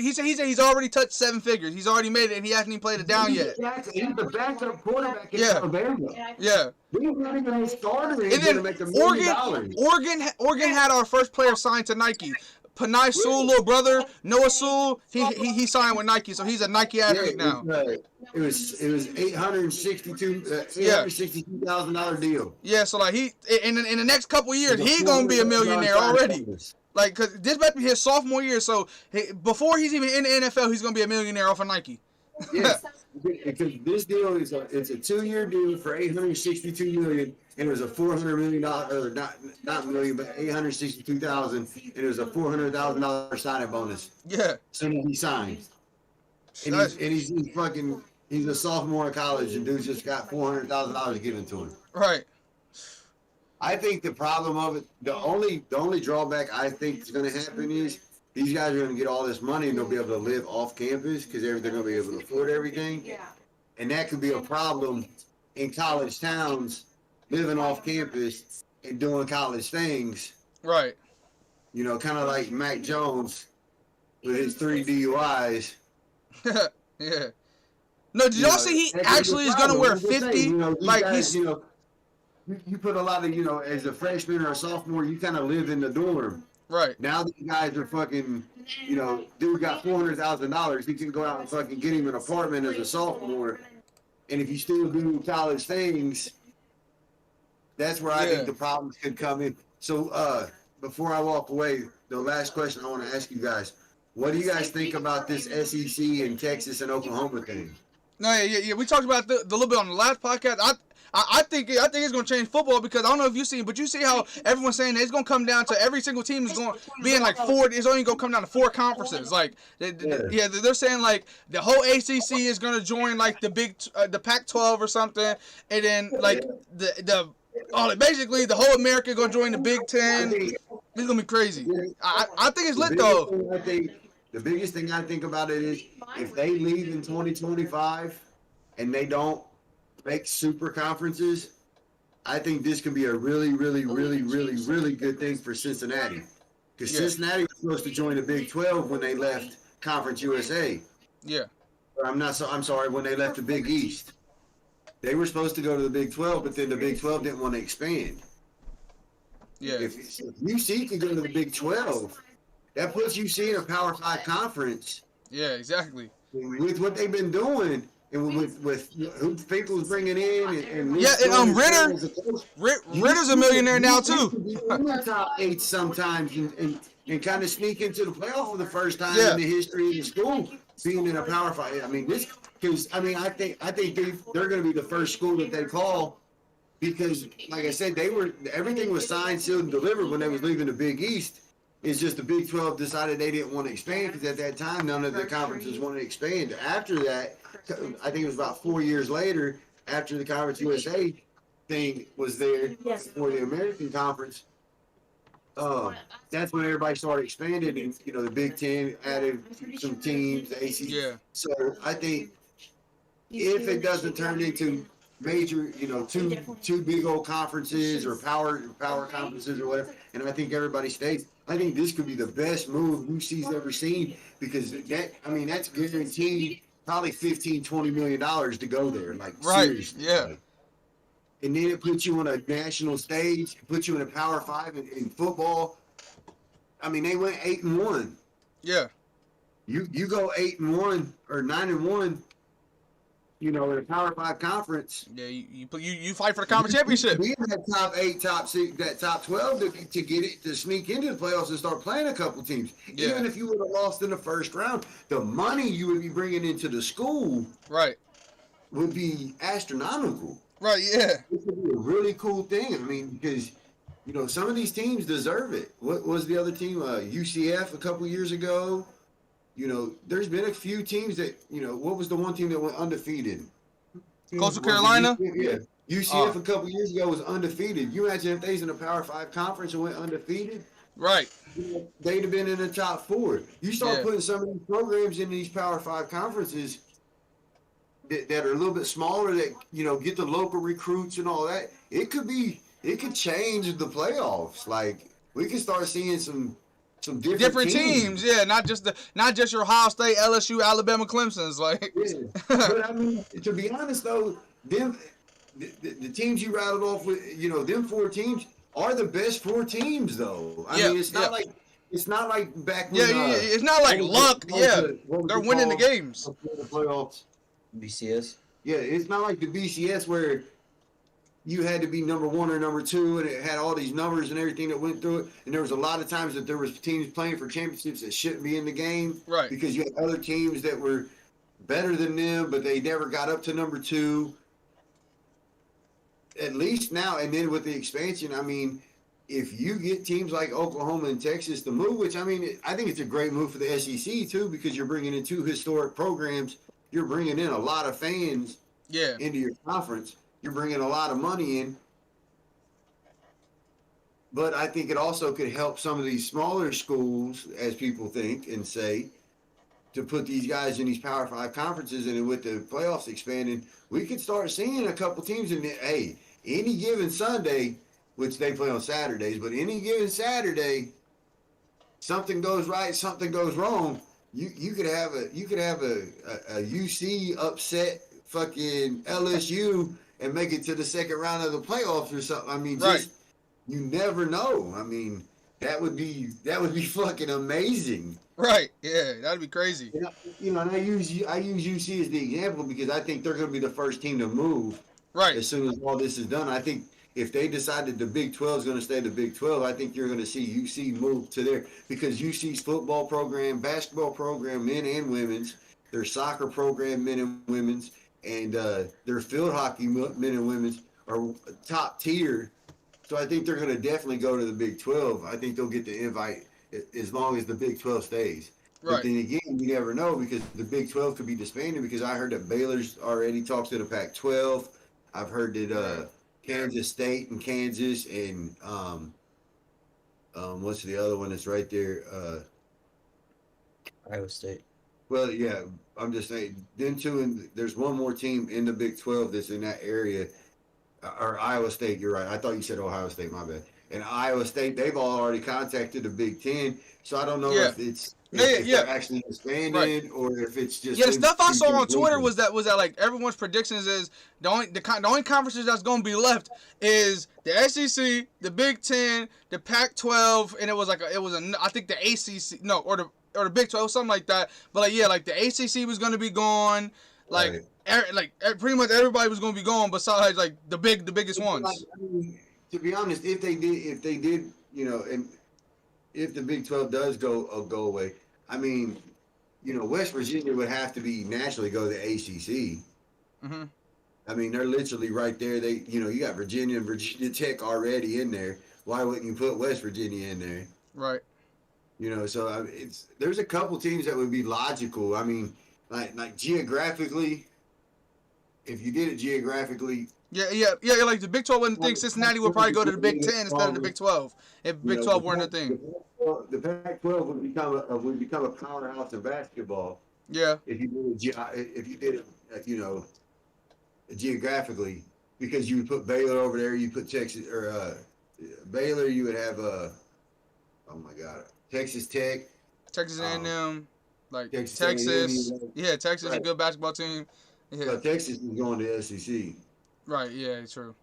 He said he's already touched 7 figures. He's already made it, and he hasn't even played it down yet. He's the backup quarterback in Alabama. Yeah. He's not even a starter. He's And then gonna make $1 million. Oregon had our first player signed to Nike. Panay Sewell, little brother, Noah Sewell, he signed with Nike, so he's a Nike athlete now. It was $862,000 deal. Yeah, so like he in the next couple of years he gonna be a millionaire already. Like, cause this about to be his sophomore year, so before he's even in the NFL, he's gonna be a millionaire off of Nike. Yeah, because this deal it's a 2-year deal for $862 million, and it was a $400 million, or not million, but $862,000, and it was a $400,000 signing bonus. Yeah. So he signed, and he's a sophomore in college, and dude just got $400,000 given to him. Right. I think the problem of it, the only drawback I think is going to happen is these guys are going to get all this money and they'll be able to live off campus because they're going to be able to afford everything. Yeah. And that could be a problem in college towns, living off campus and doing college things. Right. Kind of like Mac Jones with his 3 DUIs. Yeah. No, did y'all see he actually is going to wear 50? You put a lot of, as a freshman or a sophomore, you kind of live in the dorm. Right. Now these guys are fucking, dude got $400,000. He can go out and fucking get him an apartment as a sophomore. And if you still do college things, that's where I think the problems could come in. So before I walk away, the last question I want to ask you guys, what do you guys think about this SEC and Texas and Oklahoma thing? No, yeah. We talked about the little bit on the last podcast. I think it's gonna change football because I don't know if you've seen, but you see how everyone's saying that it's gonna come down to every single team is going being like four. It's only gonna come down to 4 conferences. Like, they're saying like the whole ACC is gonna join like the the Pac-12 or something, and then like basically the whole America gonna join the Big Ten. It's gonna be crazy. I think it's lit though. The biggest thing I think about it is if they leave in 2025 and they don't make super conferences, I think this could be a really, really, really, really, really good thing for Cincinnati. Because Cincinnati was supposed to join the Big 12 when they left Conference USA. Yeah. I'm sorry, when they left the Big East. They were supposed to go to the Big 12, but then the Big 12 didn't want to expand. Yeah. If UC can go to the Big 12, that puts UC in a Power 5 conference. Yeah, exactly. With what they've been doing, and with who people's bringing in, and Ritter's a millionaire now too. In the top 8 sometimes, and kind of sneak into the playoff for the first time in the history of the school, being in a Power 5. I mean, I think they're going to be the first school that they call, because, like I said, everything was signed, sealed, and delivered when they was leaving the Big East. It's just the Big 12 decided they didn't want to expand because at that time none of the conferences wanted to expand. After that, I think it was about 4 years later, after the Conference USA thing was there for the American Conference, that's when everybody started expanding, and the Big Ten added some teams, the ACC. Yeah. So I think if it doesn't turn into major, two big old conferences or power conferences or whatever, and I think everybody stays, I think this could be the best move UC's ever seen, because that's guaranteed probably $15-20 million to go there. Like, right, seriously. yeah. Like, and then it puts you on a national stage, it puts you in a Power 5 in football. I mean, they went 8-1. Yeah. You go 8-1 or 9-1. In a Power 5 conference. Yeah, you fight for the conference championship. We in that top 8, top 6, that top 12 to get it, to sneak into the playoffs and start playing a couple teams. Yeah. Even if you would have lost in the first round, the money you would be bringing into the school would be astronomical. Right, yeah. It would be a really cool thing. I mean, because some of these teams deserve it. What was the other team? UCF a couple years ago. There's been a few teams that, what was the one team that went undefeated? Coastal Carolina? Yeah. UCF a couple years ago was undefeated. You imagine if they was in a Power 5 conference and went undefeated? Right. They'd have been in the top 4. You start putting some of these programs in these Power 5 conferences that are a little bit smaller, that, get the local recruits and all that. It could change the playoffs. Like, we could start seeing some different teams, not just your Ohio State, LSU, Alabama, Clemson's, like. Yeah. But I mean, to be honest though, the teams you rattled off with, them 4 teams are the best 4 teams though. I mean, it's not like back when. It's not like luck. They're winning the games. The playoffs. BCS. Yeah, it's not like the BCS where you had to be number 1 or number 2, and it had all these numbers and everything that went through it. And there was a lot of times that there was teams playing for championships that shouldn't be in the game, right? Because you had other teams that were better than them, but they never got up to number 2. At least now, and then with the expansion, I mean, if you get teams like Oklahoma and Texas to move, which I think it's a great move for the SEC too, because you're bringing in 2 historic programs. You're bringing in a lot of fans into your conference. You're bringing a lot of money in. But I think it also could help some of these smaller schools, as people think and say, to put these guys in these Power 5 conferences. And with the playoffs expanding, we could start seeing a couple teams in any given Sunday, which they play on Saturdays, but any given Saturday, something goes right, something goes wrong. You could have a UC upset fucking LSU and make it to the second round of the playoffs or something. I mean, you never know. I mean, that would be fucking amazing. Right. Yeah, that'd be crazy. And I use UC as the example because I think they're going to be the first team to move. Right. As soon as all this is done, I think if they decided the Big 12 is going to stay the Big 12, I think you're going to see UC move to there, because UC's football program, basketball program, men and women's, their soccer program, men and women's, and their field hockey men and women are top tier. So I think they're going to definitely go to the Big 12. I think they'll get the invite as long as the Big 12 stays. But Right. then again, you never know because the Big 12 could be disbanded because I heard that Baylor's already talks to the Pac-12. I've heard that Kansas State and Kansas and what's the other one that's right there? Iowa State. Well, yeah, I'm just saying. Then too, and there's one more team in the Big 12 that's in that area, or Iowa State. You're right. I thought you said Ohio State. My bad. And Iowa State, they've already contacted the Big 10. So I don't know Yeah. if it's Yeah. they're actually disbanded or if it's just Yeah, the stuff I saw on two Twitter teams. was that like everyone's predictions is the only conferences that's going to be left is the SEC, the Big 10, the Pac-12, and I think the ACC or the Big 12, something like that. But like the ACC was going to be gone, Right. pretty much everybody was going to be gone besides like the biggest ones. I mean, to be honest, if they did, and if the Big 12 does go away, I mean, West Virginia would have to be naturally go to the ACC. Mm-hmm. I mean, they're literally right there. They, you got Virginia and Virginia Tech already in there. Why wouldn't you put West Virginia in there? Right. So I mean, there's a couple teams that would be logical. I mean, like geographically, if you did it geographically. Yeah. Like the Big 12 wouldn't think Cincinnati would probably go to the Big 10 instead of the Big 12 if Big 12 weren't a thing. The Pac-12 would become a powerhouse in basketball. Yeah. If you did it, geographically, because you would put Baylor over there, you put Texas or Baylor, you would have oh my God, Texas Tech, Texas A&M, like Texas Texas. A&M, Yeah, Texas is a right. good basketball team. Yeah. but Texas is going to SEC. Right, yeah, true.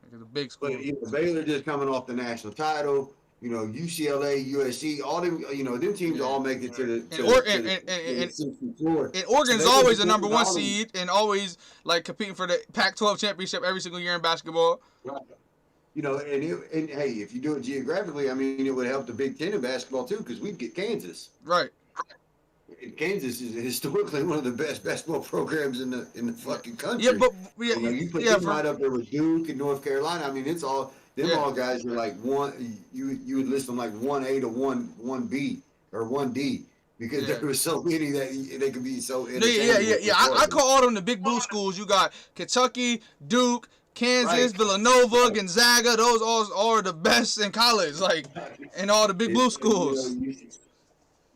Like the big school. But Baylor just coming off the national title. UCLA, USC, all them, them teams all make it to the 64. And Oregon's So they always can the number put one all them- seed and always like competing for the Pac-12 championship every single year in basketball. Right. And hey, if you do it geographically, I mean, it would help the Big Ten in basketball too, because we'd get Kansas. Right. And Kansas is historically one of the best basketball programs in the fucking country. Yeah, but You put them right up there with Duke and North Carolina. I mean, it's all them all guys are like one. You would list them like 1A to 1B or 1D because there were so many that they could be so. Yeah. I call all them the big blue schools. You got Kentucky, Duke, Kansas, Villanova, Gonzaga. Those all are the best in college, like, and all the big blue schools.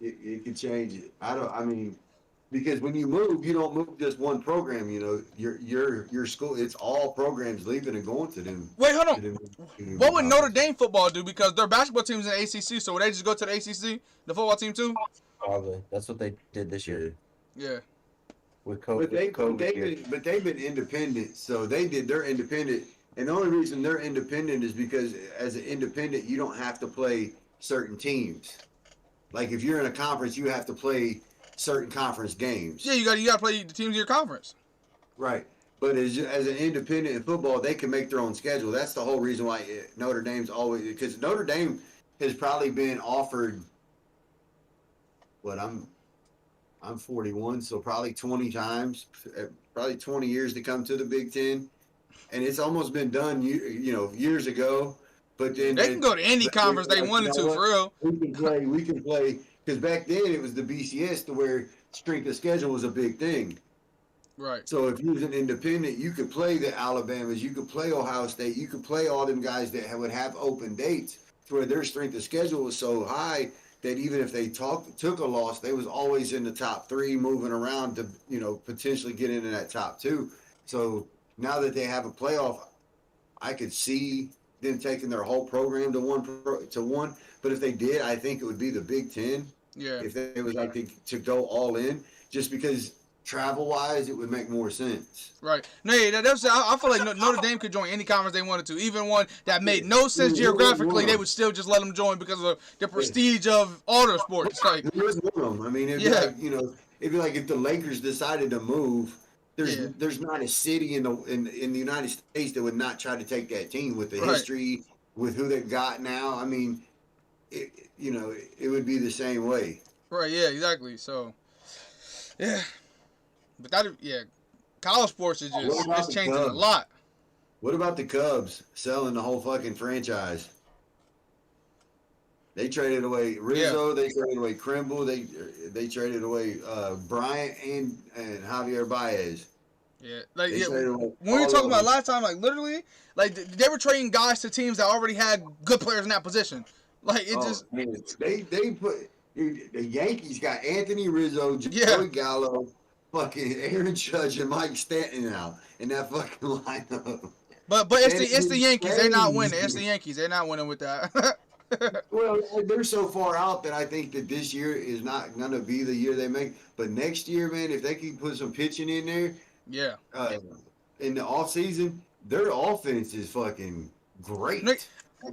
It could change it. I mean, because when you don't move just one program. Your school, it's all programs leaving and going to them. Wait, hold on. to them What would colleges. Notre Dame football do? Because their basketball team's in the ACC, so would they just go to the ACC, the football team too? Probably. That's what they did this year Yeah. with But COVID. they've been independent, so they did their independent. And the only reason they're independent is because as an independent, you don't have to play certain teams. Like if you're in a conference, you have to play certain conference games. Yeah, you got to play the teams in your conference. Right. But as an independent in football, they can make their own schedule. That's the whole reason why Notre Dame's always, because Notre Dame has probably been offered. What I'm 41, so probably 20 times, probably 20 years to come to the Big Ten, and it's almost been done, years ago. But then They can go to any conference they wanted to, for real. We can play, because back then it was the BCS to where strength of schedule was a big thing. Right. So if you was an independent, you could play the Alabamas, you could play Ohio State, you could play all them guys that would have open dates to where their strength of schedule was so high that even if they took a loss, they was always in the top 3 moving around to, potentially get into that top 2. So now that they have a playoff, I could see them taking their whole program to one. But if they did, I think it would be the Big Ten. Yeah. If they was like to go all in, just because travel-wise, it would make more sense. Right. No, yeah, I feel like Notre Dame could join any conference they wanted to. Even one that made no sense geographically, they would still just let them join because of the prestige of all their sports. Like, I mean, it'd be like, it'd be like if the Lakers decided to move. There's not a city in the United States that would not try to take that team with the history, with who they've got now. I mean, it would be the same way. Right. Yeah. Exactly. So, yeah. But college sports is What just about it's the changing a Cubs? lot. What about the Cubs selling the whole fucking franchise? They traded away Rizzo. They traded away Krimble. They traded away Bryant and Javier Baez. Yeah, like They yeah. traded away When we were all talking of about them. last time, like literally, like they were trading guys to teams that already had good players in that position. Like it just Man, they put dude, the Yankees got Anthony Rizzo, Yeah. Joey Gallo, fucking Aaron Judge, and Mike Stanton now in that fucking lineup. But it's the Yankees. They're not winning. Crazy. It's the Yankees. They're not winning with that. Well, they're so far out that I think that this year is not gonna be the year they make. But next year, man, if they can put some pitching in there, Yeah. in the off season, their offense is fucking great. Nick,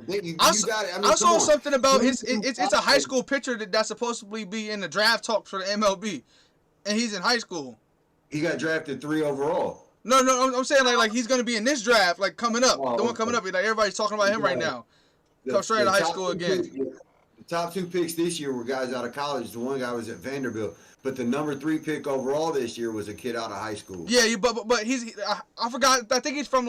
You I got it. I mean, I come saw on. something about Who's it's a high school pitcher that's supposed to be in the draft talks for the MLB, and he's in high school. He got drafted 3 overall. No, I'm saying like he's gonna be in this draft, like coming up, Oh, the one coming up. Like everybody's talking about him right now. Come straight out of high top school two again. picks- the top 2 picks this year were guys out of college. The one guy was at Vanderbilt, but the number 3 pick overall this year was a kid out of high school. Yeah, but I forgot. I think he's from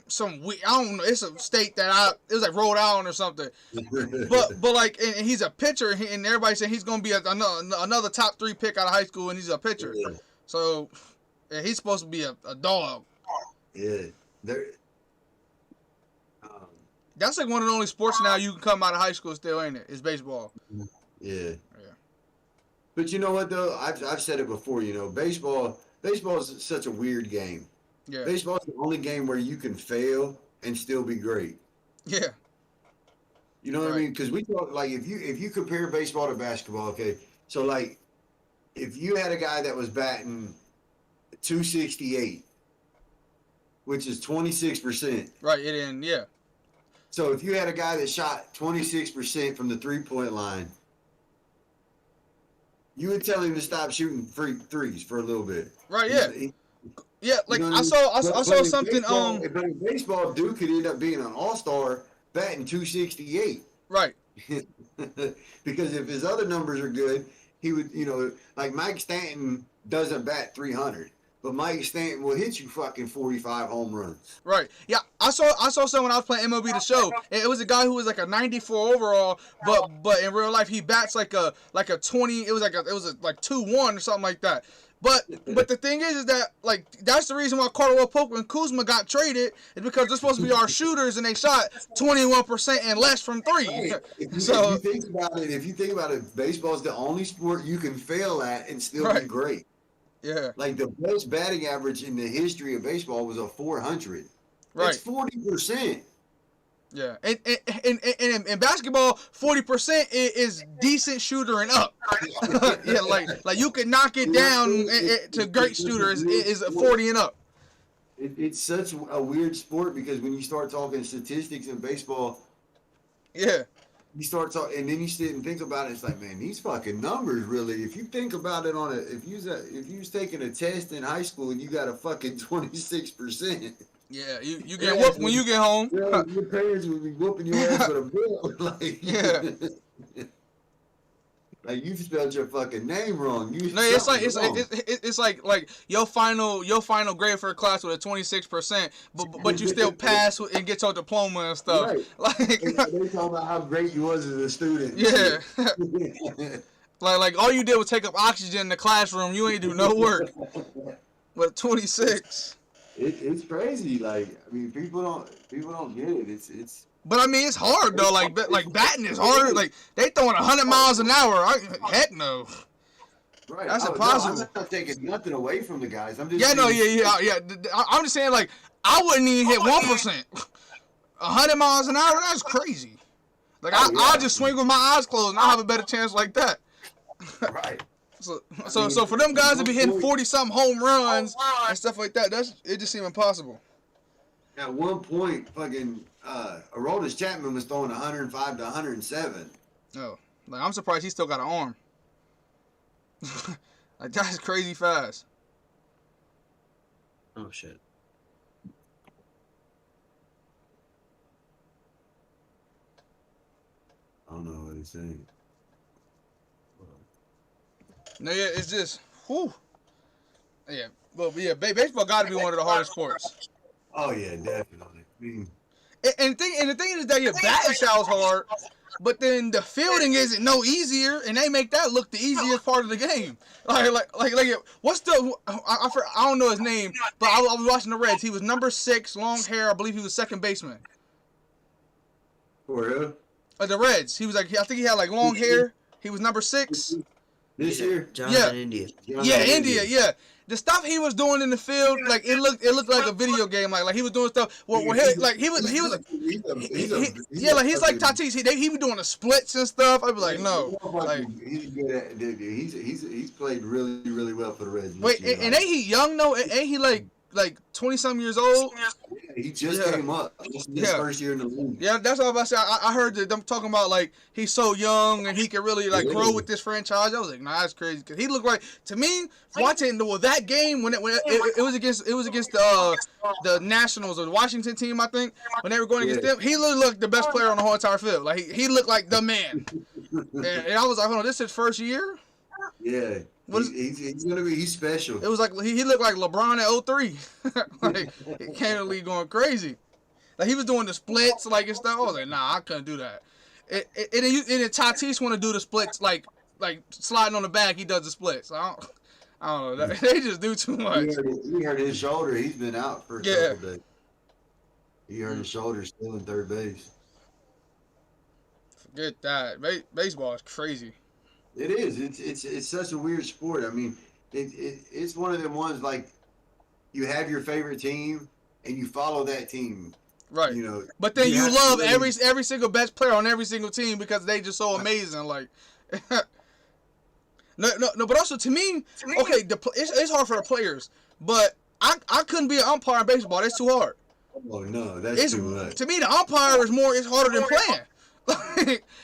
some I don't know. It's a state that it was like Rhode Island or something. But like and he's a pitcher, and everybody saying he's gonna be another top 3 pick out of high school, and he's a pitcher. Yeah. So yeah, he's supposed to be a dog. Yeah, they're. That's like one of the only sports now you can come out of high school still, ain't it? Is baseball. Yeah. Yeah. But you know what though? I've said it before. You know, baseball is such a weird game. Yeah. Baseball is the only game where you can fail and still be great. Yeah. You know what I Right. mean? Because we talk like if you compare baseball to basketball, okay. So like, if you had a guy that was batting 268, which is 26%. Right. It in. Yeah. So if you had a guy that shot 26% from the 3-point line, you would tell him to stop shooting free threes for a little bit. Right. Yeah. Yeah. Like You know what I mean? saw But in something. Baseball, but in baseball, Duke could end up being an all-star batting 268 Right. because if his other numbers are good, he would, like Mike Stanton doesn't bat 300, but Mike Stanton will hit you fucking 45 home runs. Right. Yeah. I saw someone when I was playing MLB The Show. It was a guy who was like a 94 overall, but in real life he bats like a 20. It was like 2-1 or something like that. But the thing is that like that's the reason why Cardwell Pope and Kuzma got traded is because they're supposed to be our shooters and they shot 21% and less from 3. Right. If you think about it, baseball is the only sport you can fail at and still be Right. great. Yeah. Like the best batting average in the history of baseball was a 400. Right. That's 40%. Yeah. And in basketball, 40% is decent shooter and up. Yeah. Like you can knock it down to great shooters is 40 and up. It's such a weird sport because when you start talking statistics in baseball, Yeah. you start talking, and then you sit and think about it. It's like, man, these fucking numbers really. If you think about it if you was taking a test in high school and you got a fucking 26%, Yeah. You get whooped when you get home. your parents would be whooping your ass with a bill. Like, Yeah. like you spelled your fucking name wrong. No, it's like your final grade for a class with a 26%, but you still pass and get your diploma and stuff. Right. Like They talking about how great you was as a student. yeah. Like all you did was take up oxygen in the classroom. You ain't do no work. But 26. It's crazy. Like, I mean, people don't get it. It's. But I mean, it's hard though. Like batting is hard. Like they throwing 100 miles an hour. Heck no. Right. That's No, impossible. I'm not taking nothing away from the guys. I'm just. Yeah, no, saying- yeah. I'm just saying, like, I wouldn't even hit 1%. 100 miles an hour, that's crazy. Like, I'll just swing with my eyes closed, and I'll have a better chance like that. Right. So for them guys to be hitting 40-something home runs and stuff like that, it just seemed impossible. At one point, fucking Aroldis Chapman was throwing 105 to 107. Oh, like I'm surprised he still got an arm. Like that's crazy fast. Oh shit. I don't know what he's saying. No, yeah, it's just, whew. Yeah, well, yeah, baseball got to be one of the hardest sports. Oh yeah, definitely. I mean, And the thing is that your batting sounds hard, but then the fielding isn't no easier, and they make that look the easiest part of the game. Like what's the I don't know his name, but I was watching the Reds. He was number 6, long hair. I believe he was second baseman. for real. The Reds. He was like, I think he had like long hair. He was number 6. This year, Jonathan India. Yeah, India. Yeah, the stuff he was doing in the field, like it looked like a video game. Like he was doing stuff. Where he was he's like Tatis. He was doing the splits and stuff. I'd be like, no, like he's good at. He's played really really well for the Reds. this wait, year. and ain't he young though? Ain't he like 20-something years old? He just Yeah. came up. This is his Yeah. first year in the league. Yeah, that's what I was about to say. I heard them talking about like he's so young and he can really like grow with this franchise. I was like, nah, that's crazy because he looked like to me watching that game when it was against the Nationals or the Washington team, I think when they were going against them, he looked like the best player on the whole entire field. Like he looked like the man. And I was like, hold on, this is his first year. Yeah. He's gonna be. He's special. It was like he looked like LeBron at 03. Like he came to the league going crazy. Like he was doing the splits like and stuff. I was like, nah, I couldn't do that. And then Tatis want to do the splits like sliding on the back. He does the splits. I don't know. They just do too much. He hurt his shoulder. He's been out for a couple days. He hurt his shoulder still in third base. Forget that. Baseball is crazy. It is. It's such a weird sport. I mean, it's one of them ones like you have your favorite team and you follow that team. Right. You know. But then you have love to every single best player on every single team because they just so amazing. Like, no. But also to me, okay, it's hard for the players, but I couldn't be an umpire in baseball. That's too hard. Oh no, that's too much. To me, the umpire is harder than playing.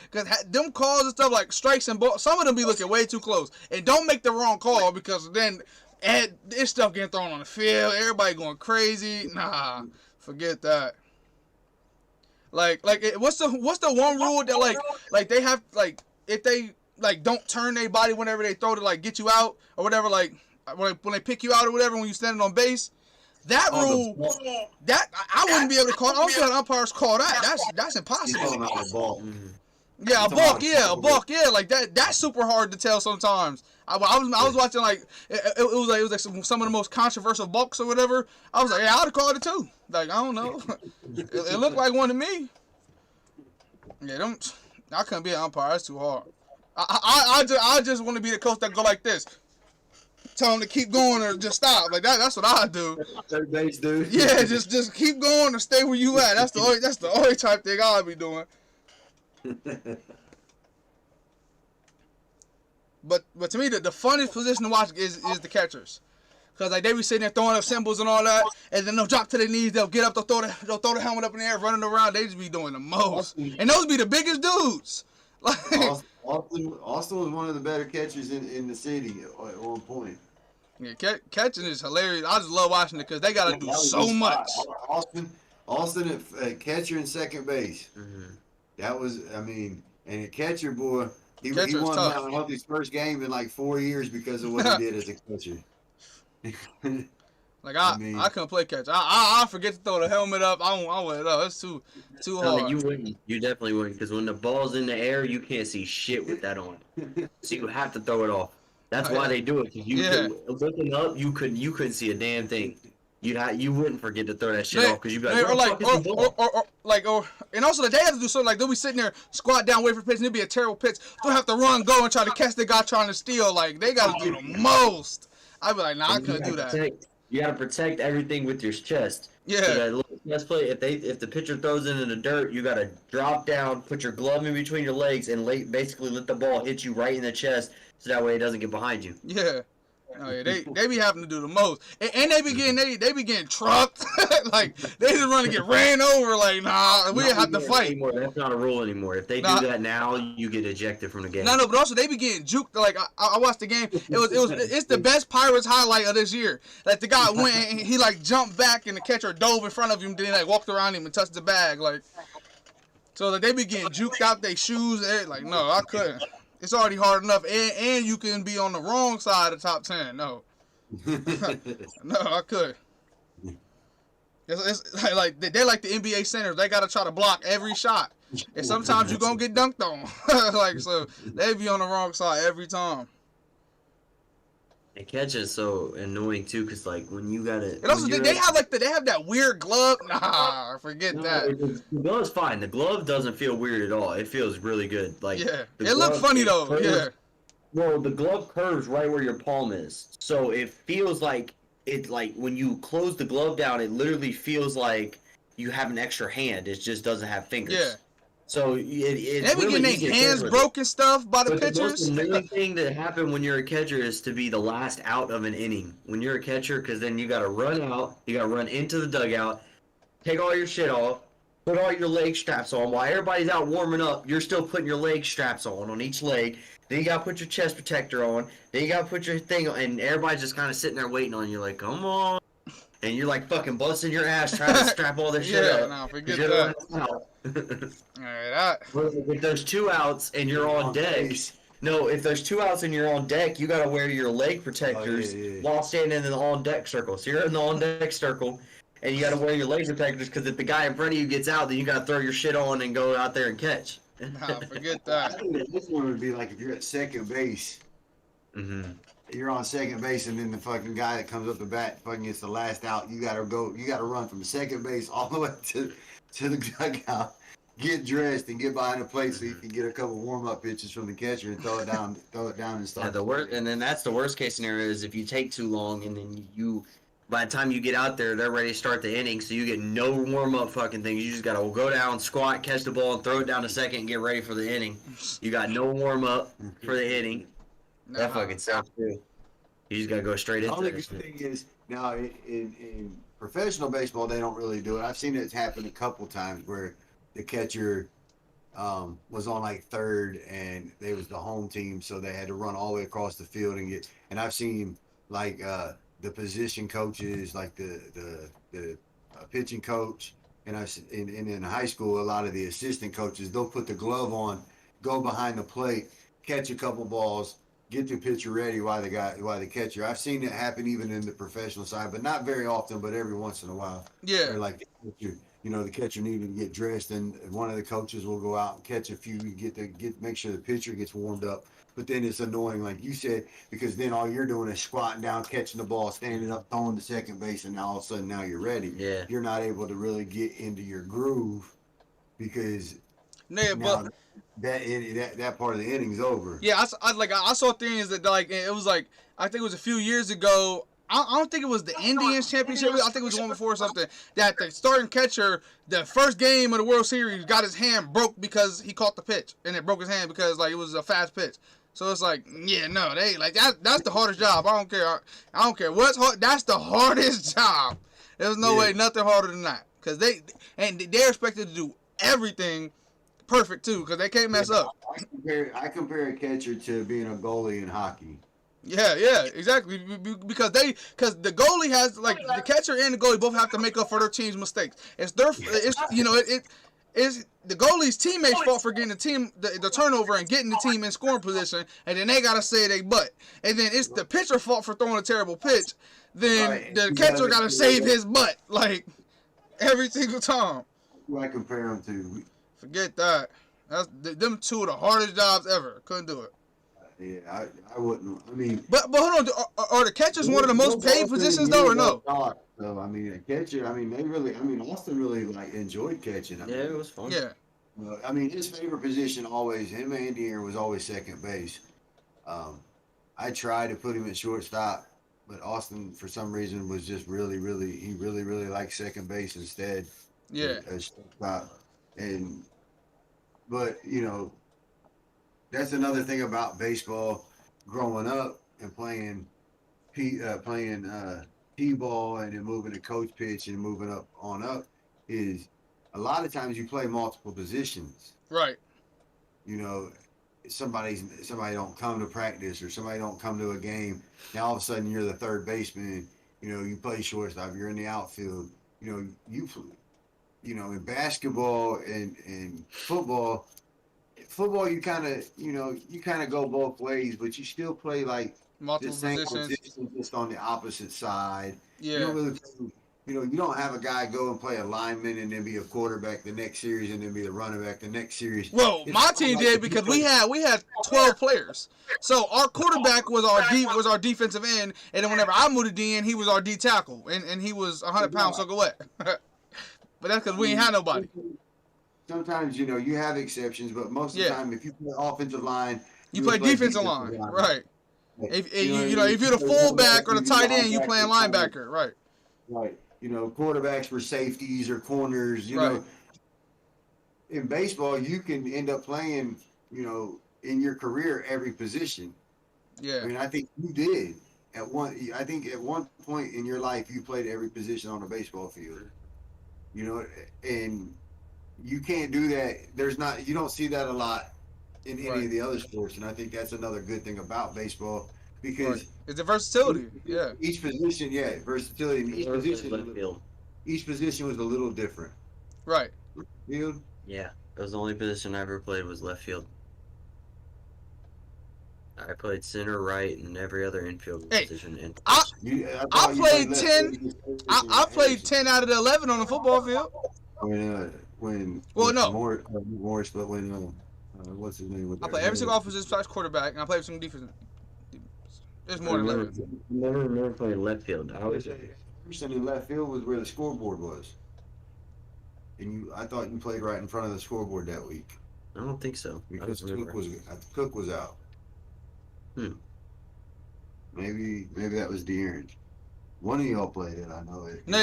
Because them calls and stuff like strikes and balls, some of them be looking way too close. And don't make the wrong call because then this stuff getting thrown on the field, everybody going crazy. Nah, forget that. Like what's the one rule that like they have like if they like don't turn their body whenever they throw to like get you out or whatever, like when they pick you out or whatever when you standing on base. That rule, that I wouldn't be able to call. I don't see how the umpires call that. That's impossible. Yeah, a balk. Yeah, like that. That's super hard to tell sometimes. I was watching like it was like some of the most controversial balks or whatever. I was like, yeah, I'd have called it too. Like I don't know. It looked like one to me. Yeah, I couldn't be an umpire. That's too hard. I just want to be the coach that go like this. Tell them to keep going or just stop. Like that's what I do. Third base, dude. Yeah, just keep going or stay where you at. That's the only type thing I'll be doing. But to me the funniest position to watch is the catchers. Cause like they be sitting there throwing up symbols and all that, and then they'll drop to their knees, they'll get up, they'll throw the helmet up in the air, running around. They just be doing the most, and those be the biggest dudes. Like Austin was one of the better catchers in the city at one point. Yeah, catching is hilarious. I just love watching it because they got to do so much. Austin at catcher and second base. Mm-hmm. That was, I mean, and a catcher, boy, he Catcher's won tough. his first game in like 4 years because of what he did as a catcher. Like I couldn't play catch. I forget to throw the helmet up. I wouldn't know. It's too hard. You wouldn't. You definitely wouldn't, because when the ball's in the air, you can't see shit with that on. So you have to throw it off. That's why they do it. Cause looking up, you couldn't see a damn thing. You wouldn't forget to throw that shit off because you'd be like, and also they have to do something like they'll be sitting there, squat down, wait for pitch, and it'll be a terrible pitch. They'll have to run, go, and try to catch the guy trying to steal. Like they got to do the most. I'd be like, nah, I couldn't do that. You gotta protect everything with your chest. Yeah. So that little chest play, if the pitcher throws it in the dirt, you gotta drop down, put your glove in between your legs, and basically let the ball hit you right in the chest, so that way it doesn't get behind you. Yeah. Oh, yeah, they be having to do the most, and they be getting trucked, like they just run to get ran over. Like nah, we have to fight. Anymore. That's not a rule anymore. If they do that now, you get ejected from the game. No, but also they be getting juked. Like I watched the game. It's the best Pirates highlight of this year. Like the guy went and he like jumped back and the catcher dove in front of him, then like walked around him and touched the bag. Like so that they be getting juked out their shoes. Like no, I couldn't. It's already hard enough, and you can be on the wrong side of the top 10. No. No, I could. It's like they're like the NBA centers. They gotta try to block every shot, and sometimes you gonna get dunked on. Like so, they be on the wrong side every time. And catch is so annoying too, cause like when you gotta. And also, they have they have that weird glove. Nah, forget that. The glove's fine. The glove doesn't feel weird at all. It feels really good. Like Yeah, the it looked glove, funny it though. curves- Yeah, Well, the glove curves right where your palm is, so it feels like when you close the glove down, it literally feels like you have an extra hand. It just doesn't have fingers. yeah. So it's They be really getting easy their to hands catch with broken stuff by the But the most pitchers. annoying thing that happen when you're a catcher is to be the last out of an inning. When you're a catcher, because then you got to run out, you got to run into the dugout, take all your shit off, put all your leg straps on. While everybody's out warming up, you're still putting your leg straps on each leg. Then you got to put your chest protector on. Then you got to put your thing on, and everybody's just kind of sitting there waiting on you, like, come on. And you're like fucking busting your ass trying to strap all this shit Yeah, up. nah, 'cause forget you're that. the last out. All right, If there's 2 outs and you're on deck, no, if there's 2 outs and you're on deck, you gotta wear your leg protectors while standing in the on deck circle. So you're in the on deck circle, and you gotta wear your leg protectors because if the guy in front of you gets out, then you gotta throw your shit on and go out there and catch. nah, forget I that. think that this one would be like if you're at second base, Mm-hmm. you're on second base, and then the fucking guy that comes up the bat fucking gets the last out. You gotta run from second base all the way to the dugout, get dressed, and get behind the plate so you can get a couple warm up pitches from the catcher and throw it down, and start. Yeah, the worst, and then that's the worst case scenario is if you take too long and then by the time you get out there, they're ready to start the inning, so you get no warm up fucking things. You just gotta go down, squat, catch the ball, and throw it down a second and get ready for the inning. You got no warm up for the inning. That Nah. fucking sucks too. You just gotta go straight The into only it. good thing is now in professional baseball they don't really do it. I've seen it happen a couple times where the catcher was on like third and they was the home team, so they had to run all the way across the field and get. And I've seen like the position coaches, like the pitching coach, and in high school a lot of the assistant coaches they'll put the glove on, go behind the plate, catch a couple balls, get the pitcher ready while the catcher. I've seen it happen even in the professional side, but not very often, but every once in a while. Yeah, Or like the catcher needed to get dressed, and one of the coaches will go out and catch a few, make sure the pitcher gets warmed up. But then it's annoying, like you said, because then all you're doing is squatting down, catching the ball, standing up, throwing to second base, and now all of a sudden now you're ready. Yeah. You're not able to really get into your groove because yeah, now but that part of the inning's over. yeah, I saw things that like it was like I think it was a few years ago. I don't think it was the Indians championship. I think it was the one before or something. That the starting catcher, the first game of the World Series, got his hand broke because he caught the pitch, and it broke his hand because like it was a fast pitch. So it's like, yeah, no, they like that's the hardest job. I don't care. I don't care what's hard. That's the hardest job. There's no way nothing harder than that because they're expected to do everything perfect too because they can't mess up. I compare a catcher to being a goalie in hockey. Yeah, exactly. Because the goalie has like the catcher and the goalie both have to make up for their team's mistakes. It's the goalie's teammates' fault for getting the turnover and getting the team in scoring position, and then they gotta save their butt. And then it's the pitcher's fault for throwing a terrible pitch. Then Right. the catcher gotta save his butt like every single time. Who I compare them to. Forget that. That's them two of the hardest jobs ever. Couldn't do it. Yeah, I wouldn't. I mean, But hold on, are the catchers one of the most paid positions though, or no? So I mean, a catcher. I mean, Austin really like enjoyed catching. I Yeah, mean, it was fun. Yeah. I mean, his favorite position always, him and Andy Aaron was always second base. I tried to put him at shortstop, but Austin, for some reason, was just really liked second base instead. Yeah. As shortstop. But that's another thing about baseball. Growing up and playing T-ball and then moving to coach pitch and moving up is a lot of times you play multiple positions. Right. Somebody don't come to practice or somebody don't come to a game. Now all of a sudden you're the third baseman. You play shortstop. You're in the outfield. In basketball and football you kind of go both ways, but you still play like multiple the same positions. position, just on the opposite side. You Yeah. don't really, you don't have a guy go and play a lineman and then be a quarterback the next series and then be the running back the next series. Well, It's my not team like did if you because play- we had 12 players. So our quarterback was our defensive end, and then whenever I moved to D end, he was our D tackle, and he was 100 pounds soaking wet. But that's because we ain't had nobody. Sometimes you have exceptions, but most of the Yeah. time, if you play offensive line, You play defensive line, right? If you're the fullback or the tight end, you playing linebacker, right? Right. Quarterbacks for safeties or corners. Right. In baseball, you can end up playing, in your career every position. Yeah. I mean, I think you did at one point in your life you played every position on a baseball field. And you can't do that. You don't see that a lot in any Right. of the other sports, and I think that's another good thing about baseball because Right. It's the versatility. Yeah. each position, versatility. And Left field. each position was a little different. Right. Field. Yeah, that was the only position I ever played was left field. I played center, right, and every other infield Hey, position. And I thought you played left 10 field. I played 10 out of the 11 on the football field. When Well, no. Morris, but when what's his name? I played every single offensive slash quarterback, and I played some defense. There's more than 11. Never remember playing left field. I always Person in left field was where the scoreboard was, and I thought you played right in front of the scoreboard that week I don't think so. I because don't remember. Cook was out. Maybe that was De'Aaron. One of y'all played it. I know it. No.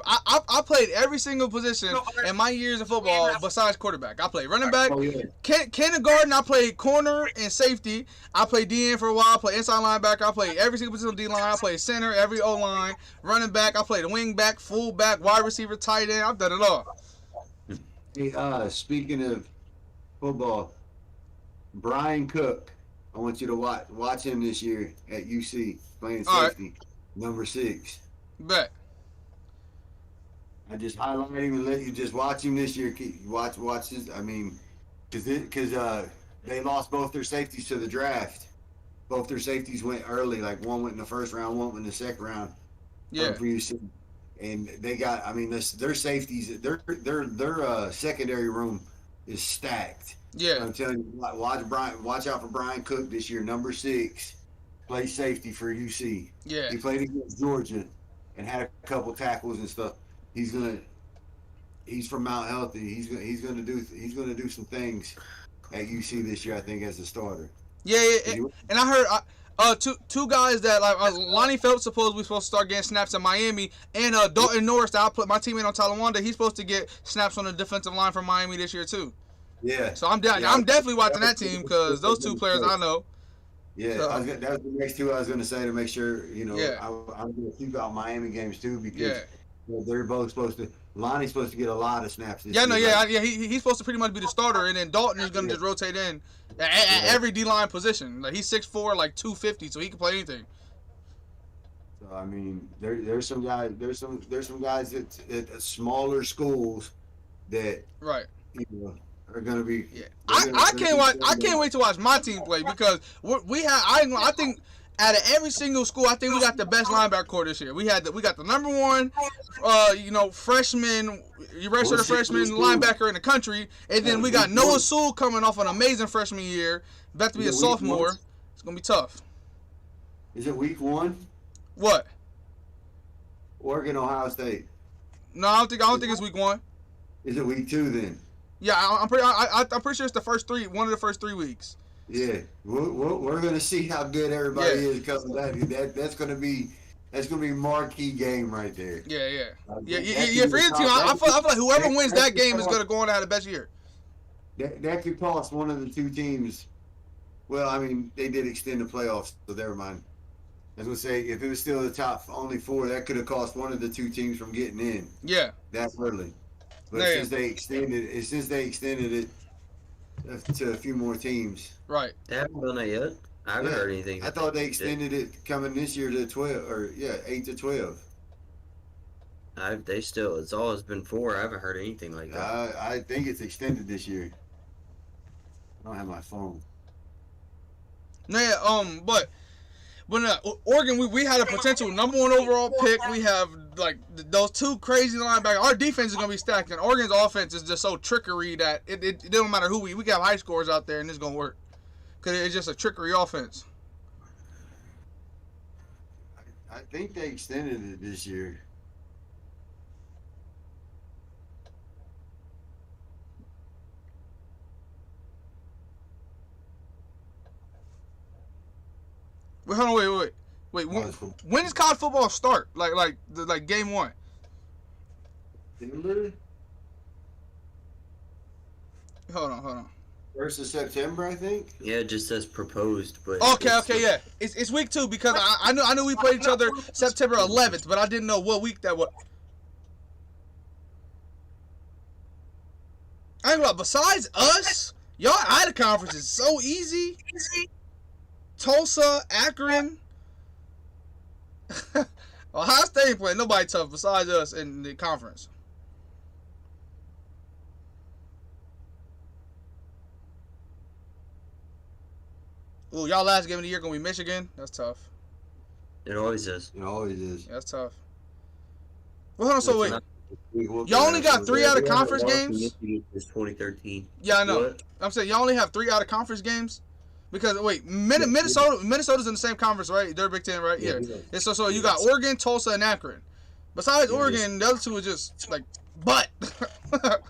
I played every single position in my years of football besides quarterback. I played running back, Oh, yeah. kindergarten. I played corner and safety. I played DN for a while. I played inside linebacker. I played every single position on D line. I played center, every O line, running back. I played wing back, full back, wide receiver, tight end. I've done it all. Hey, speaking of football, Brian Cook. I want you to watch him this year at UC playing All right. safety, number 6. Bet. I just highlight him and let you just watch him this year. Watch his. I mean, because they lost both their safeties to the draft. Both their safeties went early. Like one went in the first round, one went in the second round. Yeah. For UC. And they got. I mean, their safeties. Their secondary room is stacked. Yeah. I'm telling you, watch out for Brian Cook this year, number 6, play safety for UC. Yeah. He played against Georgia and had a couple tackles and stuff. He's from Mount Healthy. He's gonna do some things at UC this year, I think, as a starter. Yeah. And I heard two guys that Lonnie Phelps supposedly supposed to start getting snaps in Miami, and Dalton Norris that I put my teammate on Talawanda. He's supposed to get snaps on the defensive line for Miami this year too. Yeah. So I'm definitely watching that team because those two players I know. Yeah, So- that was the next two I was going to say to make sure, Yeah. I'm going to keep out Miami games too because Yeah. they're both supposed to. Lonnie's supposed to get a lot of snaps this Yeah, year. no, yeah. He's supposed to pretty much be the starter, and then Dalton is gonna just rotate in at every D line position. Like he's 6'4", like 250, so he can play anything. So I mean, there's some guys at smaller schools that Right. are going to be. Yeah. they're gonna- I can't wait to watch my team play because we have. I think out of every single school, I think we got the best linebacker core this year. We got the number one, freshman, redshirt freshman linebacker in the country, and then we got Noah Sewell coming off an amazing freshman year, about to be a sophomore. It's gonna be tough. Is it week 1? What? Oregon, Ohio State. No, I don't think it's week 1. Is it week 2 then? Yeah, I'm pretty sure it's the first 3, one of the first 3 weeks. Yeah, we're going to see how good everybody Yeah. is coming back. That's going to be marquee game right there. Yeah. That Yeah. could For be either the team, top- I feel like whoever that- wins that that could game is cost- gonna go on to have the best year. That could cost one of the two teams. Well, I mean, they did extend the playoffs, so never mind. I was going to say, if it was still the top only 4, that could have cost one of the two teams from getting in Yeah. that early. But Yeah. since they extended it to a few more teams, Right. They haven't done that yet. I haven't Yeah. heard anything. I thought they extended it coming this year to 12, or 8 to 12. It's always been 4. I haven't heard anything like that. I think it's extended this year. I don't have my phone. No, yeah, but But Oregon, we had a potential number 1 overall pick. We have like those 2 crazy linebackers. Our defense is gonna be stacked, and Oregon's offense is just so trickery that it don't matter who we got high scores out there, and it's gonna work because it's just a trickery offense. I think they extended it this year. Wait, hold on, wait. When does college football start? Like game 1? September? Hold on. 1st of September, I think. Yeah, it just says proposed, but Okay, yeah. It's week 2 because I knew we played each other September 11th, but I didn't know what week that was. I ain't gonna lie, besides us, y'all out of conference is so easy. Tulsa, Akron. Ohio State ain't playing nobody tough besides us in the conference. Ooh, y'all last game of the year gonna be Michigan. That's tough. it always is. It always is. Yeah, that's tough. Well, hold on. So wait, y'all only got 3 out of conference games? It's 2013. Yeah, I know. What? I'm saying y'all only have 3 out of conference games. Because wait, Minnesota's in the same conference, right? They're Big Ten, right? Yeah. And so you got Oregon, Tulsa, and Akron. Besides Oregon, the other 2 are just like butt.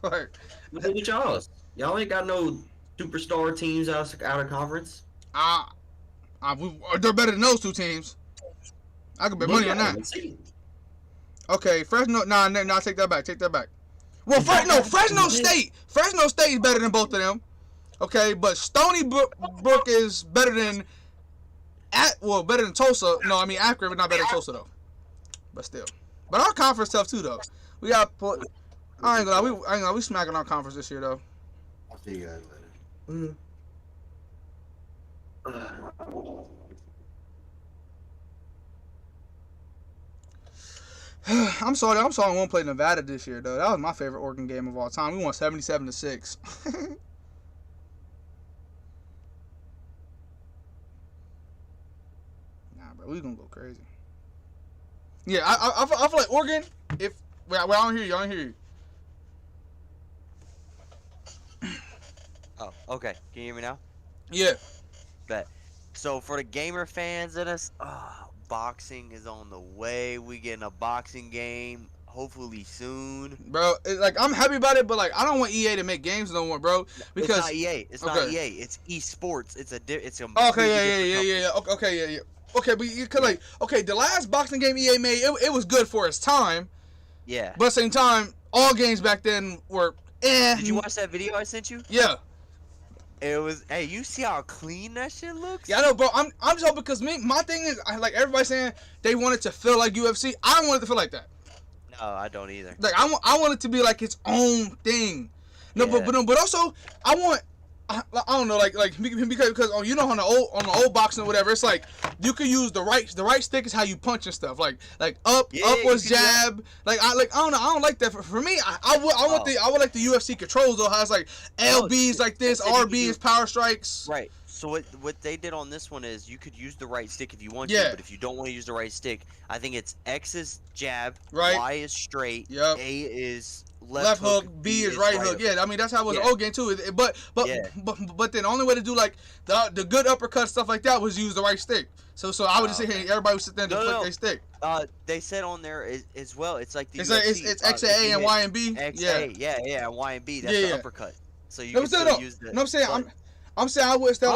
Like, Look at y'all. Y'all ain't got no superstar teams out of conference. they're better than those 2 teams. I could bet money on that. Okay, Fresno. Nah, take that back. Well, Fresno State. Fresno State is better than both of them. Okay, but Stony Brook is better than better than Tulsa. No, I mean Akron, but not better than Tulsa though. But still, but our conference tough too though. We got I ain't gonna we smacking our conference this year though. I'll see you guys later. I'm sorry, I won't play Nevada this year though. That was my favorite Oregon game of all time. We won 77-6. We gonna go crazy. Yeah, I feel like Oregon. If I don't hear you, I don't hear you. Oh, okay. Can you hear me now? Yeah. Bet. So for the gamer fans in us, boxing is on the way. We getting a boxing game hopefully soon. Bro, I'm happy about it, but I don't want EA to make games no more, bro. Because it's not EA. It's not EA. It's esports. It's a Okay, yeah. Okay, yeah. Okay, but you could the last boxing game EA made, it was good for its time. Yeah. But at the same time, all games back then were Did you watch that video I sent you? Yeah. It was. Hey, you see how clean that shit looks? Yeah, I know, bro. I'm just hoping because my thing is, everybody saying they want it to feel like UFC. I don't want it to feel like that. No, I don't either. I want it to be like its own thing. No, Yeah. but also I want. I don't know, because on the old boxing or whatever, it's like you could use the right stick is how you punch and stuff, upwards jab, I don't know, I don't like that. For me, I would like the UFC controls though, how it's like LBs like this, RBs, power strikes. Right. So what they did on this one is you could use the right stick if you want Yeah. to, but if you don't want to use the right stick, I think it's X is jab, Right. Y is straight, Yep. A is Left hook, B is right hook. Yeah, I mean that's how it was in Yeah. old game too. But then the only way to do the good uppercut stuff like that was use the right stick. So I would just sit here and everybody would sit there and flick their stick. They said on there as well. It's like the It's UFC, it's XA and Y and B. XA, yeah, Y and B. That's Yeah, the yeah. uppercut. So you No, can still use the. I'm saying I'm saying I wish that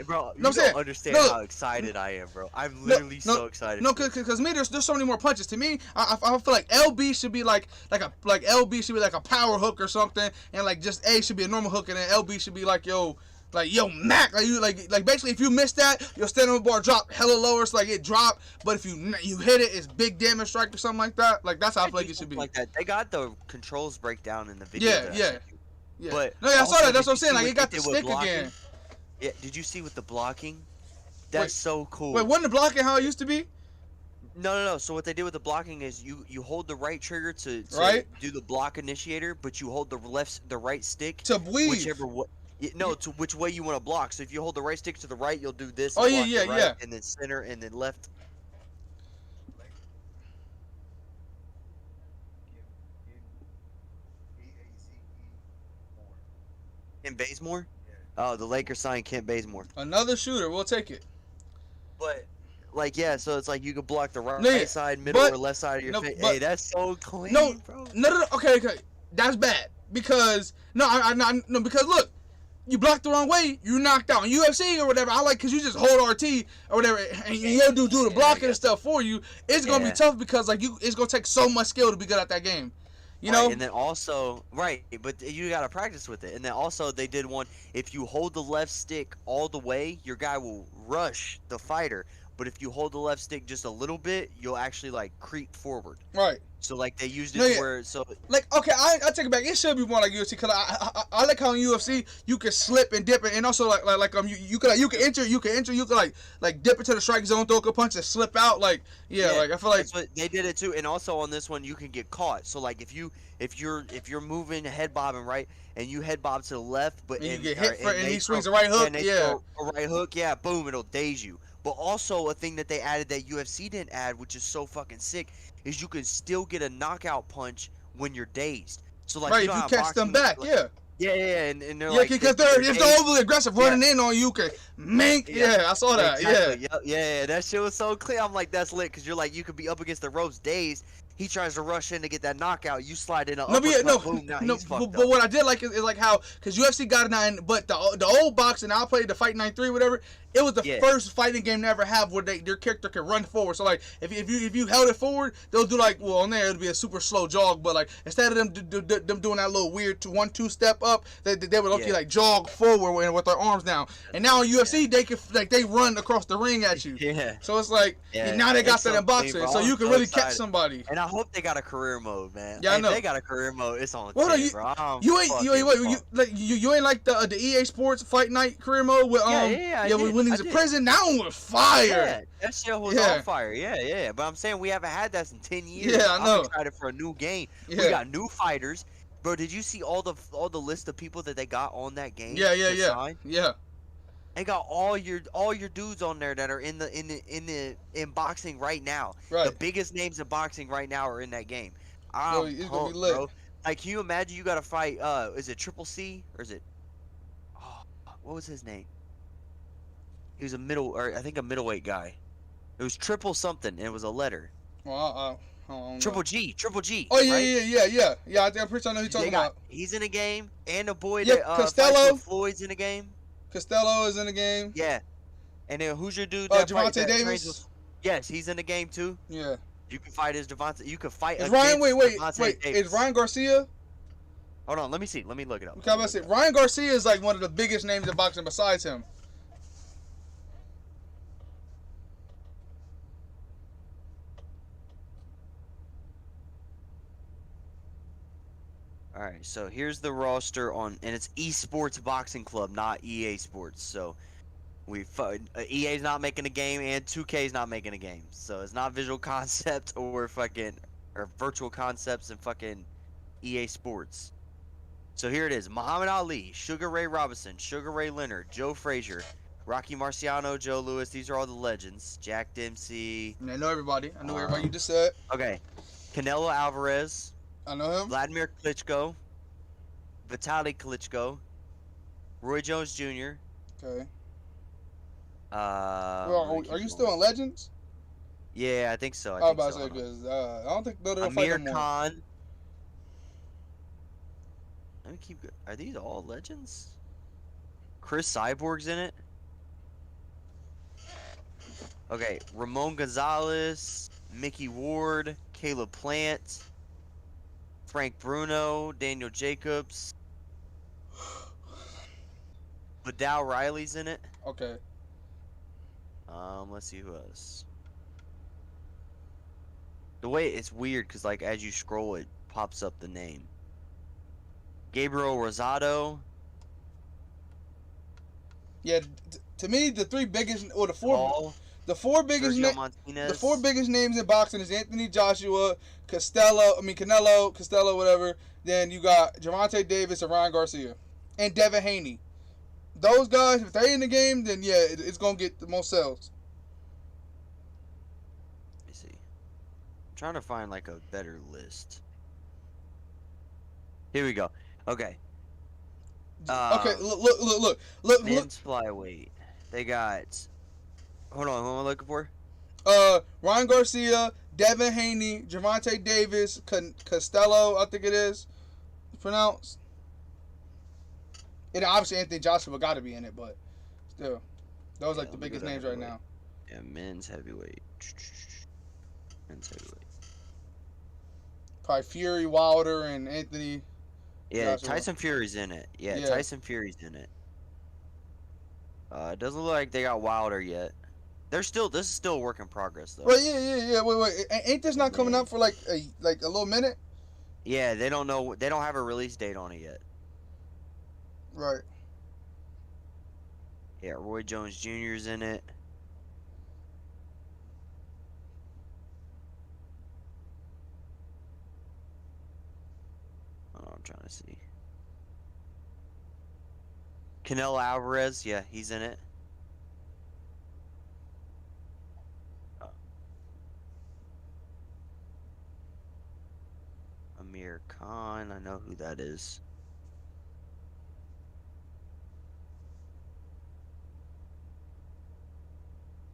bro. You I'm saying, don't understand no, how excited I am, bro. I'm literally so excited. No, cause me, there's so many more punches. To me, I feel like LB should be like LB should be like a power hook or something, and just A should be a normal hook, and then LB should be like yo Mac, basically if you miss that, your stand on bar drop hella lower, so it drop, but if you hit it, it's big damage strike or something like that. That's how I feel like it should be. Like that. They got the controls breakdown in the video. Yeah. But no, yeah, I saw also, that. That's what I'm did you saying. see It what got they the did with stick blocking? again. Yeah. Did you see with the blocking? That's so cool. Wait, wasn't the blocking how it used to be? No. So what they did with the blocking is you hold the right trigger to Right. do the block initiator, but you hold the right stick To weave. whichever way. No, to which way you want to block. So if you hold the right stick to the right, you'll do this. Oh, and yeah, block yeah, the right, yeah. And then center, and then left. Kent Bazemore? Oh, the Lakers signed Kent Bazemore. Another shooter. We'll take it. But, like, yeah, so it's like you could block the right No, yeah, side, middle, but- or left side of your no, face. but- Hey, that's so clean, No, bro. no. Okay. That's bad because no, because look, you blocked the wrong way, you knocked out. In UFC or whatever, I like because you just hold RT or whatever, and he'll do the blocking and stuff for you. It's gonna be Yeah. tough because like it's gonna take so much skill to be good at that game. You Right, know. and then also, right, but you gotta practice with it. And then also, they did one. If you hold the left stick all the way, your guy will rush the fighter. But if you hold the left stick just a little bit, you'll actually like creep forward. Right. So like they used it No, to yeah. where so Like, okay, I take it back. It should be more like UFC because I like how in UFC you can slip and dip it, and also you can enter, you can like dip into the strike zone, throw a punch, and slip out. Like, yeah, like I feel like that's what they did it too. And also on this one, you can get caught. So like if you're moving head bobbing right, and you head bob to the left, but and you and- get or- hit for, and they he swings a throw- right hook. and they Yeah, throw a right hook, yeah, boom, it'll daze you. But also a thing that they added that UFC didn't add, which is so fucking sick, is you can still get a knockout punch when you're dazed. So like right. you If know you how catch them boxing, back, like, yeah, yeah, and they're yeah, like because if they're dazed. overly aggressive, running in on you, can mink. Yeah, I saw that. Exactly. Yeah. Yep, yeah, that shit was so clear. I'm like, that's lit, because you're like, you could be up against the ropes dazed. He tries to rush in to get that knockout. You slide in a No, but yeah, uppercut, boom, now no, he's fucked but up. what I did like is like how because UFC got it now, but the old boxing I played the Fight 93 whatever. It was the Yeah. first fighting game to ever have where their character can run forward. So like if you held it forward, they'll do like on there it'll be a super slow jog, but like instead of them them doing that little weird 1-2 step up, they would okay Yeah. like jog forward with their arms down. And now in UFC they can like they run across the ring at you. Yeah. So it's like Yeah, now they got it's that so in boxing, clean, bro. so you I'm can so really catch excited. somebody. And I hope they got a career mode, man. Yeah, I If know. they got a career mode, it's on Well, no, 10, bro. I'm You ain't fucking pumped. you ain't like the EA Sports Fight Night career mode with Yeah, I when did. he's I in did. prison. That one was fire. Yeah, that shit was Yeah. on fire. Yeah. But I'm saying we haven't had that in 10 years. Yeah, I know. I'm excited for a new game. Yeah. We got new fighters. Bro, did you see all the list of people that they got on that game? Yeah, to sign? yeah. They got all your dudes on there that are in boxing right now. Right. The biggest names in boxing right now are in that game. So I'm it's gonna be pumped, lit. bro. Like, can you imagine you got to fight? Is it Triple C or is it? Oh, what was his name? He was a middleweight guy. It was triple something. And it was a letter. Well, I don't know. Triple G. Oh yeah, right? yeah. I think I'm pretty sure I know who you're talking about. He's in a game, and the boy Yeah, that fights Costello. with Floyd's in a game. Costello is in the game. Yeah. And then who's your dude? That Javante that trains Davis. with- Yes, he's in the game too. Yeah. You can fight as Devontae. You can fight. Is Ryan? against Devontae Wait. Davis. Is Ryan Garcia? Hold on, let me see. Let me look it up. Okay, I'm about to say Ryan Garcia is like one of the biggest names in boxing besides him. All right, so here's the roster and it's Esports Boxing Club, not EA Sports. So EA's not making a game, and 2K's not making a game. So it's not Visual Concept or Virtual Concepts and fucking EA Sports. So here it is: Muhammad Ali, Sugar Ray Robinson, Sugar Ray Leonard, Joe Frazier, Rocky Marciano, Joe Louis. These are all the legends. Jack Dempsey. And I know everybody. I know everybody you just said. Okay, Canelo Alvarez. I know him. Vladimir Klitschko, Vitaly Klitschko, Roy Jones Jr. Okay. Well, Are you still on Legends? Yeah, I think so. I was I about think to say so. because I don't think they'll fight Amir no more. Khan. Let me keep. Are these all legends? Chris Cyborg's in it. Okay, Ramon Gonzalez, Mickey Ward, Caleb Plant, Frank Bruno, Daniel Jacobs, Vidal Riley's in it. Okay. Let's see who else. The way it's weird, cause like as you scroll, it pops up the name. Gabriel Rosado. Yeah. To me, the three biggest or the Paul, four biggest Sergio names. Martinez. The four biggest names in boxing is Anthony Joshua, Canelo, whatever. Then you got Javante Davis and Ryan Garcia, and Devin Haney. those guys, if they in the game, then yeah, it's gonna get the most sales. Let me see. I'm trying to find like a better list. Here we go. Okay. Okay, look. Men's flyweight. They got. Hold on, who am I looking for? Ryan Garcia, Devin Haney, Gervonta Davis, Costello, I think it is pronounced. And obviously Anthony Joshua got to be in it, but still, those like the biggest names right now. Yeah, men's heavyweight. Men's heavyweight. Probably Fury, Wilder, and Anthony. Yeah, Joshua. Tyson Fury's in it. Yeah, Yeah. Tyson Fury's in it. It doesn't look like they got Wilder yet. This is still a work in progress though. Well, yeah. Wait. Ain't this not coming out for like a little minute? Yeah, they don't know. They don't have a release date on it yet. Right. Yeah, Roy Jones Jr.'s in it. Oh, I'm trying to see. Canelo Alvarez, yeah, he's in it. Amir Khan, I know who that is.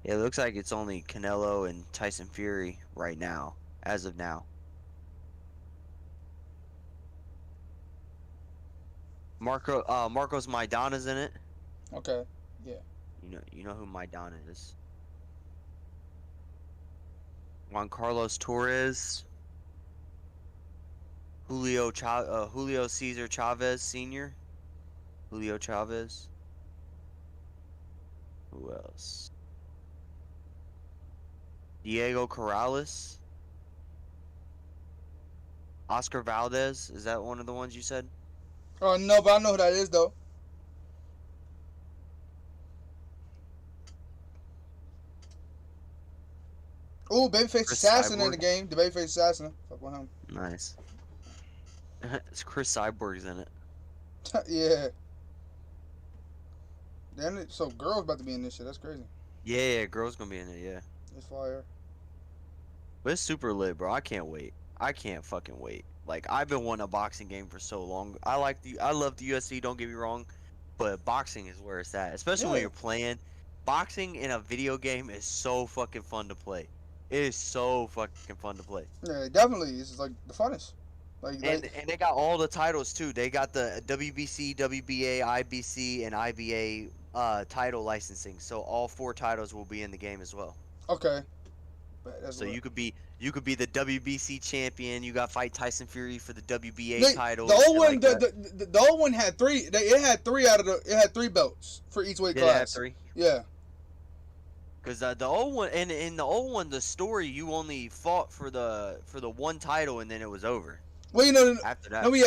Yeah, it looks like it's only Canelo and Tyson Fury right now, as of now. Marcos Maidana's in it. Okay. You know who Maidana is. Juan Carlos Torres. Julio Cesar Chavez Sr. Julio Chavez. Who else? Diego Corrales. Oscar Valdez. Is that one of the ones you said? Oh no, but I know who that is though. Ooh, Babyface Chris Assassin in Cyborg. the game. The Babyface Assassin. Fuck with him. Nice. It's Chris Cyborg's in it. Yeah. Damn it. So girls about to be in this shit. That's crazy. Yeah, girl's gonna be in it, yeah. It's fire. But it's super lit, bro. I can't wait. I can't fucking wait. Like, I've been wanting a boxing game for so long. I love the UFC, don't get me wrong, but boxing is where it's at. Especially when Yeah. you're playing. Boxing in a video game is so fucking fun to play. It is so fucking fun to play. Yeah, definitely. It's like the funnest. Like And they got all the titles too. They got the WBC, WBA, IBC, and IBA title licensing. So all 4 titles will be in the game as well. okay. But that's So what- you could be the WBC champion. You got fight Tyson Fury for the WBA They- title. The old one, like that. the old one had 3. It had 3 out of the. It had 3 belts for each weight Did it have class. 3? Yeah. Because the old one, and in the old one, the story you only fought for the one title and then it was over Well, you know, after that. no, yeah,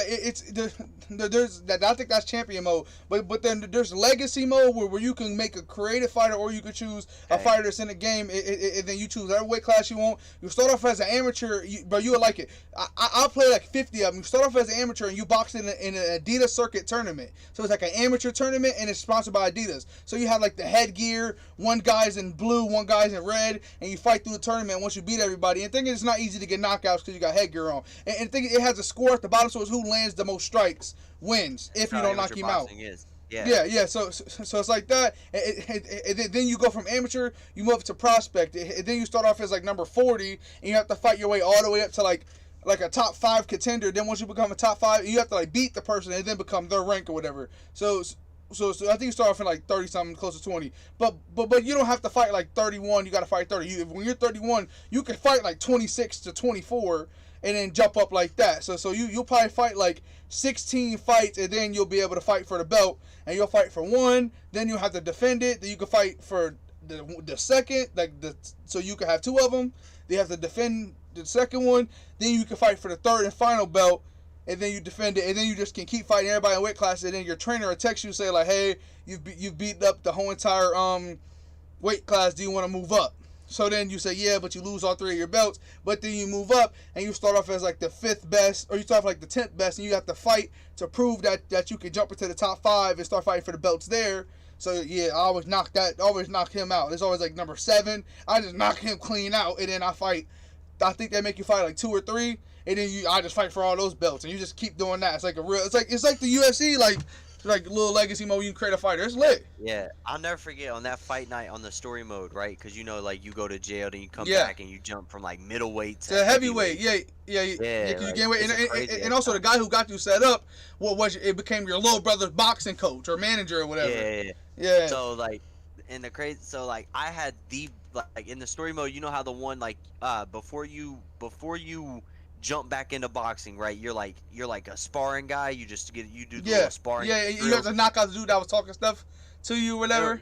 there's that. I think that's champion mode, but then there's legacy mode where you can make a creative fighter, or you could choose a Okay. fighter that's in the game, and then you choose whatever weight class you want. You start off as an amateur, but you would like it. I'll play like 50 of them. You start off as an amateur, and you box in an Adidas circuit tournament. So it's like an amateur tournament, and it's sponsored by Adidas. So you have like the headgear. One guy's in blue, one guy's in red, and you fight through the tournament. Once you beat everybody, and think it's not easy to get knockouts because you got headgear on. And think it has a score at the bottom, so it's who lands the most strikes wins if you How don't knock amateur him out. boxing is. Yeah. Yeah. So it's like that, and then you go from amateur, you move up to prospect, and then you start off as like number 40, and you have to fight your way all the way up to like a top 5 contender. Then once you become a top 5, you have to like beat the person and then become their rank or whatever. So I think you start off in like 30 something, close to 20. But you don't have to fight like 31. You got to fight 30. When you're 31, you can fight like 26 to 24. And then jump up like that. So you'll probably fight like 16 fights, and then you'll be able to fight for the belt. And you'll fight for 1, then you'll have to defend it. Then you can fight for the second, so you can have 2 of them. Then you have to defend the second one. Then you can fight for the 3rd and final belt, and then you defend it. And then you just can keep fighting everybody in weight class. And then your trainer will text you and say like, hey, you've beaten up the whole entire weight class. Do you want to move up? So then you say, yeah, but you lose all 3 of your belts. But then you move up and you start off as like the 5th best, or you start off like the 10th best, and you have to fight to prove that you can jump into the top 5 and start fighting for the belts there. So yeah, I always knock him out. It's always like number 7. I just knock him clean out, and then I fight. I think they make you fight like 2 or 3, and then I just fight for all those belts, and you just keep doing that. It's like it's like the UFC, like little legacy mode. You can create a fighter. It's lit. Yeah, I'll never forget on that fight night on the story mode, right? Because you know, like you go to jail, then you come back and you jump from like middleweight to heavyweight. Yeah. Cause you gain weight, and also the guy who got you set up, it became your little brother's boxing coach or manager or whatever. Yeah. So like, I had like in the story mode, you know how the one like before you jump back into boxing, right? You're like a sparring guy. You do the little sparring. Yeah, you have to knock out the dude that was talking stuff to you or whatever.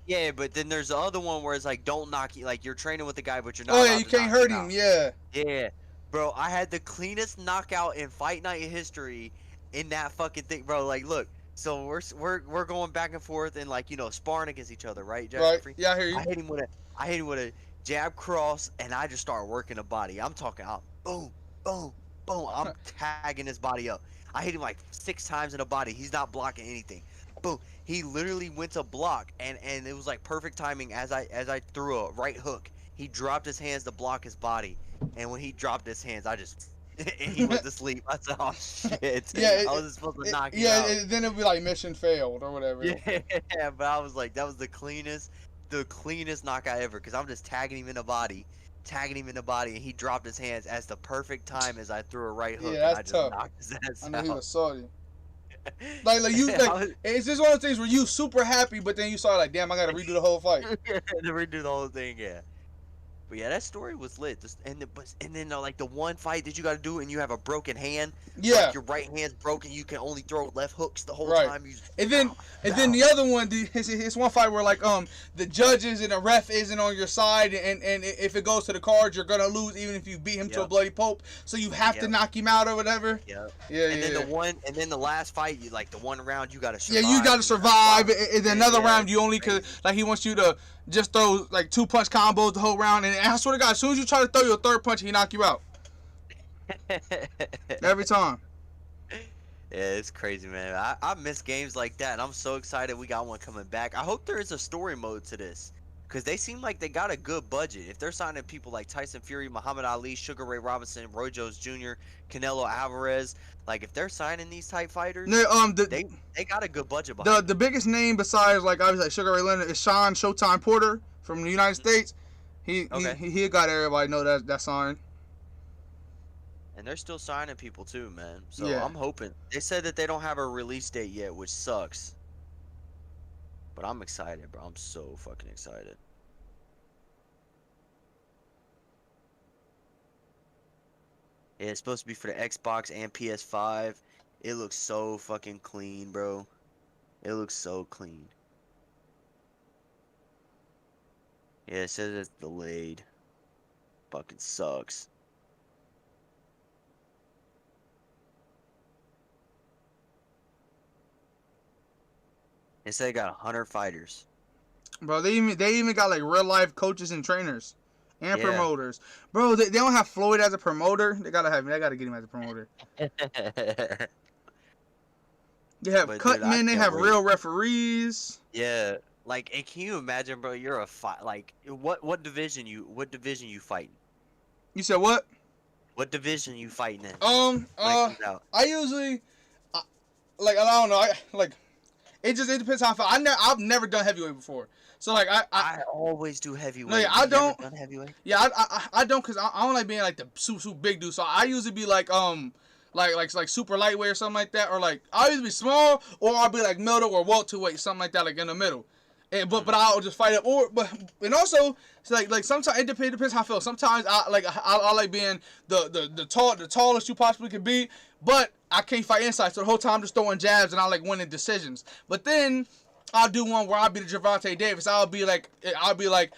Yeah, but then there's the other one where it's like don't knock you. Like you're training with the guy, but you're not. Oh yeah, you can't hurt him. Yeah. Yeah, bro. I had the cleanest knockout in Fight Night history in that fucking thing, bro. Like, look. So we're going back and forth and like sparring against each other, right, Jeffrey? Right. Yeah, I hear you. I hit him with a jab cross, and I just start working the body. I'm talking out, boom, boom, boom. I'm tagging his body up. I hit him like 6 times in the body. He's not blocking anything. Boom. He literally went to block, and it was like perfect timing as I threw a right hook. He dropped his hands to block his body, and when he dropped his hands, I just. And he went to sleep. I said, "Oh shit!" Yeah, I wasn't supposed to knock him out. Yeah, then it'd be like mission failed or whatever. Yeah, but I was like, that was the cleanest knockout ever. Cause I'm just tagging him in the body, and he dropped his hands as the perfect time as I threw a right hook. Yeah, and that's I just tough. knocked his ass I know out. he was salty. Like it's just one of those things where you super happy, but then you start like, damn, I gotta redo the whole fight. To redo the whole thing, yeah. But yeah, that story was lit. And then like the one fight that you got to do, and you have a broken hand. Yeah. Like your right hand's broken. You can only throw left hooks the whole Right. time. And then the other one, it's one fight where like the judges and the ref isn't on your side, and if it goes to the cards, you're gonna lose even if you beat him to a bloody pulp. So you have to knock him out or whatever. Yeah. Yeah. And then the last fight, you like the one round, you got to survive. Yeah, you got to survive, and then another round you only could like he wants you to just throw like 2-punch combos the whole round, and I swear to God, as soon as you try to throw your 3rd punch, he knock you out every time. Yeah, it's crazy, man. I miss games like that, and I'm so excited we got one coming back. I hope there is a story mode to this, because they seem like they got a good budget. If they're signing people like Tyson Fury, Muhammad Ali, Sugar Ray Robinson, Roy Jones Jr., Canelo Alvarez, like if they're signing these type fighters, they got a good budget behind the biggest name besides like obviously like Sugar Ray Leonard is Sean Showtime Porter from the United States. He got everybody know that sign. And they're still signing people too, man. So Yeah. I'm hoping. They said that they don't have a release date yet, which sucks. But I'm excited, bro. I'm so fucking excited. Yeah, it's supposed to be for the Xbox and PS5. It looks so fucking clean, bro. It looks so clean. Yeah, it says it's delayed. Fucking sucks. It said they got 100 fighters. Bro, they even got like real life coaches and trainers and Yeah. promoters. Bro, they don't have Floyd as a promoter. They gotta get him as a promoter. They have But, dude, I cutmen. They can't have wait. real referees. Yeah, like, and can you imagine, bro? You're a fight. Like, what division you fighting? You said what? What division you fighting in? Um. when it comes out? I usually, like I don't know. It depends how I feel. I've never done heavyweight before. So like I always do heavyweight. No, yeah, I You've never don't- done heavyweight? Yeah, I don't, cause I don't like being like the super big dude. So I usually be like like super lightweight or something like that, or like I'll either be small or I'll be like middle or welterweight, something like that, like in the middle. And, but I'll just fight up, and also it's like sometimes it depends how I feel. Sometimes I like being the tallest you possibly could be, but I can't fight inside, so the whole time I'm just throwing jabs and I like winning decisions. But then I'll do one where I'll be the Gervonta Davis. I'll be like 5'6",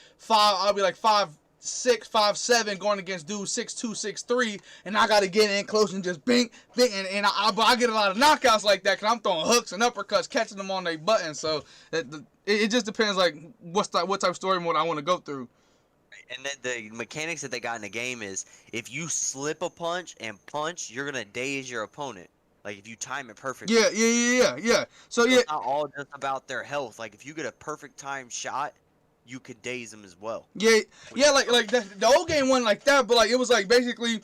5'7", going against dudes 6'2", 6'3", and I gotta get in close and just bing, and I get a lot of knockouts like that because I'm throwing hooks and uppercuts, catching them on their buttons. So it just depends like what type of story mode I want to go through. And then the mechanics that they got in the game is if you slip a punch and punch, you're gonna daze your opponent. Like if you time it perfectly. Yeah. So So yeah, it's not all just about their health. Like if you get a perfect time shot, you could daze them as well. yeah. Like the old game wasn't like that, but like it was like basically,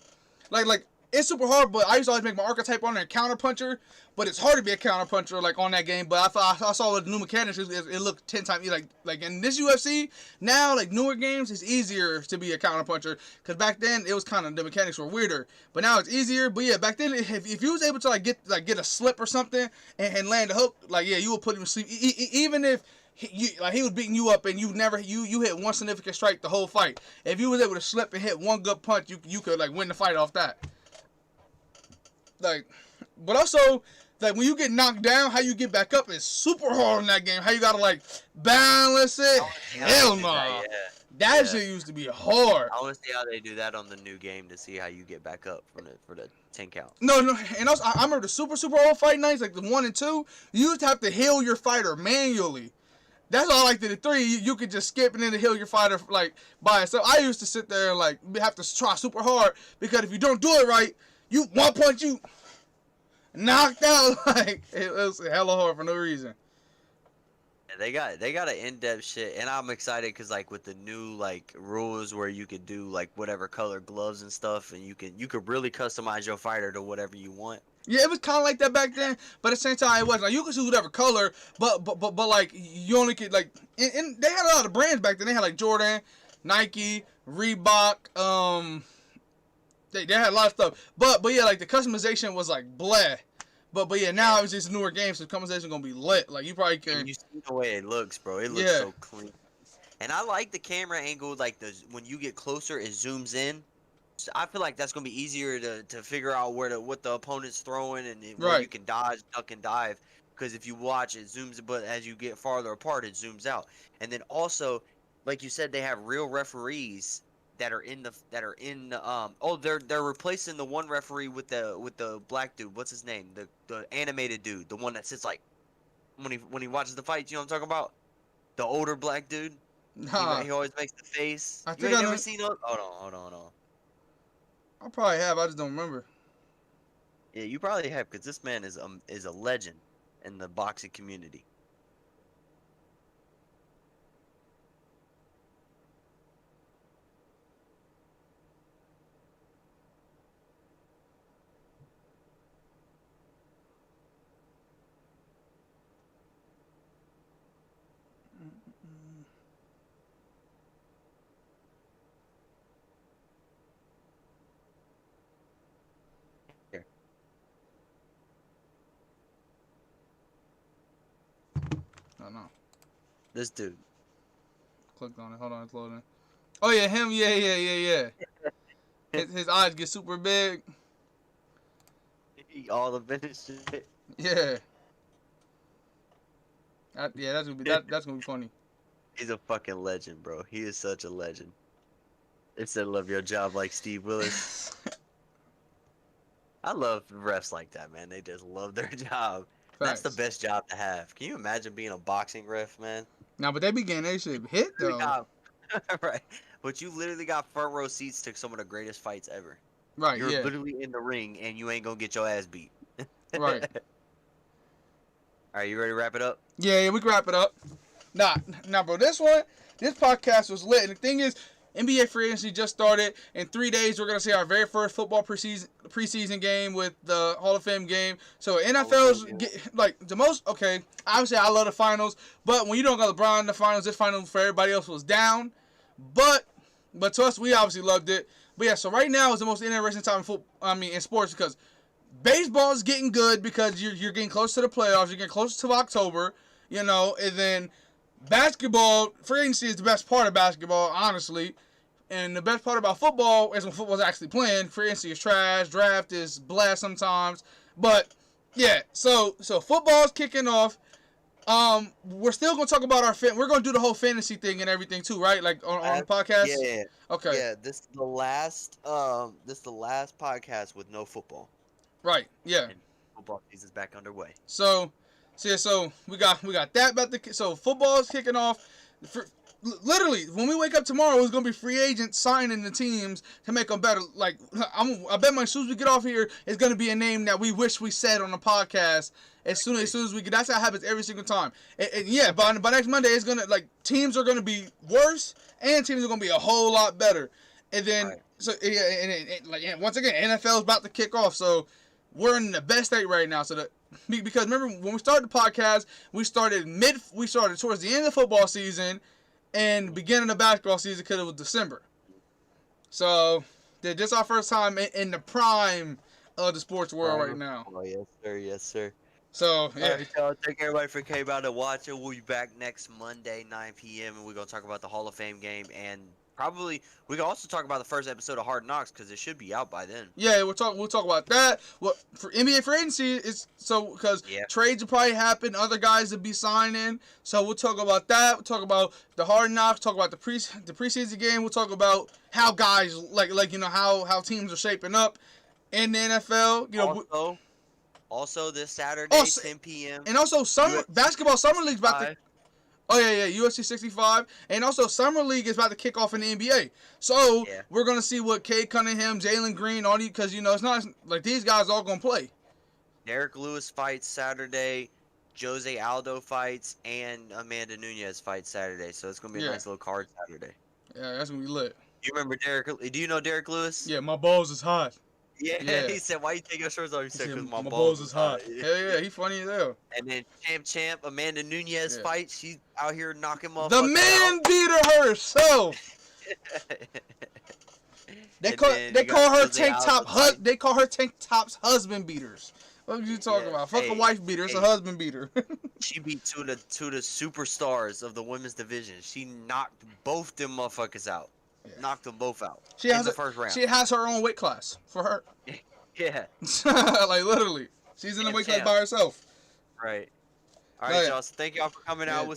like it's super hard. But I used to always make my archetype on there counter puncher. But it's hard to be a counter puncher like on that game. But I saw with the new mechanics, it looked 10 times like in this UFC now, like newer games, it's easier to be a counter puncher. Cause back then it was kind of the mechanics were weirder. But now it's easier. But yeah, back then if you was able to get a slip or something and land a hook, like yeah, you would put him to sleep. Even if he was beating you up and you hit one significant strike the whole fight. If you was able to slip and hit one good punch, you could like win the fight off that. Like, but also. Like when you get knocked down, how you get back up is super hard in that game. How you gotta like balance it? Hell no. That shit used to be hard. I want to see how they do that on the new game to see how you get back up for the 10 count. No, and also I remember the super old fight nights, like the 1 and 2. You used to have to heal your fighter manually. That's all like the 3. You could just skip and then heal your fighter like by itself. I used to sit there and like have to try super hard because if you don't do it right, you one punch you. Knocked out, like it was hella hard for no reason. Yeah, they got an in-depth shit, and I'm excited because like with the new like rules where you could do like whatever color gloves and stuff, and you could really customize your fighter to whatever you want. Yeah, it was kind of like that back then, but at the same time it wasn't. Like you could choose whatever color, but like you only could like, and they had a lot of brands back then. They had like Jordan, Nike, Reebok, They had a lot of stuff, but yeah, like the customization was like bleh. But yeah, now it's just newer games, so the customization gonna be lit. Like you probably can. And you see the way it looks, bro. It looks so clean. And I like the camera angle, like when you get closer, it zooms in. So I feel like that's gonna be easier to figure out what the opponent's throwing and where you can dodge, duck, and dive. Because if you watch, it zooms, but as you get farther apart, it zooms out. And then also, like you said, they have real referees that are in they're replacing the one referee with the black dude. What's his name? The animated dude, the one that sits like when he watches the fights. You know what I'm talking about? The older black dude. Nah. He always makes the face. I You think ain't I never know. seen it? Hold on. I probably have. I just don't remember. Yeah, you probably have because this man is a legend in the boxing community. I don't know. This dude. Clicked on it. Hold on, it's loading. Oh yeah, him. Yeah. His eyes get super big. All the finish shit. Yeah. That's gonna be funny. He's a fucking legend, bro. He is such a legend. It said love your job like Steve Willis. I love refs like that, man. They just love their job. That's the best job to have. Can you imagine being a boxing ref, man? Nah, but they be getting their shit hit though. Right. But you literally got front row seats to some of the greatest fights ever. Right, You're yeah. literally in the ring and you ain't gonna get your ass beat. Right. Alright, you ready to wrap it up? Yeah, we can wrap it up. Nah, bro. This podcast was lit. And the thing is, NBA free agency just started. In 3 days, we're gonna see our very first football preseason game with the Hall of Fame game. So NFL's like the most. Okay, obviously I love the finals, but when you don't got LeBron in the finals, this final for everybody else was down. But to us, we obviously loved it. But yeah, so right now is the most interesting time in sports because baseball is getting good because you're getting close to the playoffs. You're getting closer to October, you know, and then basketball, free agency is the best part of basketball, honestly. And the best part about football is when football's actually playing. Free agency is trash. Draft is blast sometimes. But yeah, so football's kicking off. We're still gonna talk about we're gonna do the whole fantasy thing and everything too, right? Like on the podcast. Yeah. Okay. Yeah. This is the last podcast with no football. Right. Yeah. And football season's back underway. So we got that about so football's kicking off. literally, when we wake up tomorrow, it's gonna be free agents signing the teams to make them better. Like, I bet as soon as we get off here, it's gonna be a name that we wish we said on the podcast. As soon as we get, that's how it happens every single time. And yeah, by next Monday, it's gonna like teams are gonna be worse and teams are gonna be a whole lot better. And then once again, NFL is about to kick off, so we're in the best state right now. So because remember when we started the podcast, we started towards the end of the football season and beginning of basketball season because it was December. So this is our first time in the prime of the sports world right now. Oh yes, sir. Yes, sir. So yeah. All right, y'all. Thank everybody for came out to watch it. We'll be back next Monday, 9 p.m. and we're gonna talk about the Hall of Fame game, and probably we can also talk about the first episode of Hard Knocks because it should be out by then. Yeah, we'll talk about that. Well, for NBA free agency, it's so because trades will probably happen, other guys will be signing. So we'll talk about that. We'll talk about the Hard Knocks. Talk about the preseason game. We'll talk about how guys like how teams are shaping up in the NFL. Also this Saturday, 10 p.m. And also basketball summer league's about to. Oh yeah, UFC 65, and also Summer League is about to kick off in the NBA. So we're gonna see what Cade Cunningham, Jalen Green, all these, because it's not like these guys all gonna play. Derek Lewis fights Saturday, Jose Aldo fights, and Amanda Nunes fights Saturday. So it's gonna be a nice little card Saturday. Yeah, that's gonna be lit. You remember Derek? Do you know Derek Lewis? Yeah, my balls is hot. Yeah, he said, "Why you take your shirts off?" He said, "Because my balls is hot." Hell yeah, he funny as hell. And then Champ Amanda Nunes fights. She's out here knocking motherfuckers The man beater herself. They call her tank top's husband beaters. What are you talking about? Fuck a wife beater, it's a husband beater. She beat two of the superstars of the women's division. She knocked both them motherfuckers out. Knocked them both out in the first round. She has her own weight class for her. Yeah. Like literally. She's in the weight class by herself. Right. All right, y'all. So thank y'all for coming out.